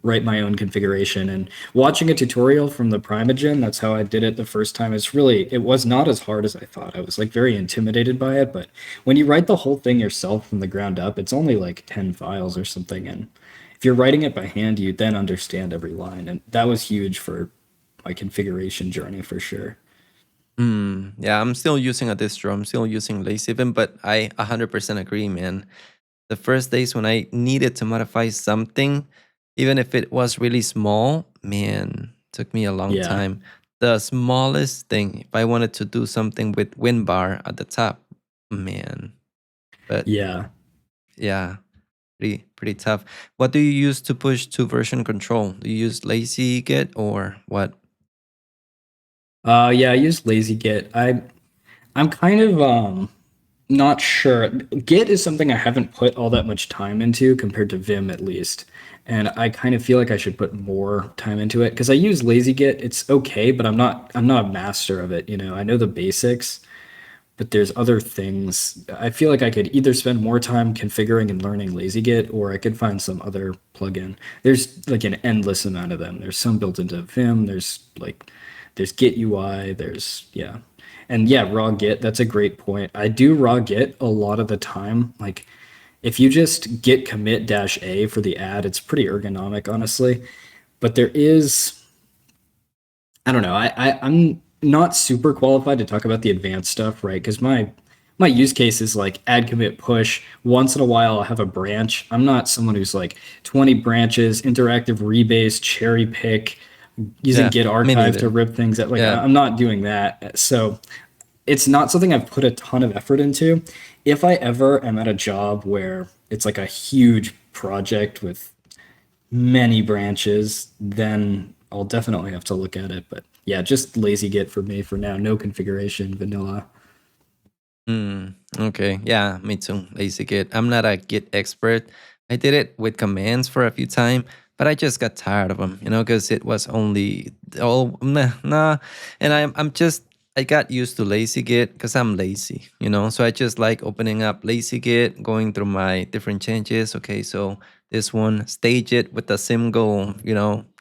write my own configuration. And watching a tutorial from the Primogen, that's how I did it the first time. It was not as hard as I thought. I was like very intimidated by it, but when you write the whole thing yourself from the ground up, it's only like 10 files or something, and if you're writing it by hand, you then understand every line, and that was huge for my configuration journey for sure. Yeah, I'm still using a distro. I'm still using LazyVim, but I 100% agree, man. The first days when I needed to modify something, even if it was really small, man, took me a long Yeah. time. The smallest thing, if I wanted to do something with WinBar at the top, man. But Yeah. yeah, pretty tough. What do you use to push to version control? Do you use LazyGit or what? Yeah, I use LazyGit. I'm kind of not sure. Git is something I haven't put all that much time into compared to Vim at least. And I kind of feel like I should put more time into it because I use LazyGit. It's okay, but I'm not a master of it, I know the basics, but there's other things. I feel like I could either spend more time configuring and learning LazyGit, or I could find some other plugin. There's like an endless amount of them. There's some built into Vim. There's Git UI. And yeah, raw Git. That's a great point. I do raw Git a lot of the time. Like if you just git commit -a for the add, it's pretty ergonomic, honestly. But there is, I don't know. I'm not super qualified to talk about the advanced stuff, right? Because my use case is like add commit push. Once in a while, I'll have a branch. I'm not someone who's like 20 branches, interactive rebase, cherry pick, using Yeah, Git me archive to neither. rip things out. Like Yeah. I'm not doing that. So it's not something I've put a ton of effort into. If I ever am at a job where it's like a huge project with many branches, then I'll definitely have to look at it. But yeah, just LazyGit for me for now. No configuration, vanilla. Okay. Yeah, me too. LazyGit. I'm not a Git expert. I did it with commands for a few times, but I just got tired of them, because it was only nah. And I got used to lazy git because I'm lazy, so I just like opening up lazy git, going through my different changes. Okay, so this one, stage it with a single,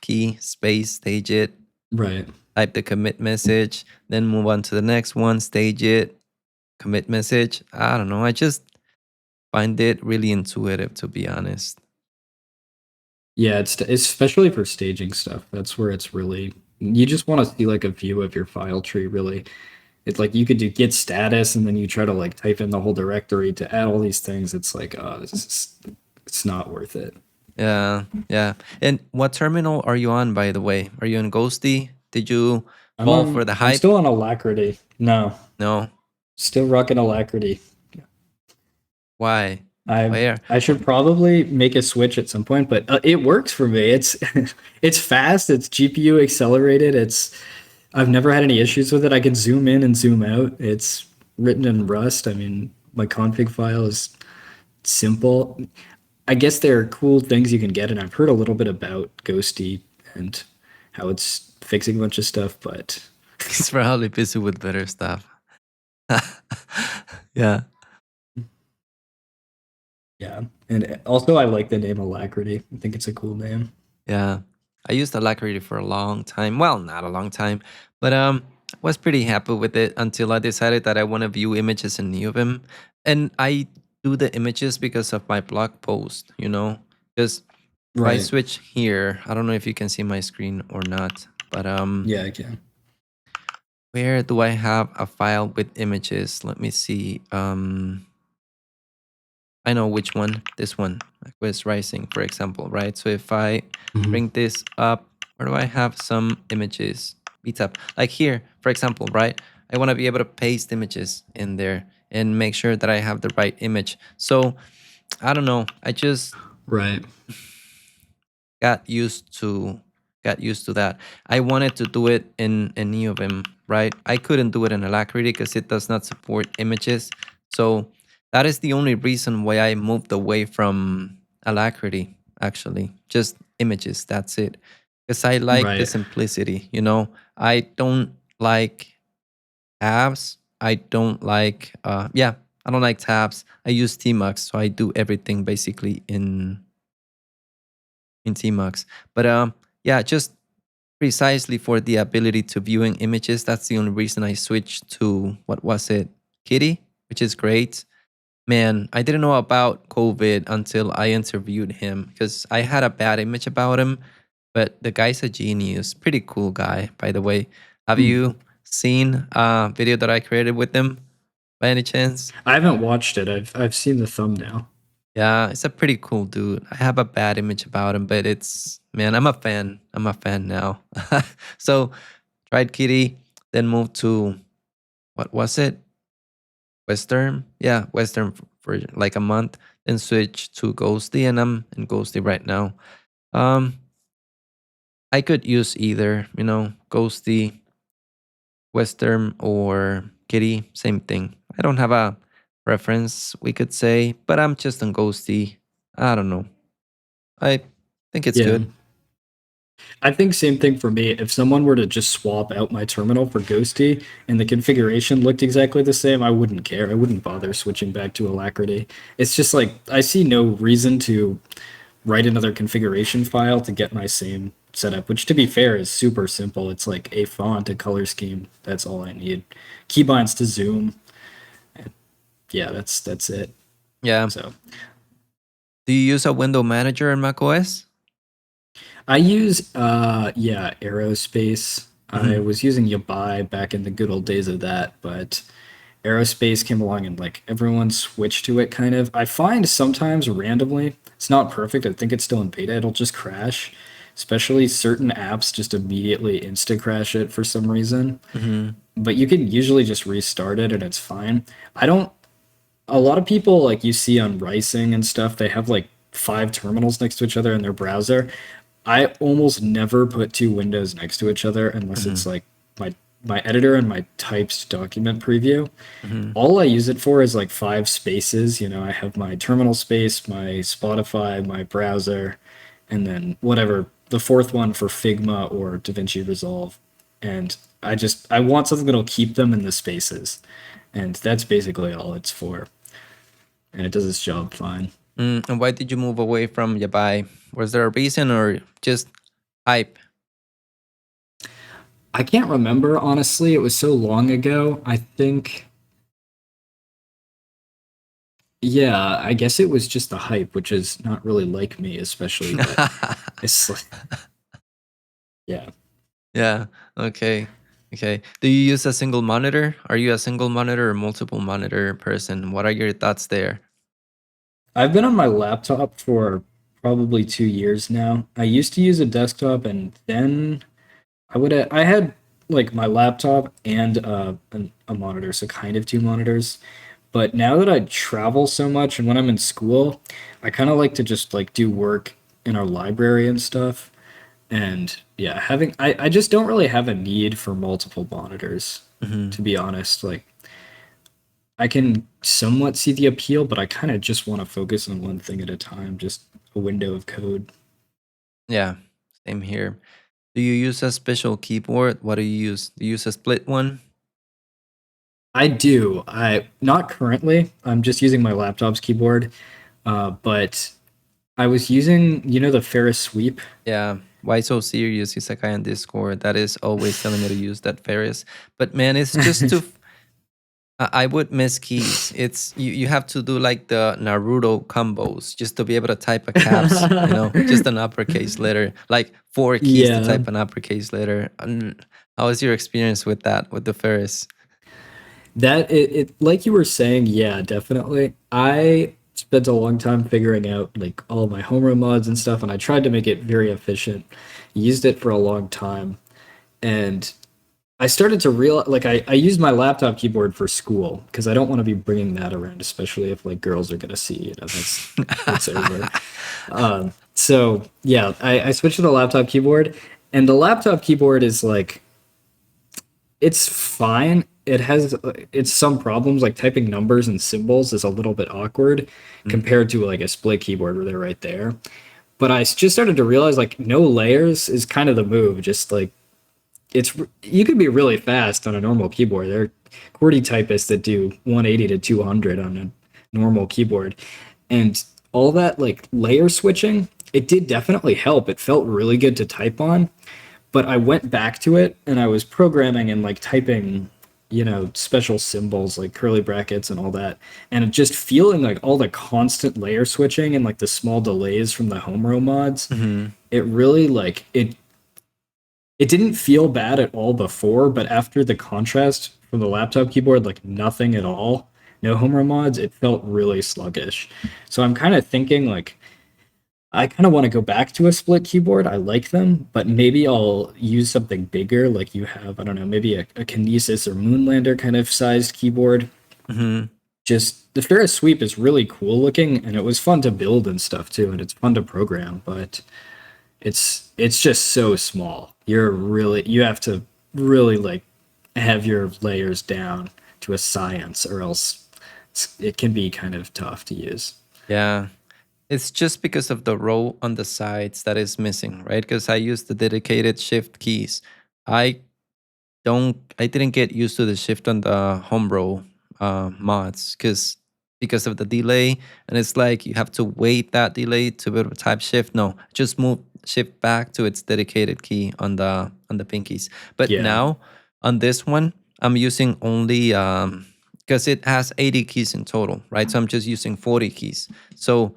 key space, stage it, Right. type the commit message, then move on to the next one, stage it, commit message. I don't know. I just find it really intuitive, to be honest. Yeah, it's especially for staging stuff. That's where it's really, you just want to see like a view of your file tree, really. It's like you could do git status and then you try to like type in the whole directory to add all these things. It's like, oh, it's not worth it. Yeah, yeah. And what terminal are you on, by the way? Are you on Ghosty? Did you fall for the I'm hype? still on Alacrity. No, No. still rocking Alacrity. Why? I Where? I should probably make a switch at some point, but it works for me. It's it's fast. It's GPU accelerated. I've never had any issues with it. I can zoom in and zoom out. It's written in Rust. I mean, my config file is simple. I guess there are cool things you can get, and I've heard a little bit about Ghosty and how it's fixing a bunch of stuff, but He's probably busy with better stuff. Yeah. yeah. And also, I like the name Alacrity. I think it's a cool name. Yeah. I used Alacrity for a long time. Well, not a long time, but was pretty happy with it until I decided that I want to view images in Neovim. And I do the images because of my blog post, because if I Right. switch here, I don't know if you can see my screen or not, but Yeah, I can. where do I have a file with images? Let me see. I know which one. This one, Quiz Rising, for example, right? So if I Mhm. bring this up, where do I have some images? Meetup, like here, for example, right? I want to be able to paste images in there and make sure that I have the right image. So I don't know. I just Right. got used to that. I wanted to do it in Neovim, right? I couldn't do it in Alacrity because it does not support images. So that is the only reason why I moved away from Alacrity, actually. Just images, that's it. Because I like the Right. simplicity, I don't like tabs. I don't like I don't like tabs. I use tmux, so I do everything basically in tmux. But yeah, just precisely for the ability to viewing images. That's the only reason I switched to, what was it, Kitty, which is great. Man, I didn't know about COVID until I interviewed him because I had a bad image about him, but the guy's a genius. Pretty cool guy, by the way. Have Hmm. you seen a video that I created with him by any chance? I haven't watched it. I've seen the thumbnail. Yeah, it's a pretty cool dude. I have a bad image about him, but man, I'm a fan. I'm a fan now. So tried Kitty, then moved to, what was it? Western? Yeah, Western for like a month, then switched to Ghosty, and I'm in Ghosty right now. Um, I could use either, Ghosty, Western, or Kitty, same thing. I don't have a preference, we could say, but I'm just on Ghosty. I don't know. I think it's Yeah. good. I think same thing for me. If someone were to just swap out my terminal for Ghosty and the configuration looked exactly the same, I wouldn't care. I wouldn't bother switching back to Alacrity. It's just like I see no reason to write another configuration file to get my same setup, which to be fair is super simple. It's like a font, a color scheme. That's all I need. Keybinds to zoom. Yeah, that's it. Yeah. So Do you use a window manager in macOS? I use Aerospace. I Mhm. was using Yabai back in the good old days of that, but Aerospace came along and like everyone switched to it kind of. I find sometimes randomly, it's not perfect. I think it's still in beta. It'll just crash. Especially certain apps just immediately insta crash it for some reason. Mhm. But you can usually just restart it and it's fine. I don't A lot of people like you see on Rising and stuff, they have like 5 terminals next to each other in their browser. I almost never put 2 windows next to each other unless it's Mhm. like my editor and my Typst document preview. Mhm. All I use it for is like 5 spaces. I have my terminal space, my Spotify, my browser, and then whatever the fourth one for Figma or DaVinci Resolve. And I want something that'll keep them in the spaces, and that's basically all it's for. And it does its job fine. And why did you move away from Yabai? Was there a reason or just hype? I can't remember, honestly. It was so long ago. I think, yeah, I guess it was just the hype, which is not really like me, especially. But it's like, yeah. Yeah. Okay. Okay. Do you use a single monitor? Are you a single monitor or multiple monitor person? What are your thoughts there? I've been on my laptop for probably 2 years now. I used to use a desktop, and then I had like my laptop and a monitor, so kind of two monitors. But now that I travel so much and when I'm in school, I kind of like to just like do work in our library and stuff. And yeah, I just don't really have a need for multiple monitors, to be honest. Like I can somewhat see the appeal, but I kind of just want to focus on one thing at a time, just a window of code. Yeah. Same here. Do you use a special keyboard? What do you use? Do you use a split one? I do. I not currently. I'm just using my laptop's keyboard. But I was using, the Ferris sweep. Yeah. Why so serious? He's a guy on Discord that is always telling me to use that Ferris. But man, it's just too. I would miss keys. It's you have to do like the Naruto combos just to be able to type a caps, just an uppercase letter, like 4 keys to Yeah. type an uppercase letter. How was your experience with that, with the Ferris? That it like you were saying, yeah, definitely. I spent a long time figuring out like all my homeroom mods and stuff, and I tried to make it very efficient. Used it for a long time, and I started to realize like I used my laptop keyboard for school because I don't want to be bringing that around, especially if like girls are gonna see, that's over. So yeah, I switched to the laptop keyboard, and the laptop keyboard is like it's fine. It's some problems like typing numbers and symbols is a little bit awkward compared to like a split keyboard where they're right there. But I just started to realize like no layers is kind of the move. Just like you could be really fast on a normal keyboard. There are QWERTY typists that do 180 to 200 on a normal keyboard, and all that like layer switching. It did definitely help. It felt really good to type on, but I went back to it and I was programming and like typing, special symbols like curly brackets and all that. And just feeling like all the constant layer switching and like the small delays from the home row mods, it really like it didn't feel bad at all before, but after the contrast from the laptop keyboard, like nothing at all, no home row mods, it felt really sluggish. So I'm kind of thinking like I kind of want to go back to a split keyboard. I like them, but maybe I'll use something bigger, like you have, I don't know, maybe a Kinesis or Moonlander kind of sized keyboard. Just the Ferris sweep is really cool looking, and it was fun to build and stuff too, and it's fun to program, but it's just so small. You have to really like have your layers down to a science, or else it can be kind of tough to use. Yeah. It's just because of the row on the sides that is missing, right? Because I use the dedicated shift keys. I didn't get used to the shift on the home row mods because of the delay, and it's like you have to wait that delay to be able to type shift. No, just move shift back to its dedicated key on the pinkies. But Yeah. now on this one, I'm using only because it has 80 keys in total, right? So I'm just using 40 keys. So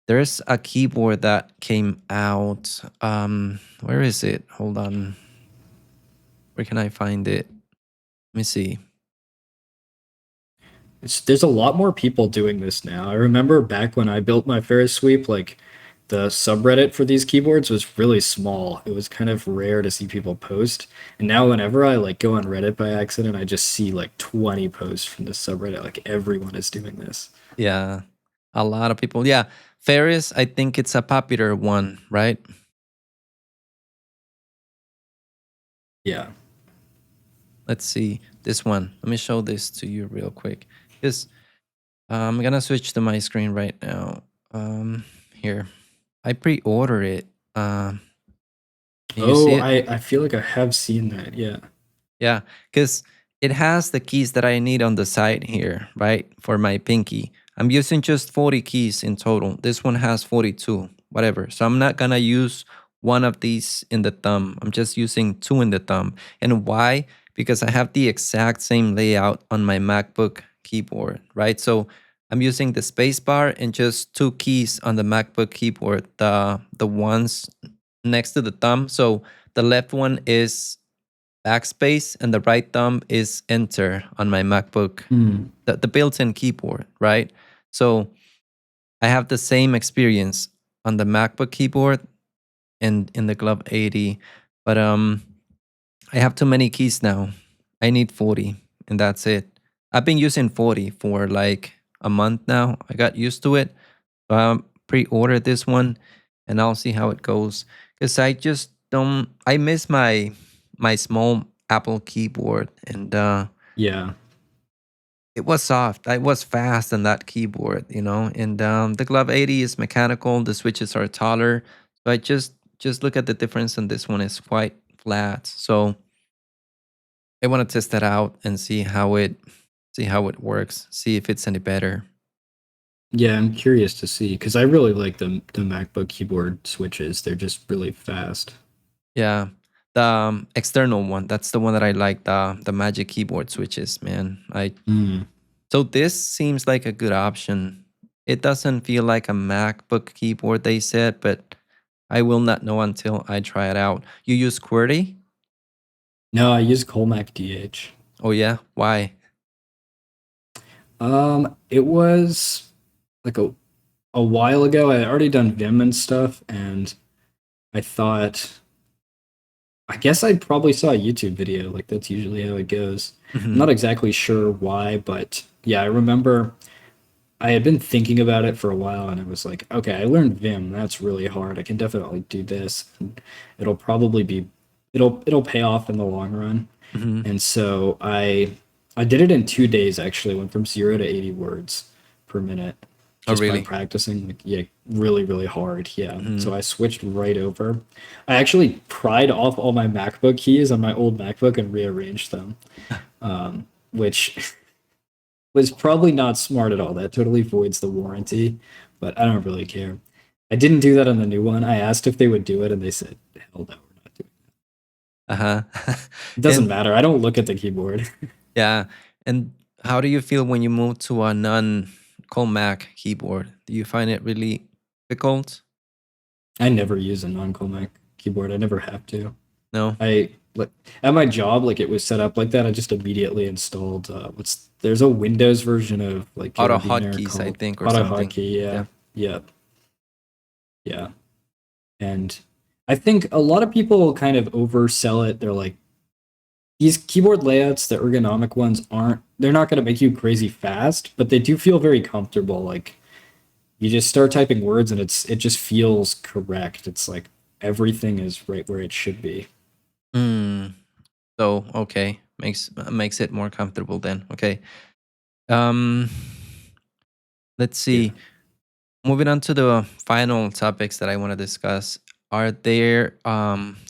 there's a keyboard that came out. Where is it? Hold on. Where can I find it? Let me see. There's a lot more people doing this now. I remember back when I built my Ferris sweep, like the subreddit for these keyboards was really small. It was kind of rare to see people post. And now whenever I like go on Reddit by accident, I just see like 20 posts from the subreddit. Like everyone is doing this. Yeah, a lot of people. Yeah, Ferris, I think it's a popular one, right? Yeah. Let's see this one. Let me show this to you real quick. Because I'm gonna switch to my screen right now. Here, I pre-order it. Can you see Oh, it? I feel like I have seen that. Yeah. Yeah, because it has the keys that I need on the side here, right? For my pinky. I'm using just 40 keys in total. This one has 42, whatever. So I'm not gonna use one of these in the thumb. I'm just using two in the thumb. And why? Because I have the exact same layout on my MacBook keyboard, right? So I'm using the space bar and just two keys on the MacBook keyboard, the ones next to the thumb. So the left one is backspace and the right thumb is enter on my MacBook, Hmm. the built-in keyboard, right? So I have the same experience on the MacBook keyboard and in the Glove 80, but I have too many keys now. I need 40 and that's it. I've been using 40 for like a month now. I got used to it. So I pre-ordered this one and I'll see how it goes. Because I just don't I miss my small Apple keyboard and Yeah. it was soft. It was fast on that keyboard, you know. And the Glove 80 is mechanical. The switches are taller. So I just look at the difference, and this one is quite flat. So I want to test that out and see how it works. See if it's any better. Yeah, I'm curious to see because I really like the MacBook keyboard switches. They're just really fast. Yeah. The external one, that's the one that I like, the Magic keyboard switches, man. Mm. So this seems like a good option. It doesn't feel like a MacBook keyboard, they said, but I will not know until I try it out. You use QWERTY? No, I use Colmac DH. Oh yeah, why? It was like a while ago. I had already done Vim and stuff, and I thought, I guess I probably saw a YouTube video. Like that's usually how it goes. I'm not Mhm. exactly sure why, but yeah, I remember I had been thinking about it for a while, and I was like, okay, I learned Vim. That's really hard. I can definitely do this. And it'll probably be, it'll pay off in the long run. Mhm. And so I did it in 2 days actually. Went from 0 to 80 words per minute Oh just by really? practicing. Like, yeah, really, really hard. Yeah. So Mhm. I switched right over. I actually pried off all my MacBook keys on my old MacBook and rearranged them, which was probably not smart at all. That totally voids the warranty, but I don't really care. I didn't do that on the new one. I asked if they would do it, and they said, "Hell no, we're not doing it." Uh-huh. It doesn't And matter. I don't look at the keyboard. yeah, and how do you feel when you move to a non-Mac keyboard? Do you find it really difficult? I never use a non-Colmac keyboard. I never have to. No? I like at my job, like it was set up like that. I just immediately installed what's there's a Windows version of like Auto Carabiner hotkeys, I called think, or Auto something. Hotkey. Yeah. Yeah, yeah, yeah. And I think a lot of people kind of oversell it. They're like, these keyboard layouts, the ergonomic ones, they're not going to make you crazy fast, but they do feel very comfortable. Like you just start typing words and it just feels correct. It's like everything is right where it should be. Mm. So, okay. Makes it more comfortable then. Okay. Um let's Yeah. see. Moving on to the final topics that I want to discuss, are there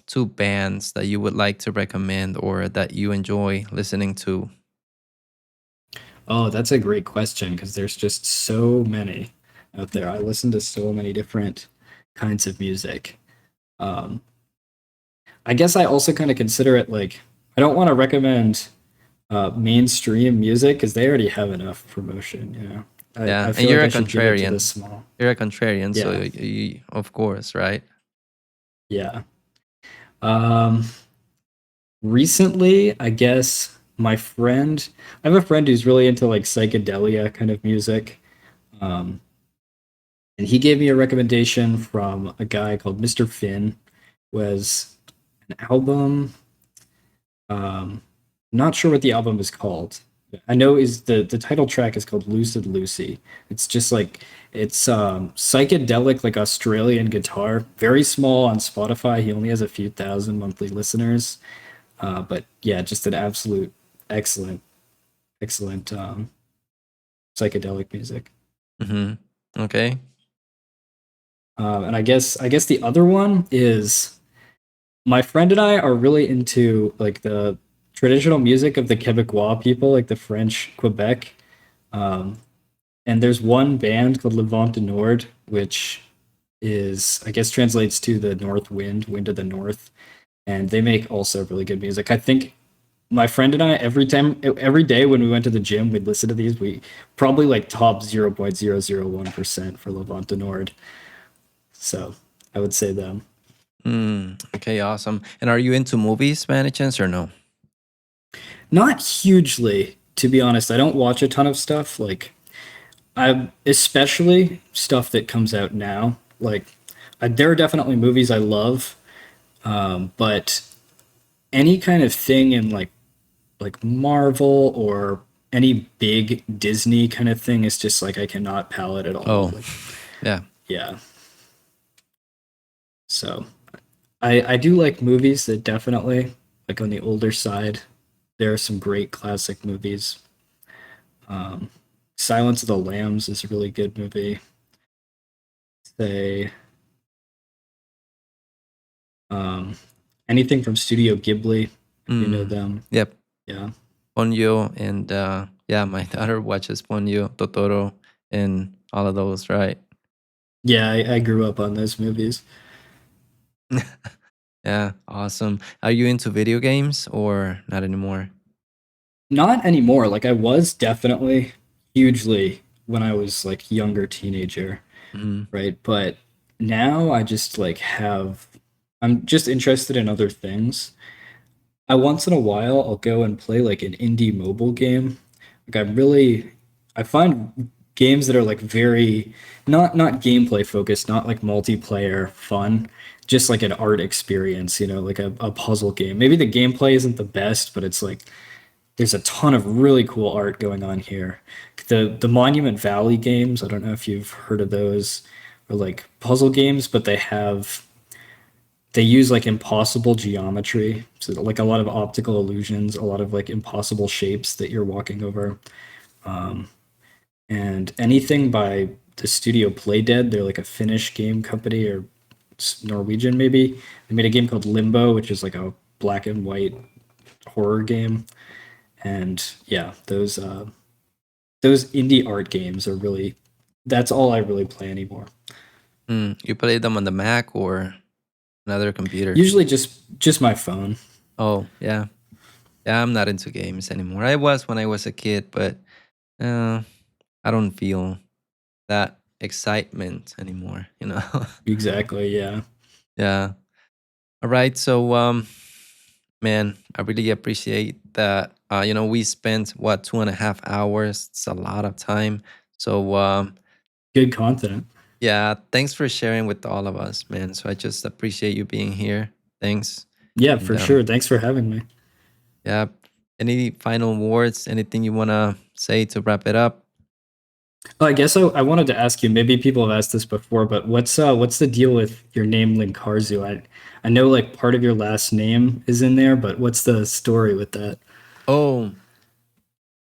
two bands that you would like to recommend or that you enjoy listening to? Oh, that's a great question because there's just so many out there. I listen to so many different kinds of music. Um, I guess I also kind of consider it like I don't want to recommend mainstream music because they already have enough promotion. You know, Yeah, I and feel you're like a I should give it to the contrarian. small. You're a contrarian, so Yeah, of course, right? yeah. Um, Recently, I guess I have a friend who's really into like psychedelia kind of music. Um, and he gave me a recommendation from a guy called Mr. Finn. Was an album. Not sure what the album is called. I know is the title track is called Lucid Lucy. It's just like it's psychedelic like Australian guitar. Very small on Spotify. He only has a few thousand monthly listeners. But yeah, just an absolute excellent, excellent psychedelic music. Mm-hmm. Okay. And I guess the other one is my friend and I are really into like the traditional music of the Quebecois people, like the French Quebec. Um, and there's one band called Le Vent du Nord, which is I guess translates to the North Wind, Wind of the North, and they make also really good music. I think my friend and I every day when we went to the gym, we'd listen to these. We probably like top 0.001% for Le Vent du Nord. So I would say them. Okay, awesome. And are you into movies by any chance or no? Not hugely, to be honest. I don't watch a ton of stuff. Like I especially stuff that comes out now. Like there are definitely movies I love, but any kind of thing in like Marvel or any big Disney kind of thing is just like I cannot palate at all. Oh, Like, yeah. yeah. So I do like movies that definitely like on the older side. There are some great classic movies. Um, Silence of the Lambs is a really good movie. Say um, anything from Studio Ghibli, you know them. Yep. Yeah. Ponyo and yeah, my daughter watches Ponyo, Totoro, and all of those, right? Yeah, I grew up on those movies. Yeah, awesome. Are you into video games or not anymore? Not anymore. Like I was definitely hugely when I was like younger teenager, Mhm. right? But now I just I'm just interested in other things. I once in a while I'll go and play like an indie mobile game. Like I find games that are like very not gameplay focused, not like multiplayer fun, just like an art experience, like a puzzle game. Maybe the gameplay isn't the best, but it's like there's a ton of really cool art going on here. The Monument Valley games, I don't know if you've heard of those, are like puzzle games, but they use like impossible geometry, so like a lot of optical illusions, a lot of like impossible shapes that you're walking over. And anything by the studio Playdead, they're like a Finnish game company or Norwegian maybe. They made a game called Limbo, which is like a black and white horror game. And yeah, those indie art games are really that's all I really play anymore. You play them on the Mac or another computer? Usually just my phone. Oh, yeah. Yeah, I'm not into games anymore. I was when I was a kid, but I don't feel that excitement anymore, you know? Exactly, yeah. Yeah. All right. So, man, I really appreciate that. We spent what 2.5 hours. It's a lot of time. So, Good content. yeah, thanks for sharing with all of us, man. So I just appreciate you being here. Thanks. Yeah, And for sure. Thanks for having me. yeah, any final words? Anything you wanna say to wrap it up? I guess I wanted to ask you, maybe people have asked this before, but what's the deal with your name Linkarzu? I know like part of your last name is in there, but what's the story with that? Oh,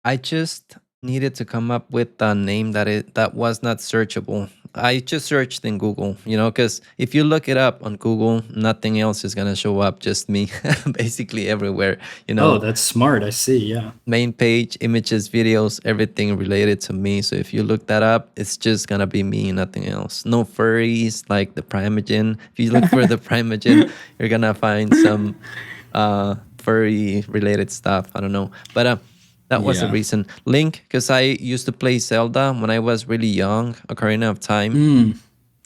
I just needed to come up with a name that was not searchable. I just searched in Google, because if you look it up on Google, nothing else is gonna show up, just me, basically everywhere. Oh, that's smart. I see. Yeah. Main page, images, videos, everything related to me. So if you look that up, it's just gonna be me, nothing else. No furries like the Primogen. If you look for the Primogen, you're gonna find some furry related stuff. I don't know, but that was the Yeah. reason. Link, because I used to play Zelda when I was really young, Ocarina of Time. Mm.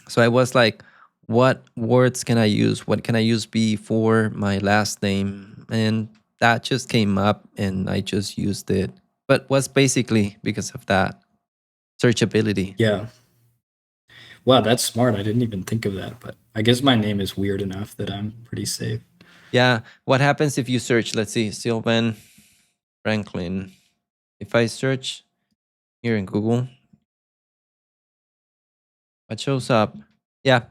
So I was like, what words can I use? What can I use before my last name? And that just came up and I just used it. But was basically because of that searchability. Yeah. Wow, that's smart. I didn't even think of that, but I guess my name is weird enough that I'm pretty safe. Yeah. What happens if you search, let's see, Sylvan Franklin? If I search here in Google, what shows up? Yeah,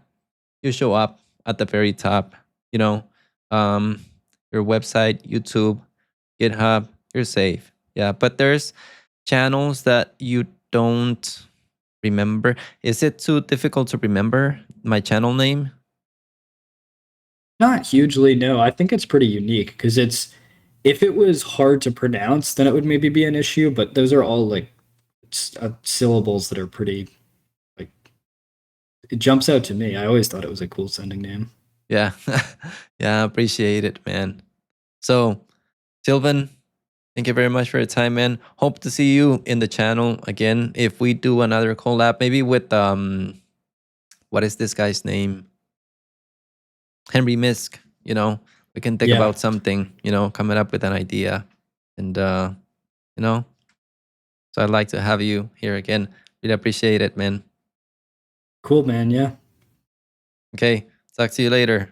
you show up at the very top, you know, um, your website, YouTube, GitHub, you're safe. Yeah, but there's channels that you don't remember. Is it too difficult to remember my channel name? Not hugely, no. I think it's pretty unique because if it was hard to pronounce, then it would maybe be an issue. But those are all like syllables that are pretty like it jumps out to me. I always thought it was a cool sounding name. Yeah. Yeah, I appreciate it, man. So, Sylvan, thank you very much for your time, man. Hope to see you in the channel again. If we do another collab, maybe with what is this guy's name? Henry Misk, you know, we can think Yeah. about something, you know, coming up with an idea. And you know, so I'd like to have you here again. Really appreciate it, man. Cool, man. Yeah. Okay, talk to you later.